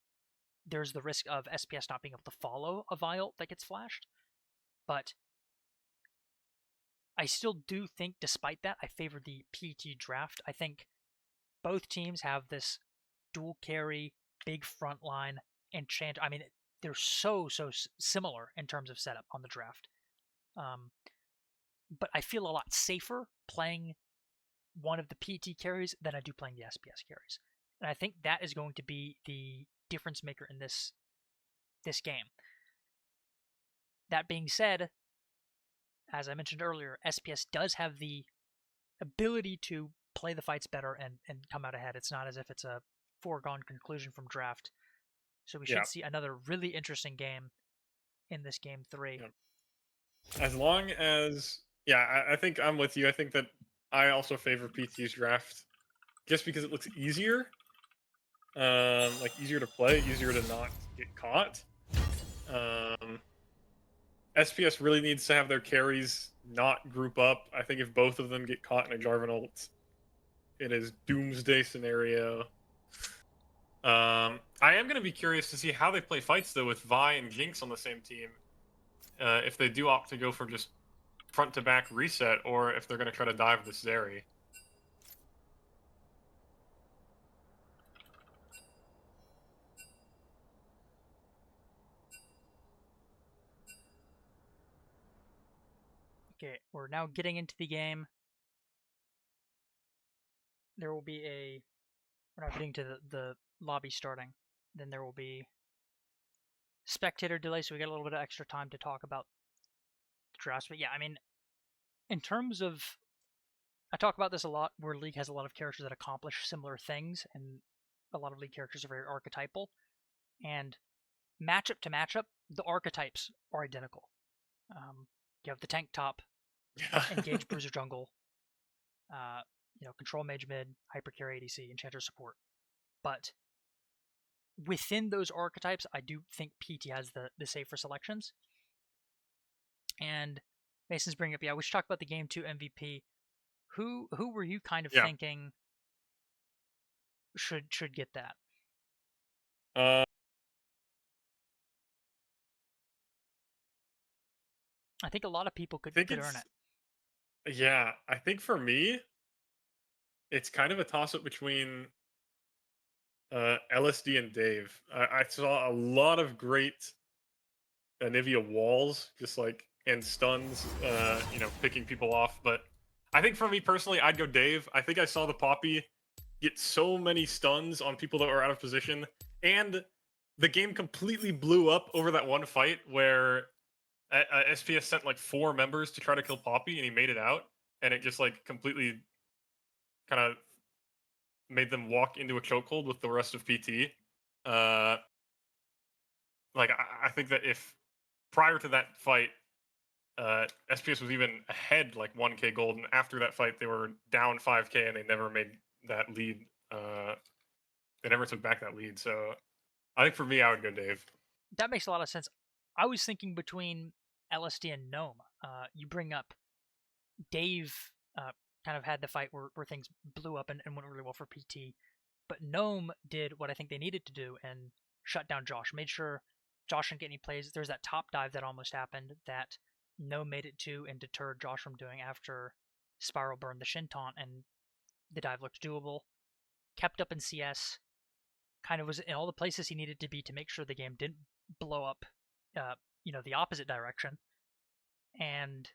there's the risk of SPS not being able to follow a Vialt that gets flashed. But I still do think, despite that, I favor the PT draft. I think both teams have this dual carry, big front line, enchant. I mean, they're so similar in terms of setup on the draft. But I feel a lot safer playing one of the PT carries than I do playing the SPS carries. And I think that is going to be the difference maker in this game. That being said, as I mentioned earlier, SPS does have the ability to play the fights better and come out ahead. It's not as if it's a foregone conclusion from draft. So we should see another really interesting game in this game 3. Yeah. As long as, I think I'm with you. I think that I also favor PT's draft just because it looks easier. Like easier to play, easier to not get caught. SPS really needs to have their carries not group up. I think if both of them get caught in a Jarvan ult, it is doomsday scenario. I am going to be curious to see how they play fights though with Vi and Jinx on the same team. If they do opt to go for just front to back reset, or if they're going to try to dive this Zeri. Okay, we're now getting into the game. There will be a... We're now getting to the lobby starting. Then there will be spectator delay, so we get a little bit of extra time to talk about the drafts. But yeah, I mean, in terms of... I talk about this a lot, where League has a lot of characters that accomplish similar things, and a lot of League characters are very archetypal. And matchup to matchup, the archetypes are identical. You have the tank top, engage bruiser jungle, control mage mid, hyper carry ADC, enchanter support. But within those archetypes, I do think PT has the safer selections. And Mason's bringing up, we should talk about the game 2 MVP. Who were you kind of thinking should get that? I think a lot of people could earn it. Yeah, I think for me, it's kind of a toss-up between LSD and Dave. I saw a lot of great Anivia walls, just like, and stuns, picking people off. But I think for me personally, I'd go Dave. I think I saw the Poppy get so many stuns on people that were out of position, and the game completely blew up over that one fight where SPS sent like 4 members to try to kill Poppy, and he made it out, and it just like completely kind of made them walk into a chokehold with the rest of PT. I think that if prior to that fight, SPS was even ahead like 1k gold, and after that fight they were down 5k and they never made that lead. They never took back that lead. So I think for me, I would go Dave. That makes a lot of sense. I was thinking between LSD and Gnome. You bring up Dave kind of had the fight where things blew up and went really well for PT. But Gnome did what I think they needed to do and shut down Josh. Made sure Josh didn't get any plays. There's that top dive that almost happened that Gnome made it to and deterred Josh from doing after Spiral burned the Shin taunt, and the dive looked doable. Kept up in CS. Kind of was in all the places he needed to be to make sure the game didn't blow up, the opposite direction. And,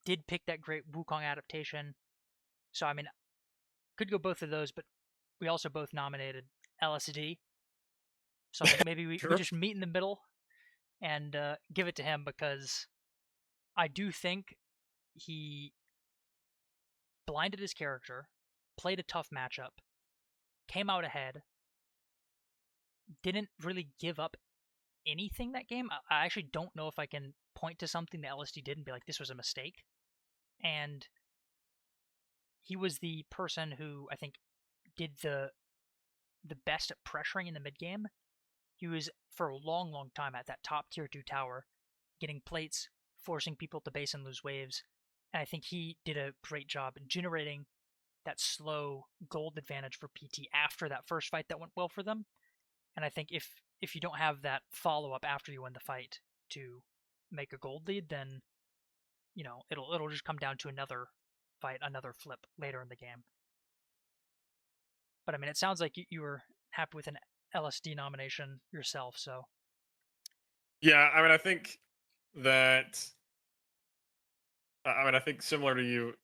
did pick that great Wukong adaptation. So, I mean, could go both of those, but we also both nominated LSD. So I think maybe we just meet in the middle and give it to him, because I do think he blinded his character, played a tough matchup, came out ahead, didn't really give up anything that game. I actually don't know if I can point to something that LSD did and be like, this was a mistake. And he was the person who I think did the best at pressuring in the mid game. He was for a long, long time at that top tier 2 tower, getting plates, forcing people to base and lose waves. And I think he did a great job in generating that slow gold advantage for PT after that first fight that went well for them. And I think if you don't have that follow-up after you win the fight to make a gold lead, then it'll just come down to another fight, another flip later in the game. But I mean, it sounds like you were happy with an LSD nomination yourself, so Yeah, I mean, I think that. I mean, I think similar to you,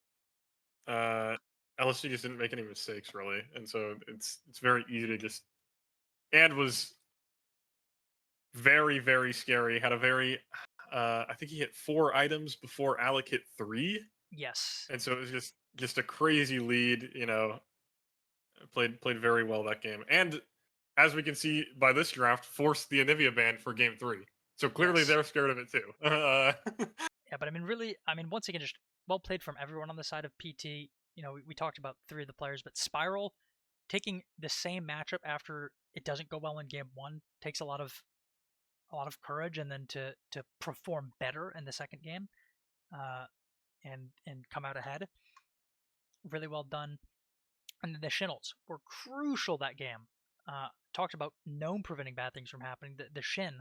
uh, LSG just didn't make any mistakes really, and so it's very easy to just and was very very scary. Had a very, I think he hit 4 items before Alec hit 3, Yes. and so it was just a crazy lead. Played very well that game, and as we can see by this draft, forced the Anivia ban for game 3. So clearly Yes. they're scared of it too. Yeah, but I mean, really, I mean, once again, just well played from everyone on the side of PT. We talked about 3 of the players, but Spiral taking the same matchup after it doesn't go well in game 1 takes a lot of courage, and then to perform better in the second game, uh, and come out ahead. Really well done. And then the Shinnles were crucial that game. Talked about gnome preventing bad things from happening. The Shin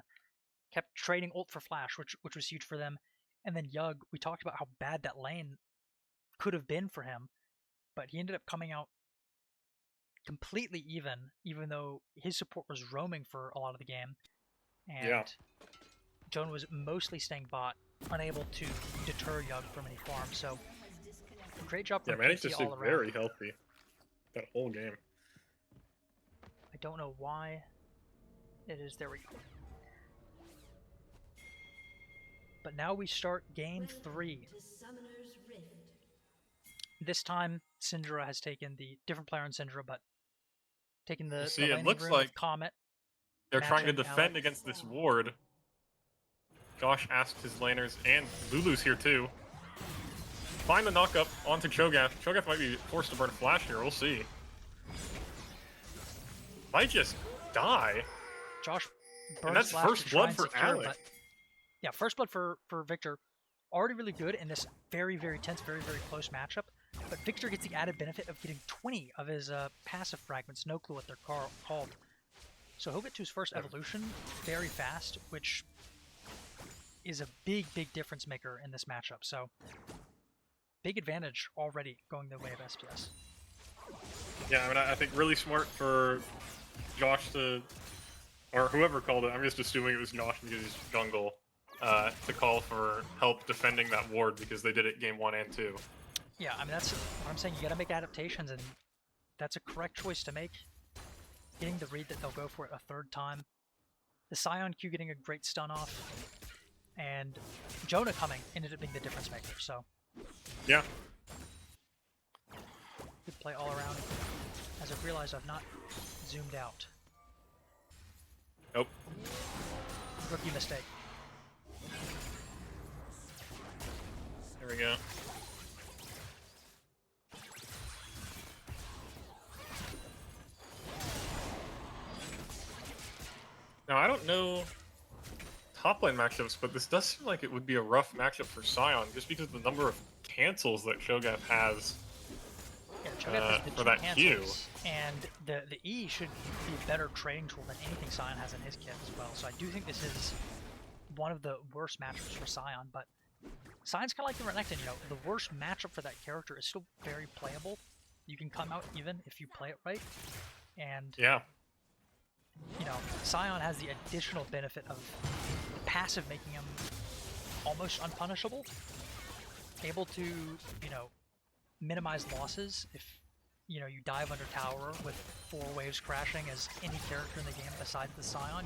kept trading ult for flash, which was huge for them. And then Yug, we talked about how bad that lane could have been for him, but he ended up coming out completely even though his support was roaming for a lot of the game, Yeah, and Joan was mostly staying bot, unable to deter Yug from any farm. So great job yeah, from managed to PT stay all around. very healthy that whole game. I don't know why it is. There we go. But now we start game 3. This time, Syndra has taken the different player on Syndra, but taking We'll the see. It laning looks room like with Comet, they're trying to matching Alec. defend against this ward. Josh asked his laners, and Lulu's here too. Find the knockup onto Cho'Gath. Cho'Gath might be forced to burn flash here. We'll see. Might just die. Josh And burns that's flash to first try blood and for secure, Alec. but yeah, first blood for Victor. Already really good in this very, very tense, very, very close matchup. But Victor gets the added benefit of getting 20 of his passive fragments. No clue what they're called. So he'll get to his first evolution very fast, which is a big, big difference maker in this matchup. So big advantage already going the way of SPS. Yeah, I mean, I think really smart for Josh to, or whoever called it. I'm just assuming it was Josh because he's jungle, to call for help defending that ward because they did it game 1 and 2. Yeah, I mean, that's what I'm saying. You got to make adaptations, and that's a correct choice to make. Getting the read that they'll go for it a third time. The Scion Q getting a great stun off, and Jonah coming ended up being the difference maker. So Yeah. good play all around. As I've realized, I've not zoomed out. Nope. Rookie mistake. There we go. Now, I don't know top lane matchups, but this does seem like it would be a rough matchup for Scion, just because of the number of cancels that Cho'Gath has Yeah, Cho'Gath has the for 2 that Q. cancels, and the E should be a better trading tool than anything Scion has in his kit as well. So I do think this is one of the worst matchups for Scion, but Sion's kind of like the Renekton, the worst matchup for that character is still very playable. You can come out even if you play it right, and Yeah. Sion has the additional benefit of passive making him almost unpunishable, able to, minimize losses if, you dive under tower with 4 waves crashing as any character in the game besides the Sion.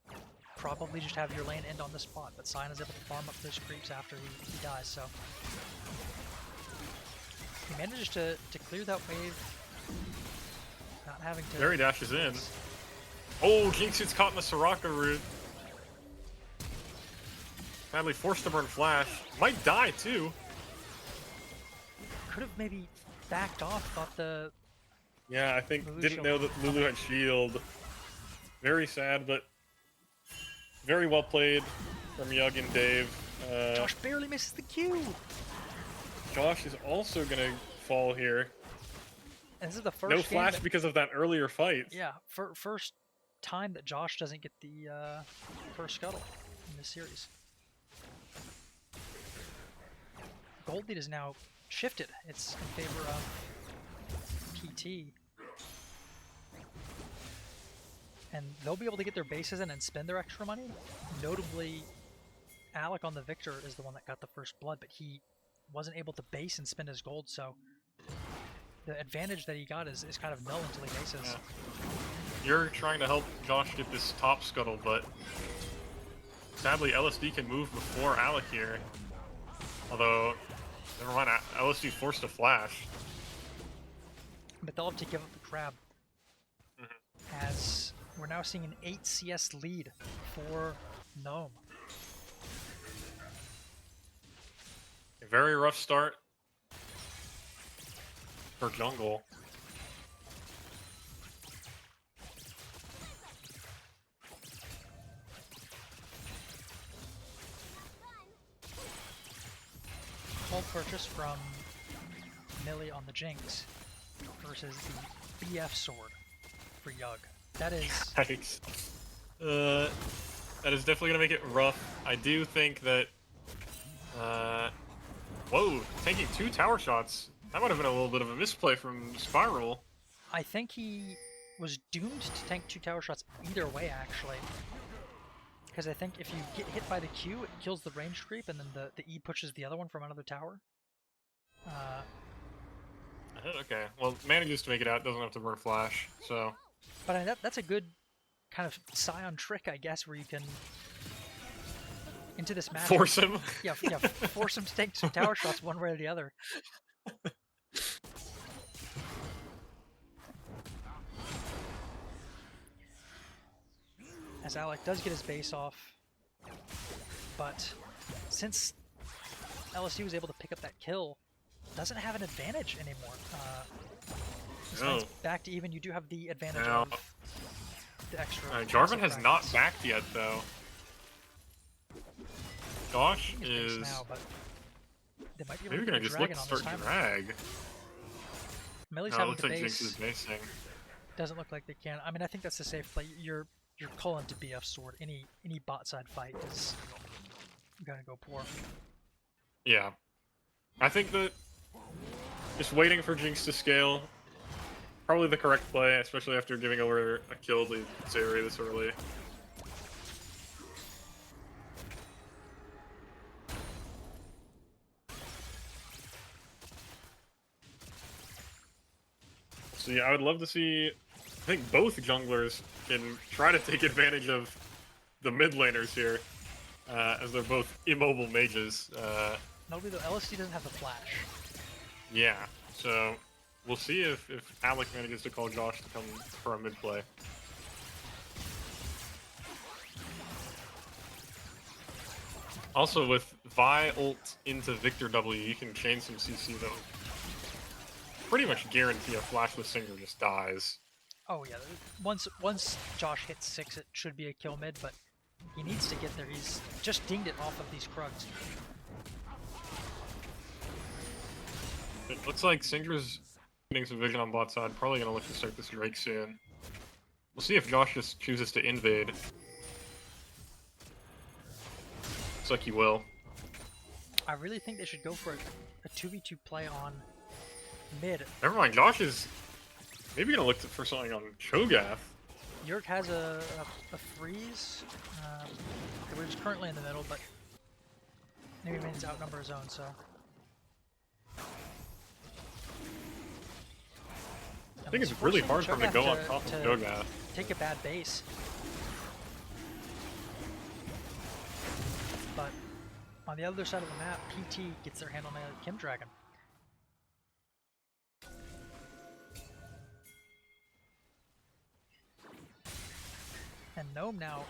You'll probably just have your lane end on the spot, but Sion is able to farm up those creeps after he dies, so he manages to clear that wave, not having to... There he dashes in. Oh, Jinx gets caught in the Soraka root. Sadly forced to burn flash. Might die too. Could have maybe backed off, thought the... Yeah, I think Lulu didn't know that Lulu had shield. Very sad, but very well played from Yug and Dave. Josh barely misses the Q! Josh is also gonna fall here. And this is the first No game flash that, because of that earlier fight. yeah, first time that Josh doesn't get the first scuttle in this series. Gold lead is now shifted. It's in favor of PT. and they'll be able to get their bases in and spend their extra money. Notably, Alec on the Victor is the one that got the first blood, but he wasn't able to base and spend his gold, so the advantage that he got is kind of null until he bases. Yeah. You're trying to help Josh get this top scuttle, but sadly LSD can move before Alec here. Although, never mind, LSD forced a flash. But they'll have to give up the crab. As we're now seeing an 8 CS lead for Gnome. A very rough start for jungle. Cold purchase from Millie on the Jinx versus the BF sword for Yug. That is... Yikes. That is definitely going to make it rough. I do think that... whoa, taking 2 tower shots. That might have been a little bit of a misplay from Spiral. I think he was doomed to tank 2 tower shots either way, actually. Because I think if you get hit by the Q, it kills the range creep, and then the E pushes the other one from another tower. Okay, well, manages to make it out, doesn't have to burn flash, so... But I mean, that's a good kind of Scion trick, I guess, where you can... Into this match... Force him? Yeah, force him to take some tower shots one way or the other. As Alec does get his base off, but since LSU was able to pick up that kill, doesn't have an advantage anymore. This one's back to even. You do have the advantage of the extra. Jarvan has not backed yet, though. Josh is now, but they might be maybe gonna just look to start drag. Millie's no, having looks the like base. Jinx is basing. Doesn't look like they can. I mean, I think that's a safe play. You're calling to BF sword. Any bot side fight is gonna go poor. Yeah, I think that just waiting for Jinx to scale probably the correct play, especially after giving over a kill to Zeri this early. So yeah, I would love to see. I think both junglers can try to take advantage of the mid laners here, as they're both immobile mages. Nobody though. LSD doesn't have the flash. Yeah, so we'll see if Alec manages to call Josh to come for a mid play. Also, with Vi ult into Victor W, you can chain some CC though. Pretty much guarantee a flashless Singer just dies. Oh yeah, once Josh hits 6, it should be a kill mid, but he needs to get there. He's just dinged it off of these Krugs. It looks like Singer's getting some vision on bot side. Probably gonna look to start this Drake soon. We'll see if Josh just chooses to invade. Looks like he will. I really think they should go for a 2v2 play on mid. Never mind, Josh is maybe gonna look for something on Cho'Gath. Yurk has a freeze. We're just currently in the middle, but maybe means outnumber his own, so. I think it's really hard for him to go on top of Cho'Gath. Take a bad base. But on the other side of the map, PT gets their hand on the Kim Dragon. And Gnome now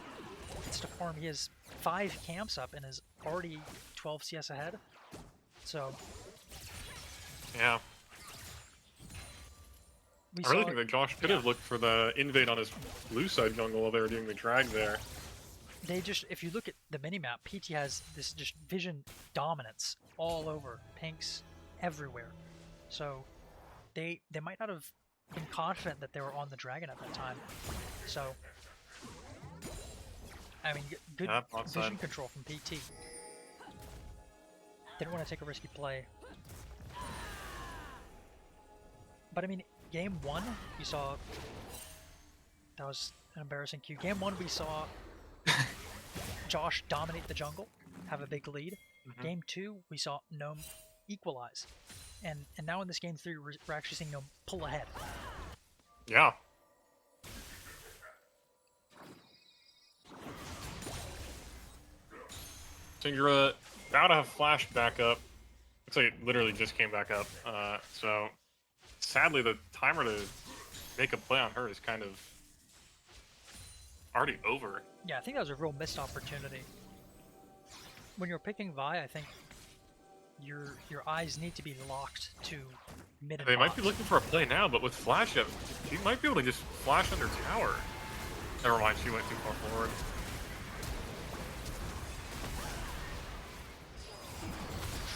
gets to farm. He has 5 camps up and is already 12 CS ahead. So yeah. I really think that Josh could have looked for the invade on his blue side jungle while they were doing the drag there. They just, if you look at the minimap, PT has this just vision dominance all over, pinks everywhere. So they might not have been confident that they were on the dragon at that time. So I mean, good vision control from PT. Didn't want to take a risky play. But I mean, game 1, you saw that was An embarrassing Q. Game 1, we saw Josh dominate the jungle, have a big lead. Game 2, we saw Gnome equalize. And now in this Game 3, we're actually seeing Gnome pull ahead. Yeah. Syndra about to have flash back up. Looks like it literally just came back up. So sadly, the timer to make a play on her is kind of already over. Yeah, I think that was a real missed opportunity. When you're picking Vi, I think your eyes need to be locked to mid and They might box. be looking for a play now, but with flash up, she might be able to just flash under tower. Never mind, she went too far forward.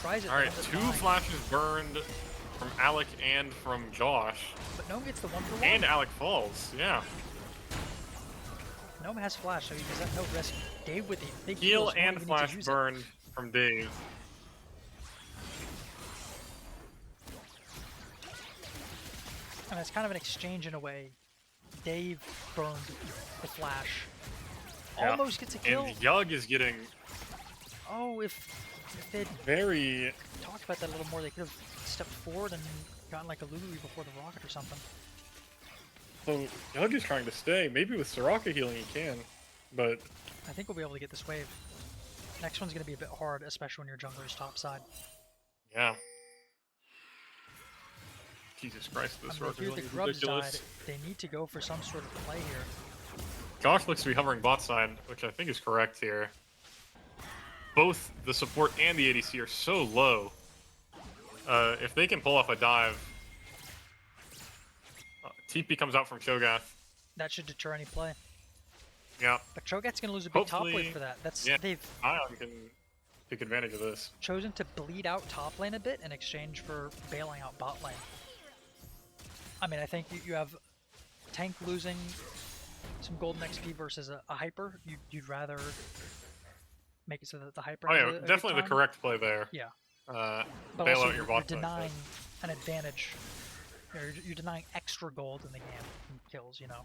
Tries it. All right, 2 flashes burned from Alec and from Josh. But Gnome gets the 1-for-1. And Alec falls, yeah. Gnome has flash, so he does have no risk. Dave with the big Heal heals, and flash burned from Dave. And it's kind of an exchange in a way. Dave burned the flash. Yeah. Almost gets a kill. And Yug is getting Oh, if they'd very... talked about that a little more, they could have stepped forward and gotten like a Lulu before the rocket or something. So Yug is trying to stay. Maybe with Soraka healing he can, but... I think we'll be able to get this wave. Next one's going to be a bit hard, especially when your jungler's topside. Yeah. Jesus Christ, this Soraka Here healing the is grubs ridiculous. died. They need to go for some sort of play here. Josh looks to be hovering bot side, which I think is correct here. Both the support and the ADC are so low. If they can pull off a dive... TP comes out from Cho'Gath. That should deter any play. Yeah. But Cho'Gath's going to lose a big top Hopefully- lane for that. That's yeah. They've Ion can take advantage of this. chosen to bleed out top lane a bit in exchange for bailing out bot lane. I mean, I think you have tank losing some golden XP versus a hyper. You'd rather make it so that the hyper. Oh has yeah, a good definitely the time. correct play there. Yeah. But But bail also out your you're bot side, denying an advantage. You're denying extra gold in the game from kills. You know.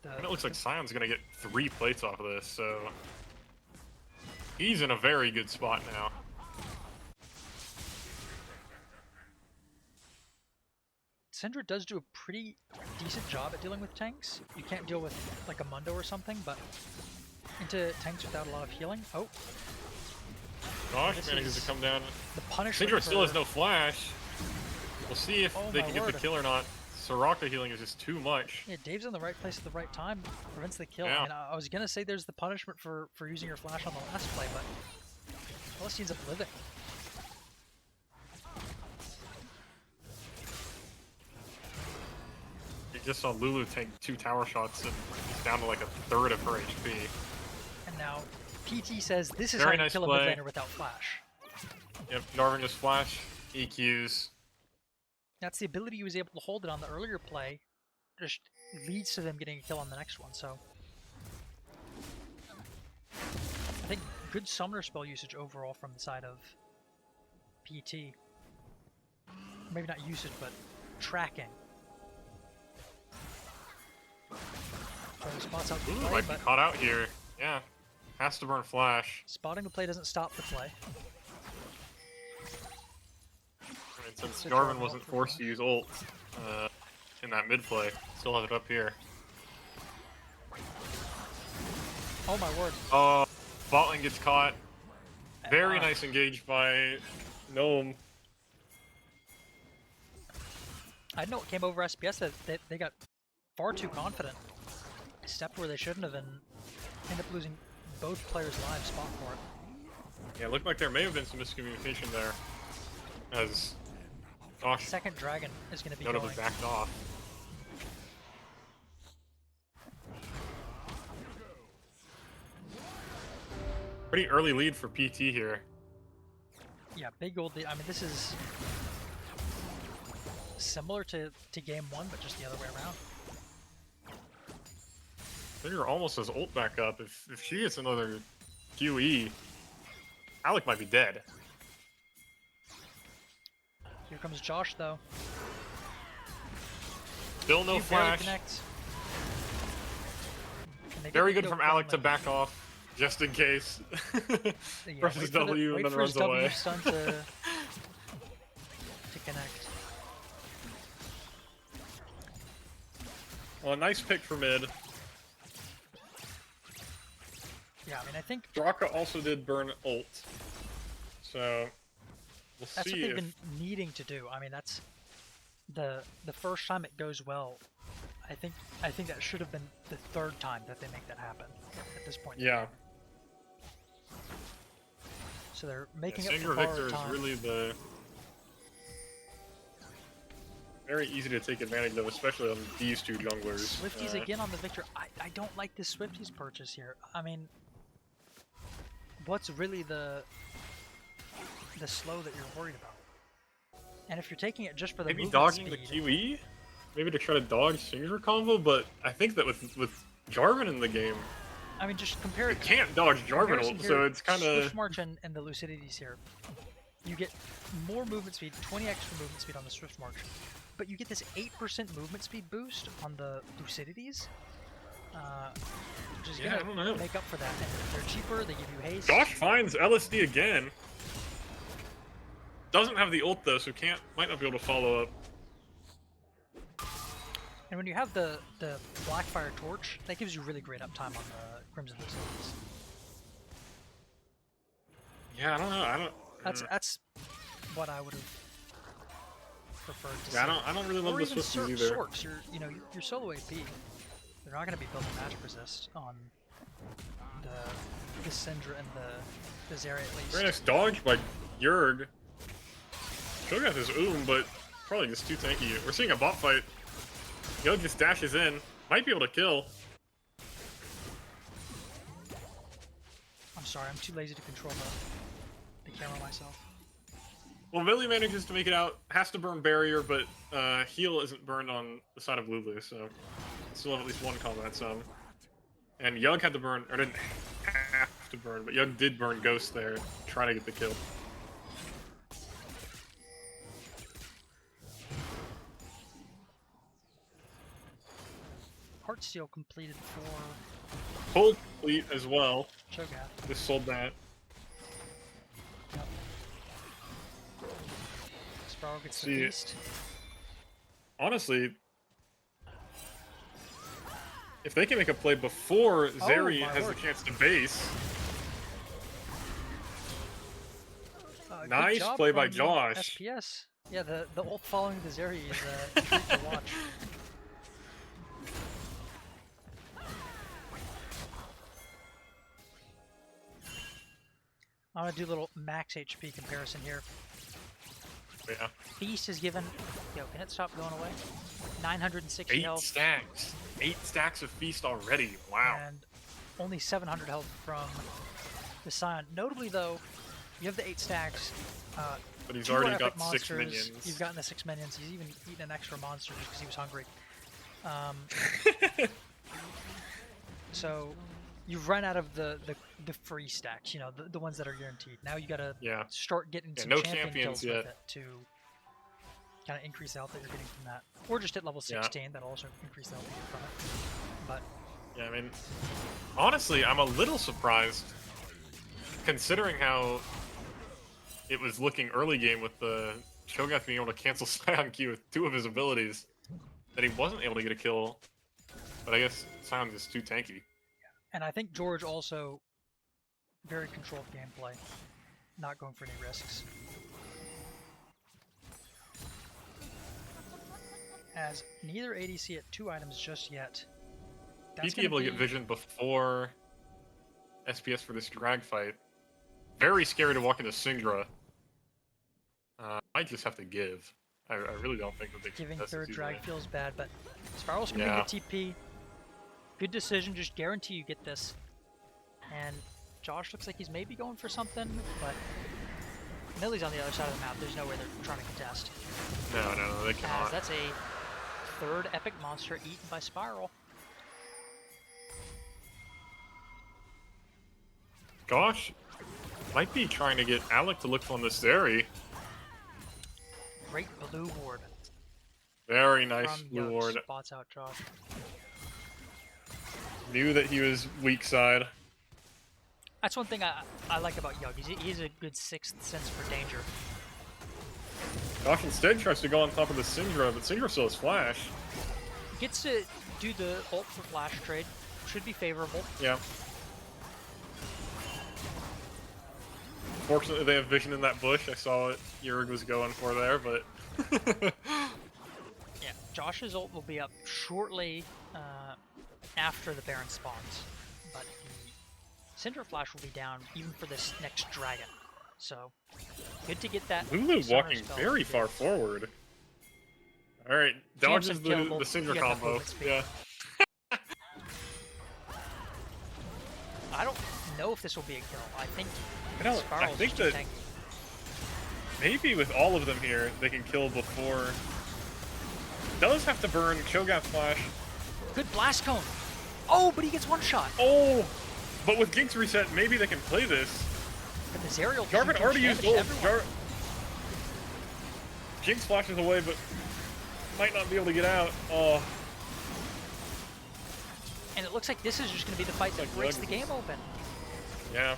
And it looks like Sion's gonna get 3 plates off of this, so he's in a very good spot now. Syndra does do a pretty decent job at dealing with tanks. You can't deal with like a Mundo or something, but into tanks without a lot of healing. Oh, Josh This manages is to come down. the punishment. Syndra still has for- no flash. We'll see if Oh they my can get the word. kill or not. Soraka healing is just too much. Yeah, Dave's in the right place at the right time. Prevents the kill. Yeah. I mean, I was gonna say there's the punishment for using your flash on the last play, but Celestine's up living. You just saw Lulu take 2 tower shots and he's down to like a third of her HP. And now PT says this is Very how you nice kill a play. mid laner without flash. Yep, Narvin just flash, EQs. That's the ability he was able to hold it on the earlier play. Just leads to them getting a kill on the next one. So I think good summoner spell usage overall from the side of PT. Maybe not usage, but tracking. Trying to spots out the Lulu play, might be but caught out here. Yeah, has to burn flash. spotting the play doesn't stop the play. I mean, since So Jarvan Jarvan wasn't ult for forced to flash. use ult in that mid play, still have it up here. Oh my word. Oh, bot lane gets caught. Very Uh, nice engage by Gnome. I know it came over SPS that they got far too confident. Stepped where they shouldn't have and ended up losing both players' live spot for it. Yeah, it looked like there may have been some miscommunication there, as Josh Second dragon is going to be notably going. backed off. Pretty early lead for PT here. Yeah, big gold lead. I mean, this is similar to game 1, but just the other way around. They're almost as ult back up. If she gets another QE, Alec might be dead. Here comes Josh, though. Still no He barely flash. connects. And they get Very the good kill from Alec to cleanly. back off, just in case. Yeah, Presses W and then runs away. Stun to connect. Well, a nice pick for mid. Yeah, I mean, I think Draka also did burn ult, so we'll that's see what they've if been needing to do. I mean, that's the first time it goes well. I think that should have been the third time that they make that happen at this point. yeah. So they're making Yeah, up Singer for Victor borrowed time. is really the very easy to take advantage of, especially on these two junglers. Swifties again on the Victor. I don't like this Swifties purchase here. I mean, what's really the slow that you're worried about? And if you're taking it just for the Maybe movement dodging speed, the QE? Maybe to try to dodge Singer combo, but I think that with Jarvan in the game, I mean, just compare you it. can't dodge Jarvan Comparison ult, here, so it's kind of... Swift March and the Lucidities here. You get more movement speed, 20 extra movement speed on the Swift March, but you get this 8% movement speed boost on the Lucidities, which is Yeah, I don't know. gonna make up for that. And they're cheaper, they give you haste. Josh finds LSD again. Doesn't have the ult though, so might not be able to follow up. And when you have the Blackfire Torch, that gives you really great uptime on the Crimson Lucidities. Yeah, I don't know. That's what I would have preferred to see. Yeah, I don't really love Or the even Swifties either. Sorks, you're solo AP. They're not going to be building magic resist on the Syndra and the Zeri at least. Very nice dodge by Yurg. Shogun has but probably just too tanky. We're seeing a bot fight. Yurg just dashes in. Might be able to kill. I'm sorry, I'm too lazy to control the camera myself. Well, Millie manages to make it out. Has to burn barrier, but heal isn't burned on the side of Lulu, so still have at least one combat sum. And Yug had to burn, or didn't have to burn, but Yug did burn Ghost there, trying to get the kill. Heartsteel completed for Full complete as well. Cho'Gath. Just sold that. Yep. Sparrow gets the See, feast. honestly, if they can make a play before Zeri my has word. the chance to base, Good nice job play by from Josh. SPS. Yeah, the ult following the Zeri is a treat to watch. I'm gonna do a little max HP comparison here. Yeah. Feast is given. Yo, can it stop going away? 960 8 health. stacks. 8 stacks of Feast already. Wow. And only 700 health from the Scion. Notably, though, you have the 8 stacks. But he's 2 already epic got monsters. 6 minions. You've gotten the 6 minions. He's even eaten an extra monster just because he was hungry. So you've run out of the free stacks, the ones that are guaranteed. Now you gotta start getting some no champion champions kills yet. with it to kind of increase the health that you're getting from that. Or just at level 16, that'll also increase the health you get from it. But Yeah, I mean, honestly, I'm a little surprised, considering how it was looking early game with the Cho'Gath being able to cancel Scion Q with 2 of his abilities, that he wasn't able to get a kill. But I guess Scion's just too tanky. and I think George also very controlled gameplay, not going for any risks. As neither ADC at 2 items just yet. He'd be able to get vision before SPS for this drag fight. Very scary to walk into Syndra. Might just have to give. I really don't think that they can Giving contest third this drag easily. feels bad, but Spiral's coming to TP. Good decision, just guarantee you get this. And Josh looks like he's maybe going for something, but Millie's on the other side of the map. There's no way they're trying to contest. No, they cannot. As that's a 3rd epic monster eaten by Spiral. Gosh, might be trying to get Alec to look on this Zeri. Great blue ward. Very nice From blue Yoke ward. spots out Josh. Knew that he was weak side. That's one thing I like about Yug. He's a good sixth sense for danger. Josh instead tries to go on top of the Syndra, but Syndra still has flash. Gets to do the ult for flash trade. Should be favorable. Yeah. Fortunately, they have vision in that bush. I saw what Yurg was going for there, but... Yeah, Josh's ult will be up shortly after the Baron spawns, but the Syndra Flash will be down even for this next dragon. So, good to get that. Lulu walking very far forward. Alright, dodges the Syndra combo. Yeah. I don't know if this will be a kill. I think that maybe with all of them here, they can kill before. Does have to burn Cho'Gath Flash. Good blast cone. Oh, but he gets one shot. Oh, but with Gink's reset, maybe they can play this. But the Zerial Jarvan already used ult. Jinx flashes away, but might not be able to get out. Oh. And it looks like this is just going to be the fight that breaks the game open. Yeah.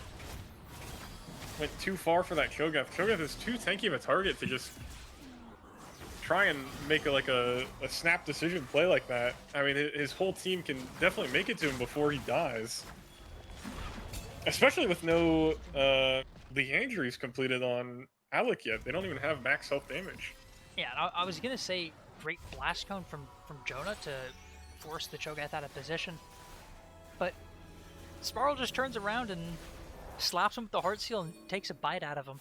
Went too far for that Cho'Gath. Cho'Gath is too tanky of a target to just try and make a snap decision play like that. I mean, his whole team can definitely make it to him before he dies. Especially with no Leandries completed on Alec yet. They don't even have max health damage. Yeah, and I was going to say great blast cone from Jonah to force the Cho'Gath out of position. But Sparl just turns around and slaps him with the Heart Seal and takes a bite out of him.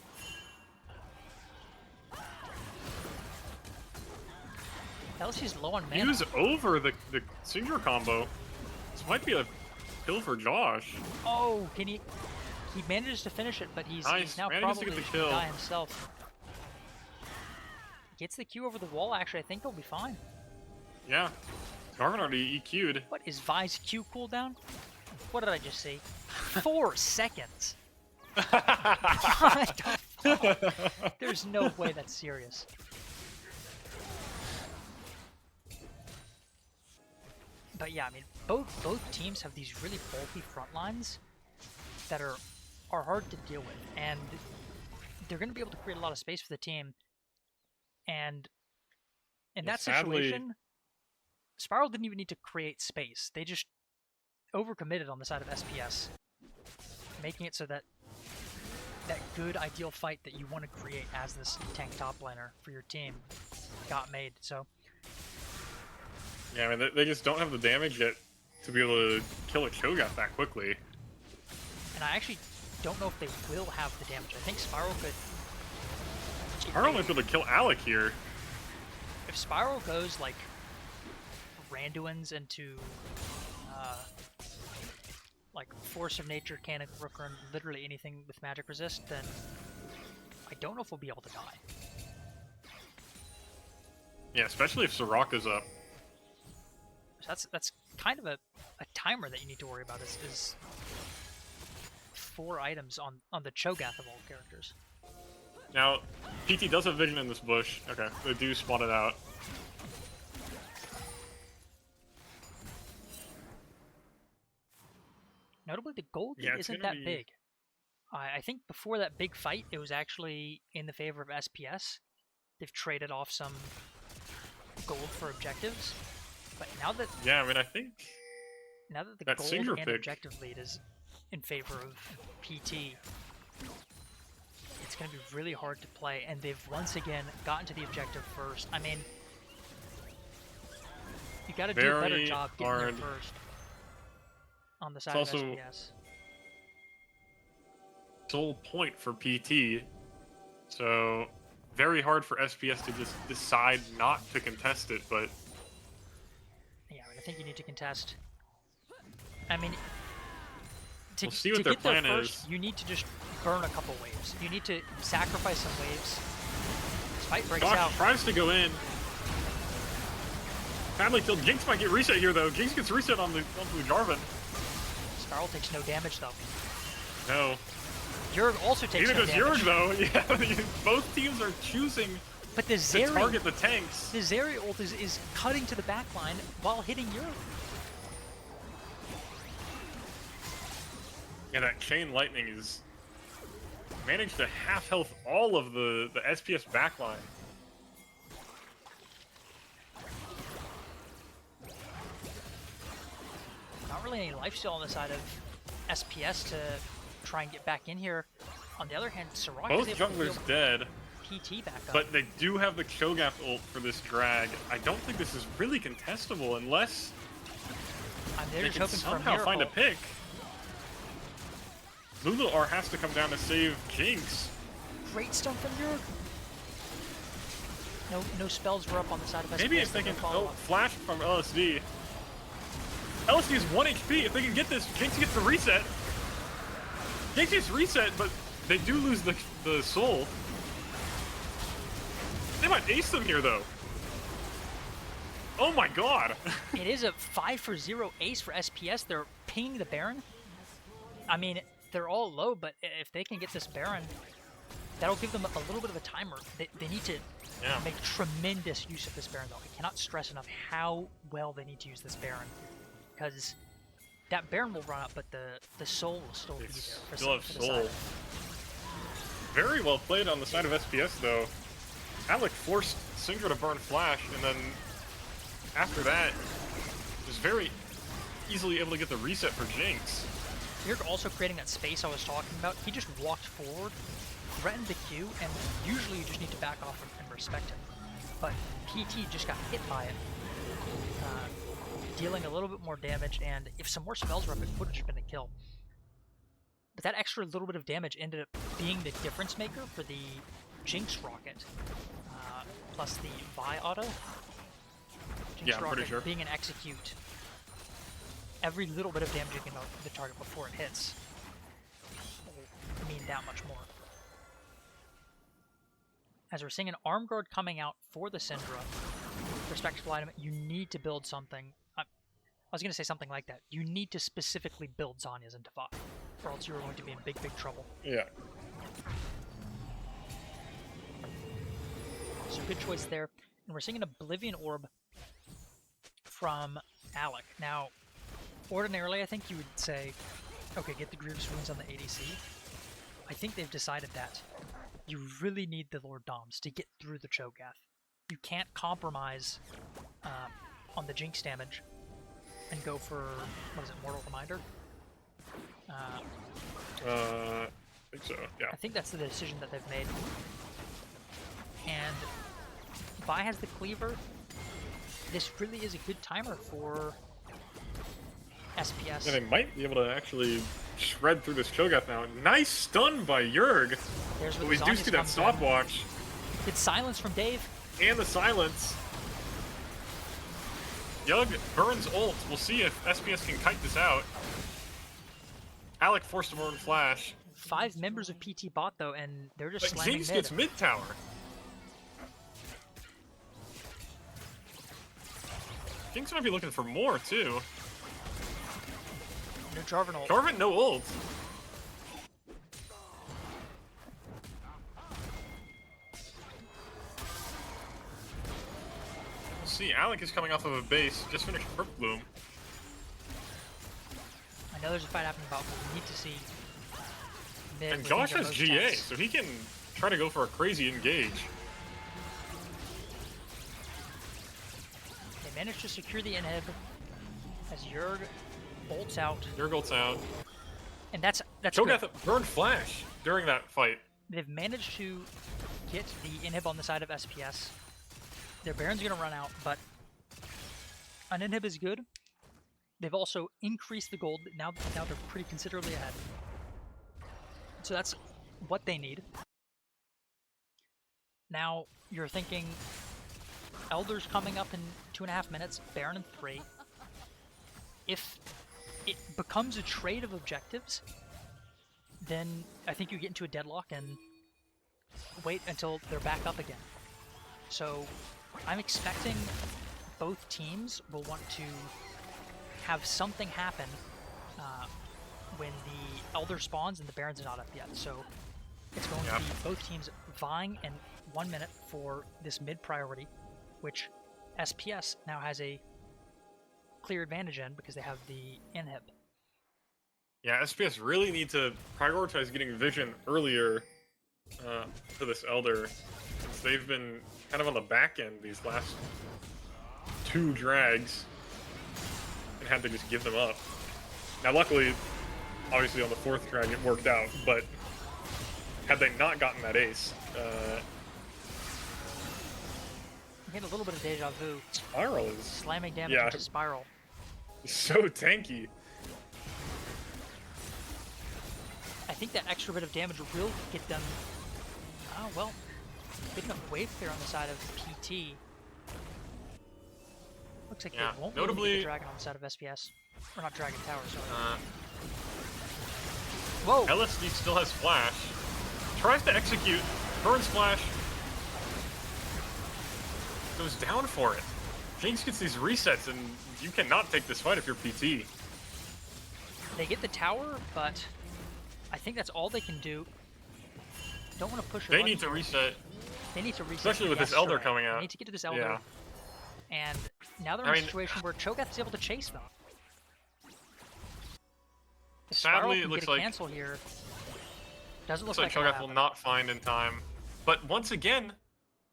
Elsie's low on mana. He was over the Syndra combo. This might be a kill for Josh. Oh, can he manages to finish it, but he's now probably going to die himself. Gets the Q over the wall, actually. I think he'll be fine. Yeah. Jarvan already EQ'd. What is Vi's Q cooldown? What did I just say? 4 seconds. What the fuck? There's no way that's serious. But yeah, I mean, both teams have these really bulky front lines that are hard to deal with, and they're going to be able to create a lot of space for the team. And in that situation, Spiral didn't even need to create space. They just overcommitted on the side of SPS, making it so that that good ideal fight that you want to create as this tank top laner for your team got made. So yeah, I mean, they just don't have the damage yet to be able to kill a Cho'Gath that quickly. And I actually don't know if they will have the damage. I think Spiral could... Spiral might be able to kill Alec here. If Spiral goes, like, Randuin's into, like, Force of Nature, Canic, Rooker, and literally anything with magic resist, then I don't know if we'll be able to die. Yeah, especially if Soraka's up. So that's kind of a timer that you need to worry about is 4 items on the Cho'Gath of all characters. Now, PT does have vision in this bush. Okay, they do spot it out. Notably, the gold isn't that big. I think before that big fight, it was actually in the favor of SPS. They've traded off some gold for objectives. But now that... Yeah, I mean, I think... Now that the gold and objective lead is in favor of PT, it's going to be really hard to play, and they've once again gotten to the objective first. I mean, you got to do a better job getting there first on the side of SPS. Sole point for PT, so very hard for SPS to just decide not to contest it, but... Yeah, I think you need to contest. I mean, we'll see what their plan is. You need to just burn a couple waves. You need to sacrifice some waves. This fight breaks out. Tries to go in. Family killed. Jinx might get reset here, though. Jinx gets reset onto the Jarvan. Scarl takes no damage, though. No. Yurg also takes no damage. Neither does Yurg, though. Yeah, both teams are choosing to target the tanks. The Zeri ult is cutting to the backline while hitting Yurg. Yeah, that chain lightning is managed to half health all of the SPS backline. Not really any lifesteal on the side of SPS to try and get back in here. On the other hand, Sirach Both is able to junglers heal dead, PT back up. but they do have the Cho'Gath ult for this drag. I don't think this is really contestable unless They're they just can hoping for a somehow miracle. find a pick. Luluar has to come down to save Jinx. Great stun from Yurg. No spells were up on the side of SPS. Maybe if they can flash from LSD. LSD is 1 HP. If they can get this, Jinx gets the reset. Jinx gets reset, but they do lose the soul. They might ace them here, though. Oh my god. It is a 5-for-0 ace for SPS. They're pinging the Baron. I mean, they're all low, but if they can get this Baron, that'll give them a little bit of a timer. They need to make tremendous use of this Baron, though. I cannot stress enough how well they need to use this Baron, because that Baron will run up, but the soul will still be there. Still have soul. Very well played on the side of SPS, though. Alec forced Syndra to burn Flash, and then after that, was very easily able to get the reset for Jinx. Yurg also creating that space I was talking about. He just walked forward, threatened the Q, and usually you just need to back off and respect it. But PT just got hit by it, dealing a little bit more damage, and if some more spells were up, it would have just been a kill. But that extra little bit of damage ended up being the difference maker for the Jinx rocket, plus the Vi auto. Jinx rocket pretty sure. being an execute. Every little bit of damage you can the target before it hits will mean that much more. As we're seeing an Arm Guard coming out for the Syndra, respectable item, you need to build something. I was going to say something like that. You need to specifically build Zhonya's into Vi, or else you're going to be in big, big trouble. Yeah. So good choice there. And we're seeing an Oblivion Orb from Alec. Now, ordinarily, I think you would say, okay, get the Grievous Wounds on the ADC. I think they've decided that you really need the Lord Doms to get through the Cho'Gath. You can't compromise on the Jinx damage and go for, what is it, Mortal Reminder? I think so, yeah. I think that's the decision that they've made. And Vi has the Cleaver. This really is a good timer for SPS. Yeah, they might be able to actually shred through this Cho'Gath now. Nice stun by Yurg. But we do see that stopwatch. It's silence from Dave. And the silence. Yurg burns ult. We'll see if SPS can kite this out. Alec forced to burn Flash. 5 members of PT bot, though, and they're just But slamming Jinx mid. gets mid tower. Jinx might be looking for more, too. No Jarvan ult. Jarvan, no ult. We'll see. Alec is coming off of a base. Just finished Purple Bloom. I know there's a fight happening about, but we need to see mid. And Josh has GA, so he can try to go for a crazy engage. They managed to secure the inhib as Yurg bolts out. Yurg ults out. And that's Cho'Gath good. burned Flash during that fight. They've managed to get the inhib on the side of SPS. Their Baron's going to run out, but an inhib is good. They've also increased the gold. Now they're pretty considerably ahead. So that's what they need. Now you're thinking Elder's coming up in 2.5 minutes, Baron in 3. If it becomes a trade of objectives, then I think you get into a deadlock and wait until they're back up again. So I'm expecting both teams will want to have something happen when the Elder spawns and the Baron's not up yet. So it's going to be both teams vying in 1 minute for this mid priority, which SPS now has a clear advantage in because they have the inhib. Yeah, SPS really need to prioritize getting vision earlier for this Elder, since they've been kind of on the back end these last 2 drags and had to just give them up. Now, luckily, obviously on the 4th drag it worked out, but had they not gotten that ace, You get a little bit of deja vu. Spiral is Slamming damage into Spiral. so tanky. I think that extra bit of damage will get them. Oh well, good enough wave clear on the side of PT. Looks like they won't notably be able to get the Dragon on the side of SPS. Or not Dragon Tower, sorry. Whoa! LSD still has Flash. Tries to execute. Burns Flash. Goes down for it. Jinx gets these resets, and you cannot take this fight if you're PT. They get the tower, but I think that's all they can do. Don't want to push. They need to reset. They need to reset. Especially with this Elder coming out. They need to get to this Elder. Yeah. And now they're in a situation where Cho'Gath is able to chase them. If Sadly, it looks like cancel here. Doesn't look like Cho'Gath will not find in time. But once again,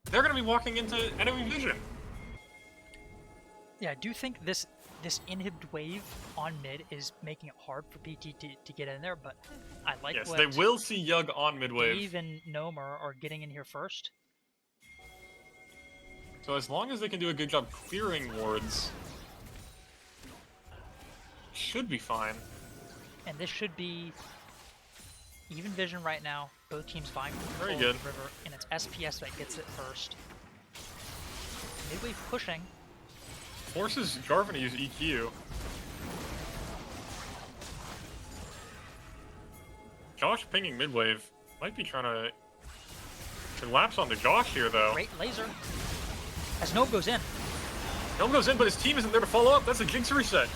they're going to be walking into enemy vision. Yeah, I do think this inhibited wave on mid is making it hard for PT to get in there, but I like yes, what they will see Yug on mid wave. Dave and Gnome are getting in here first. So as long as they can do a good job clearing wards, should be fine. And this should be even vision right now. Both teams vying for Very control good. of the river, and it's SPS that gets it first. Midwave pushing. Forces Jarvan to use EQ. Josh pinging midwave. Might be trying to collapse onto Josh here, though. Great laser. As Gnome goes in. Gnome goes in, but his team isn't there to follow up. That's a Jinx reset.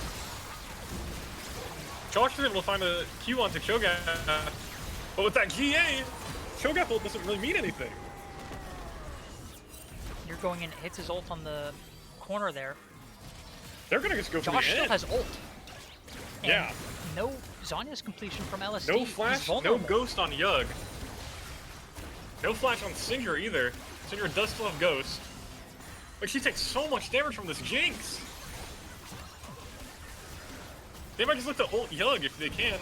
Josh is able to find a Q onto Cho'Gath. But with that GA, Cho'Gath ult doesn't really mean anything. You're going in, hits his ult on the corner there. They're gonna just go for the Josh still end. has ult. And Yeah. no Zhonya's completion from LSD. No He's flash, no vulnerable. ghost on Yug. No flash on Syndra either. Syndra does still have ghost. But she takes so much damage from this Jinx. They might just look to ult Yug if they can.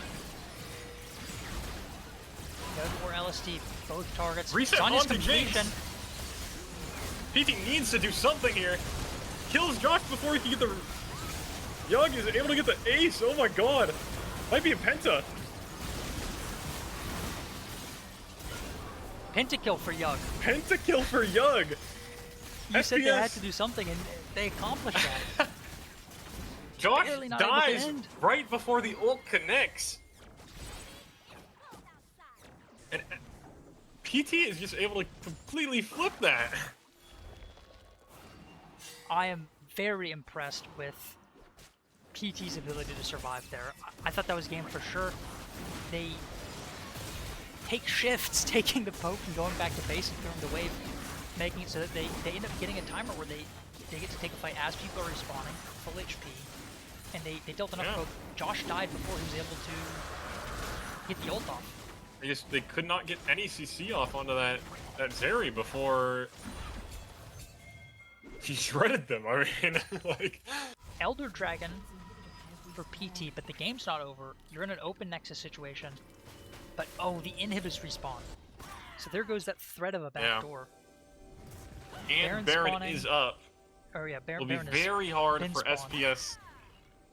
Yug or LSD, both targets. Reset Zhonya's onto completion. Jinx. PT needs to do something here. Kills Josh before he can get the... Yug is able to get the ace. Oh my god. Might be a penta. Pentakill for Yug. Pentakill for Yug. You said they had SPS. to do something, and they accomplished that. Josh Barely not able to dies end. right before the ult connects. And PT is just able to completely flip that. I am very impressed with PT's ability to survive there. I thought that was game for sure. They take shifts, taking the poke and going back to base and throwing the wave, making it so that they end up getting a timer where they get to take a fight as people are respawning, full HP, and they dealt enough poke. Josh died before he was able to get the ult off. They could not get any CC off onto that Zeri before he shredded them. I mean, like... Elder Dragon for PT, but the game's not over. You're in an open Nexus situation. But, oh, the inhibits respawn. So there goes that threat of a backdoor. And Baron is up. Oh yeah, It'll Baron be is very hard for spawned. SPS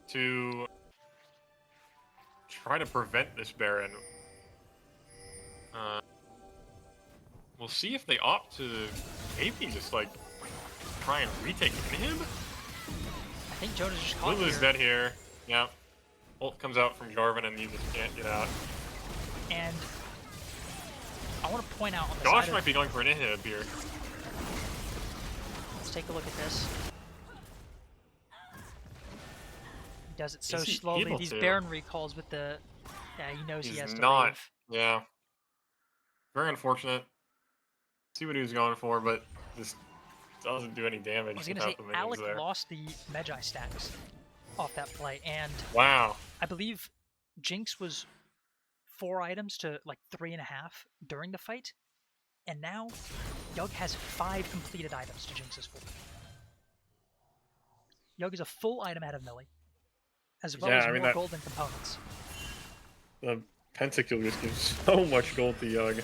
to try to prevent this Baron. We'll see if they opt to maybe just like try and retake him. I think Jonas just caught Lulu's here. dead here. Yeah. Ult comes out from Jarvan and you just can't get out. And I want to point out on the Josh side might of, be going for an inhib here. let's take a look at this. He does it so Is he slowly. able These to? Baron recalls with the... Yeah, he knows he has He's to not. leave. Yeah. Very unfortunate. See what he was going for, but just doesn't do any damage I was going to without say, the minions Alec there. lost the Magi stacks off that play, and Wow. I believe Jinx was 4 items to like 3.5 during the fight, and now Yug has 5 completed items to Jinx's 4. Yug is a full item out of Millie, as well as more gold and components. The Pentakill just gives so much gold to Yug.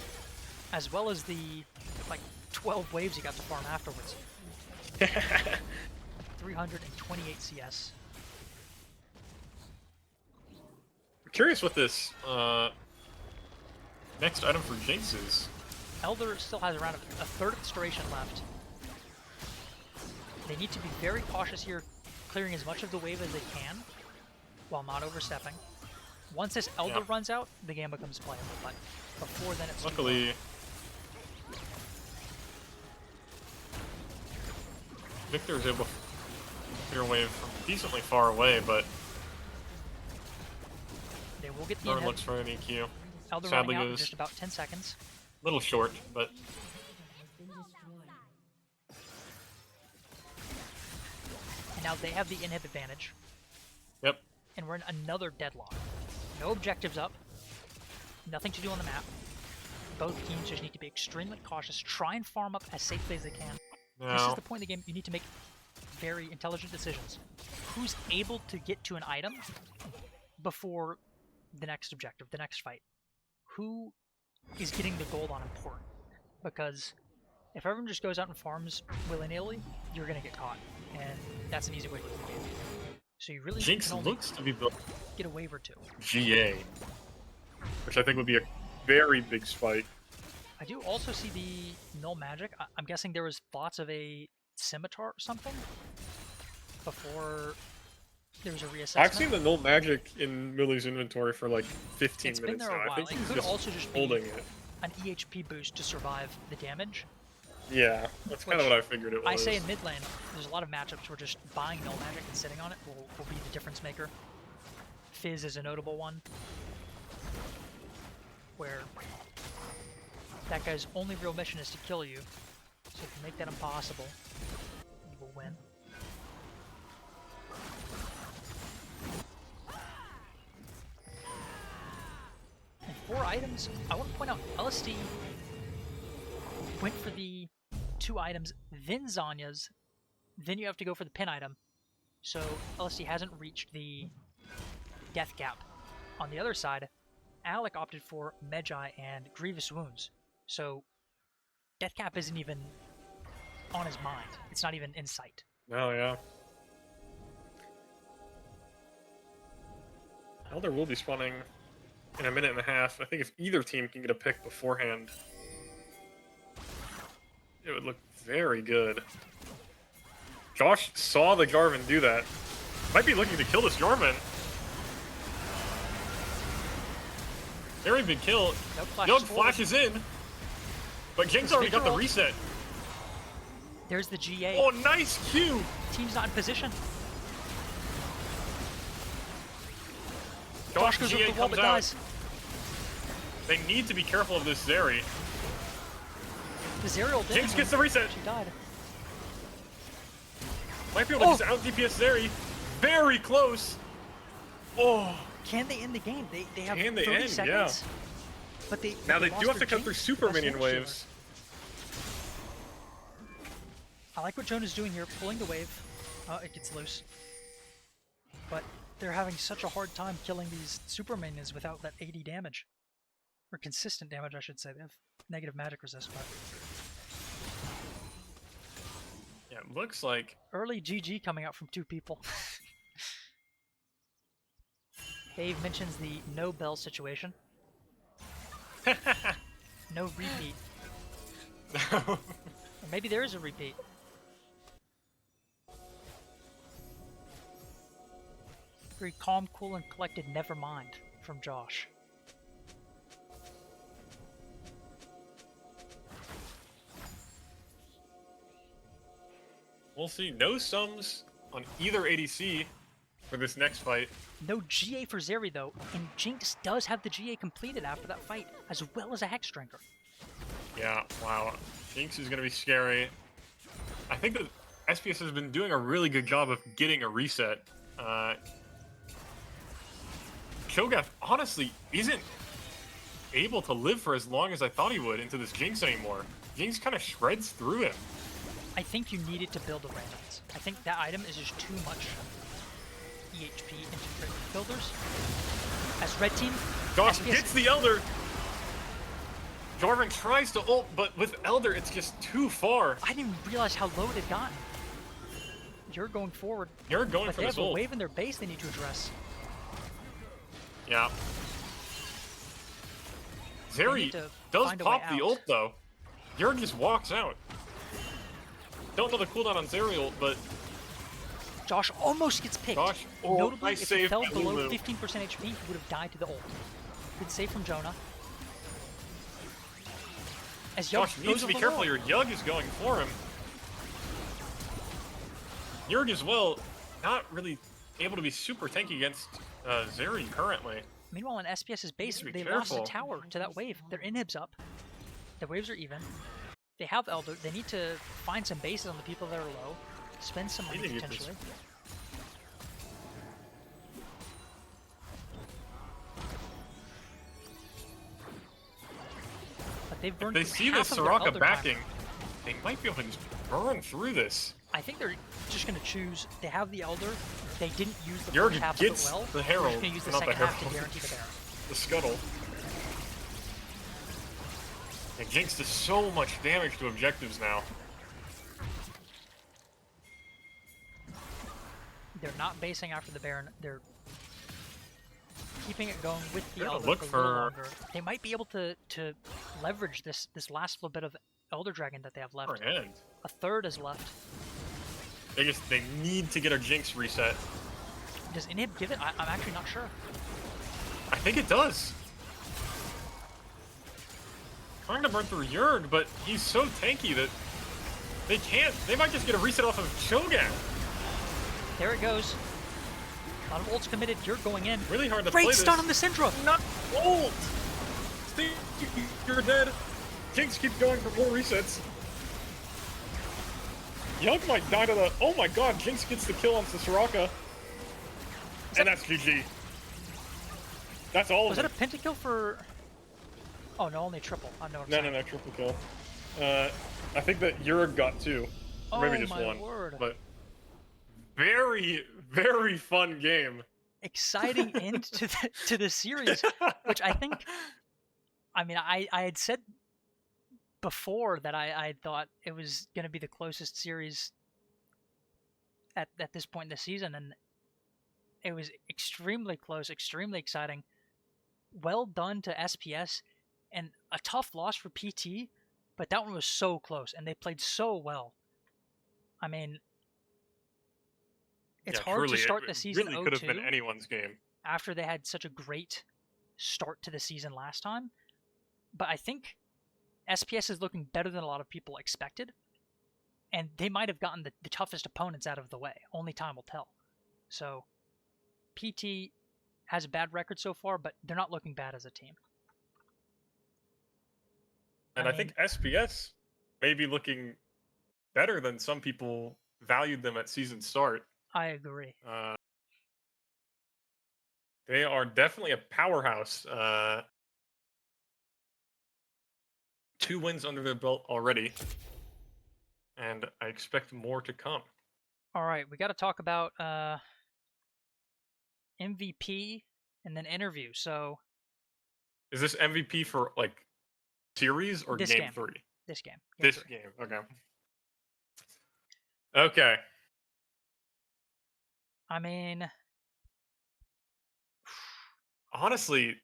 As well as the, like, 12 waves he got to farm afterwards. 328 CS. I'm curious what this next item for Jinx is. Elder still has around a third of its duration left. They need to be very cautious here, clearing as much of the wave as they can, while not overstepping. Once this Elder runs out, the game becomes playable, but before then it's luckily Victor is able to clear a wave from decently far away, but they will get the Elder looks for an EQ. Elder running out in just about 10 seconds. A little short, but and now they have the inhib advantage. Yep. And we're in another deadlock. No objectives up. Nothing to do on the map. Both teams just need to be extremely cautious. Try and farm up as safely as they can. no. This is the point of the game. You need to make very intelligent decisions. Who's able to get to an item before the next objective, the next fight? Who is getting the gold on important? Because if everyone just goes out and farms willy-nilly, you're going to get caught. And that's an easy way to lose the game. So you really Jinx looks to be built get a wave or two. GA, which I think would be a very big spike. I do also see the null magic. I'm guessing there was thoughts of a scimitar or something before there was a reassessment. I've seen the null magic in Millie's inventory for like 15 it's minutes been there now. a while. I think It he's could just also just be holding it. an EHP boost to survive the damage. Yeah, that's kind of what I figured it was. I say in mid lane, there's a lot of matchups where just buying null magic and sitting on it will be the difference maker. Fizz is a notable one, where that guy's only real mission is to kill you. So if you make that impossible, you will win. And 4 items, I want to point out, LSD went for the 2 items, then Zanya's, then you have to go for the pin item. So LSD hasn't reached the death gap. On the other side, Alec opted for Magi and Grievous Wounds. So death cap isn't even on his mind. It's not even in sight. Oh, yeah. Elder will be spawning in a minute and a half. I think if either team can get a pick beforehand, it would look very good. Josh saw the Jarvan do that. Might be looking to kill this Jarvan. Very big kill. Yug flashes in, but Jinx already got the reset. There's the GA. Oh, nice Q! Team's not in position. Josh goes GA over the wall comes but out. dies. They need to be careful of this Zeri. The Zerial did. Jinx gets the reset. She died. Might be able to just out DPS Zeri. Very close. Oh. Can they end the game? They have Can they 30 end? seconds. Yeah. But Now they lost do have their to cut through Jinx super plus minion damage dealer. waves. I like what Jonah's doing here, pulling the wave. It gets loose. But they're having such a hard time killing these super minions without that 80 damage. Or consistent damage, I should say. They have negative magic resist, but... Yeah, it looks like... Early GG coming out from 2 people. Dave mentions the no bell situation. No repeat. Or maybe there is a repeat. Very calm, cool, and collected, never mind, from Josh. We'll see. No sums on either ADC for this next fight. No GA for Zeri, though, and Jinx does have the GA completed after that fight, as well as a Hex Drinker. Yeah, wow. Jinx is going to be scary. I think that SPS has been doing a really good job of getting a reset. Cho'Gath honestly isn't able to live for as long as I thought he would into this Jinx anymore. Jinx kind of shreds through him. I think you needed to build a Randance. I think that item is just too much EHP into crit builders. As red team, Josh SPS gets the Elder. Jarvan tries to ult, but with Elder, it's just too far. I didn't realize how low it had gotten. You're going forward. You're going but for they this have a ult. wave in their base they need to address. Yeah. Zeri does pop the ult, though. Yurg just walks out. Don't know the cooldown on Zeri ult, but... Josh almost gets picked. Josh, Notably, nice if he save fell by below Lulu. 15% HP, he would have died to the ult. Good save from Jonah. As Yug Josh needs to be careful here. Yug is going for him. Yurg as well, not really able to be super tanky against Zeri currently. Meanwhile, in SPS's base, be they lost a careful. tower to that wave. Their inhib's up. The waves are even. They have Elder. They need to find some bases on the people that are low. Spend some money potentially. But they've burned If they see half this of their Soraka Elder backing, time. they might be able to just burn through this. I think they're just going to choose. They have the Elder. They didn't use the Yurg first half of it gets well. the They're Herald, just going to use the not the second half to Herald. guarantee the Baron. The Scuttle. And Jinx does so much damage to objectives now. They're not basing after the Baron. They're keeping it going with the They're gonna Elder look for a little for- longer. They might be able to leverage this last little bit of Elder Dragon that they have left. And A third is left. they need to get a Jinx reset. Does Inhib give it? I'm actually not sure. I think it does. Trying to burn through Yurg, but he's so tanky that they can't. They might just get a reset off of Cho'Gath. There it goes. A lot of ults committed. You're going in. Really hard to Great play stun this. on the Syndra. Not ult! Steve, you're dead. Jinx keeps going for more resets. Young might die to the... Oh my god, Jinx gets the kill on Soraka. And that's GG. That's all Was of it a them. pentakill for... Oh, no, only triple. I know what I'm No, saying. no, no, triple kill. I think that Yurg got two. Or maybe Oh, just my one. word. But very, very fun game. Exciting end to the series, which I think... I mean, I had said before that I thought it was going to be the closest series at this point in the season, and it was extremely close, extremely exciting. Well done to SPS, and a tough loss for PT, but that one was so close, and they played so well. I mean, it's hard truly, to start it the season really could have been 0-2 anyone's game. after they had such a great start to the season last time. But I think SPS is looking better than a lot of people expected, and they might have gotten the toughest opponents out of the way. Only time will tell. So, PT has a bad record so far, but they're not looking bad as a team. And I think SPS may be looking better than some people valued them at season start. I agree. They are definitely a powerhouse. 2 wins under their belt already. And I expect more to come. All right, we got to talk about MVP and then interview. So, Is this MVP for, like, series or This game game. 3? this game. This three. game, okay. Okay. I mean, Honestly,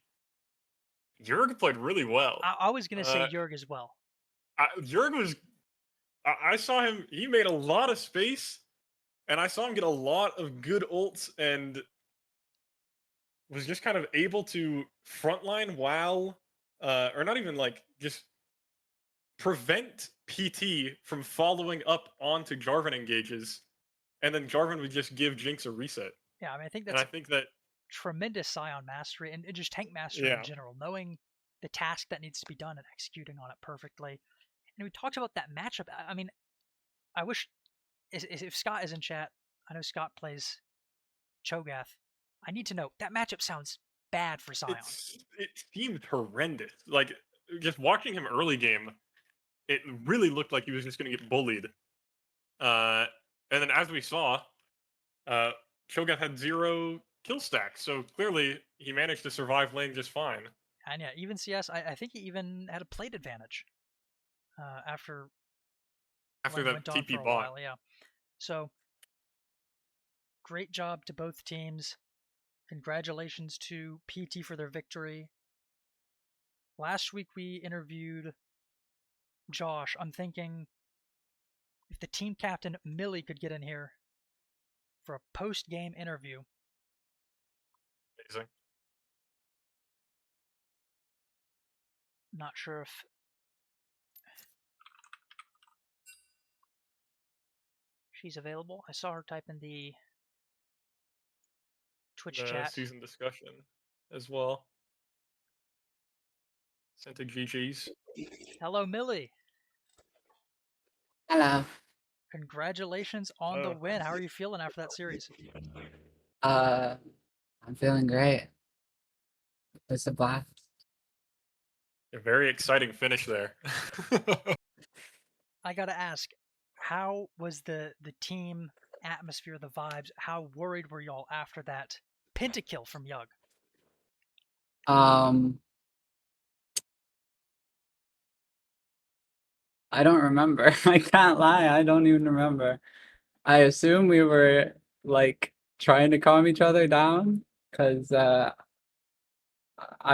Jurg played really well. I was going to say Jurg as well. Jurg was... I saw him... He made a lot of space, and I saw him get a lot of good ults, and was just kind of able to frontline while... or not even, like, just prevent PT from following up onto Jarvan engages, and then Jarvan would just give Jinx a reset. Yeah, I mean, I think And that's I think that... tremendous Scion mastery and just tank mastery Yeah. in general, knowing the task that needs to be done and executing on it perfectly. And we talked about that matchup. I mean, I wish if Scott is in chat, I know Scott plays Cho'Gath. I need to know, that matchup sounds bad for Sion. It seemed horrendous. Like just watching him early game, it really looked like he was just going to get bullied. And then as we saw, Shogun had 0 kill stacks, so clearly he managed to survive lane just fine. And yeah, even CS, I think he even had a plate advantage after lane that went on for TP a bot. while. Yeah. So great job to both teams. Congratulations to PT for their victory. Last week we interviewed Josh. I'm thinking if the team captain Millie could get in here for a post-game interview. Amazing. Not sure if she's available. I saw her type in the Twitch chat. Season discussion as well. Sent to GG's. Hello, Millie. Hello. Congratulations on the win. How are you feeling after that series? I'm feeling great. It's a blast. A very exciting finish there. I gotta ask, how was the team atmosphere, the vibes? How worried were y'all after that pentakill from Yug? I don't remember. I can't lie. I don't even remember. I assume we were like trying to calm each other down because I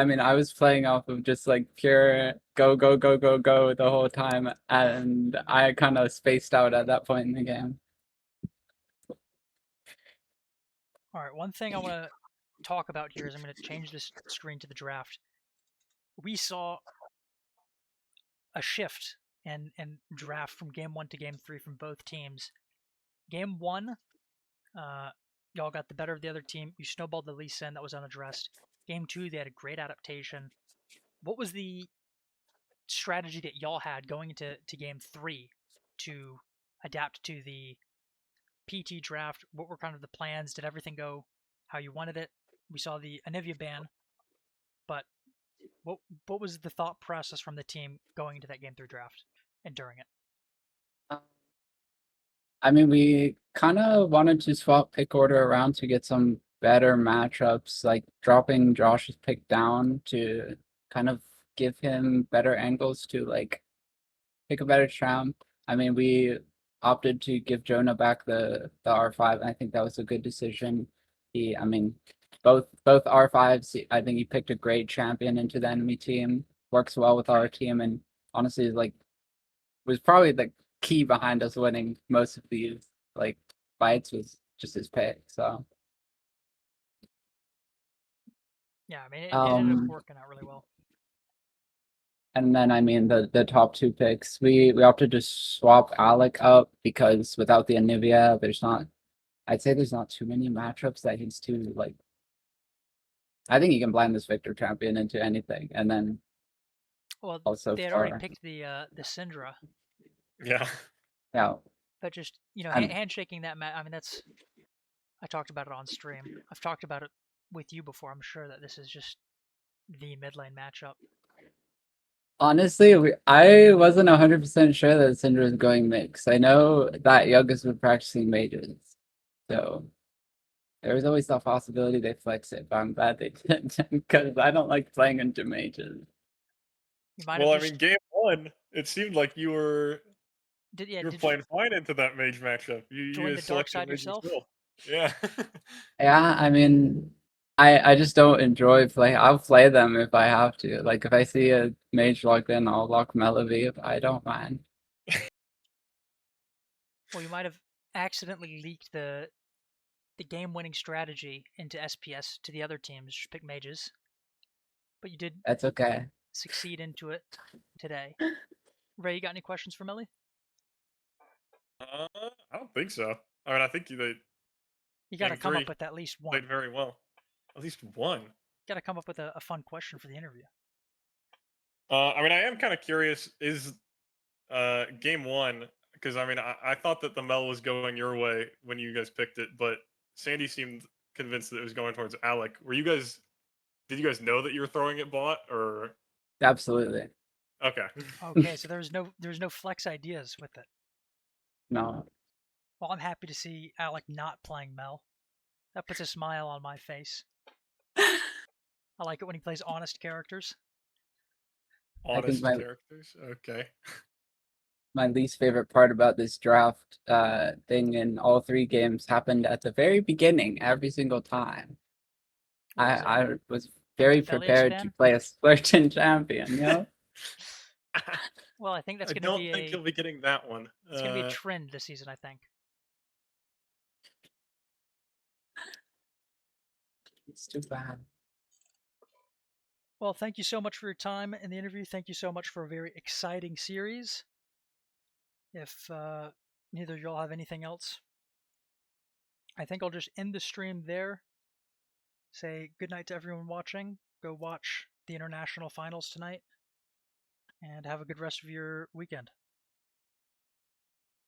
mean I was playing off of just like pure go go go go go the whole time, and I kind of spaced out at that point in the game. All right, one thing I want to talk about here is I'm going to change this screen to the draft. We saw a shift and draft from game 1 to game 3 from both teams. Game 1, y'all got the better of the other team. You snowballed the Lee Sin that was unaddressed. Game 2, they had a great adaptation. What was the strategy that y'all had going into game 3 to adapt to the PT draft? What were kind of the plans? Did everything go how you wanted it? We saw the Anivia ban, but what was the thought process from the team going into that game 3 draft and during it? I mean, we kind of wanted to swap pick order around to get some better matchups, like dropping Josh's pick down to kind of give him better angles to like pick a better champ. I mean, we opted to give Jonah back the R5, and I think that was a good decision. I mean, both R5s. I think he picked a great champion into the enemy team. Works well with our team, and honestly, like, was probably the key behind us winning most of these like fights was just his pick. So yeah, I mean, it ended up working out really well. And then I mean the top 2 picks, we opted to swap Alec up because without the Anivia, I'd say there's not too many matchups that he's too like. I think he can blind this Victor champion into anything, and then well, also they had already picked the Syndra. Yeah. Yeah. But just handshaking that I mean, I talked about it on stream. I've talked about it with you before. I'm sure that this is just the mid lane matchup. Honestly, I wasn't 100% sure that Syndra was going mix. I know that Yoga's been practicing mages, so there was always that possibility they flex it, but I'm glad they didn't because I don't like playing into mages. Well, I mean, game 1, it seemed like you were playing fine into that mage matchup. You join the dark side yourself? Yeah. Yeah, I mean, I just don't enjoy play. I'll play them if I have to. Like if I see a mage locked in, I'll lock Melody if I don't mind. Well, you might have accidentally leaked the game-winning strategy into SPS to the other teams. Just pick mages, but you did. That's okay. Succeed into it today. Ray, you got any questions for Millie? I don't think so. I mean, I think you got to come up with at least one. Played very well. At least one. Got to come up with a fun question for the interview. I mean, I am kind of curious. Is game 1? Because I mean, I thought that the Mel was going your way when you guys picked it, but Sandy seemed convinced that it was going towards Alec. Were you guys Did you guys know that you were throwing it bot, or Absolutely. okay? Okay, so there's no flex ideas with it. No. Well, I'm happy to see Alec not playing Mel. That puts a smile on my face. I like it when he plays honest characters. I think Honest characters. Okay. my least favorite part about this draft thing in all three games happened at the very beginning every single time. What was it? I was very The Felios prepared to ban? play a Splurgeon champion, you know? Well, I think that's I going to don't be think you'll be getting that one. it's going to be a trend this season, I think. It's too bad. Well, thank you so much for your time in the interview. Thank you so much for a very exciting series. If neither of y'all have anything else, I think I'll just end the stream there. Say good night to everyone watching. Go watch the international finals tonight. And have a good rest of your weekend.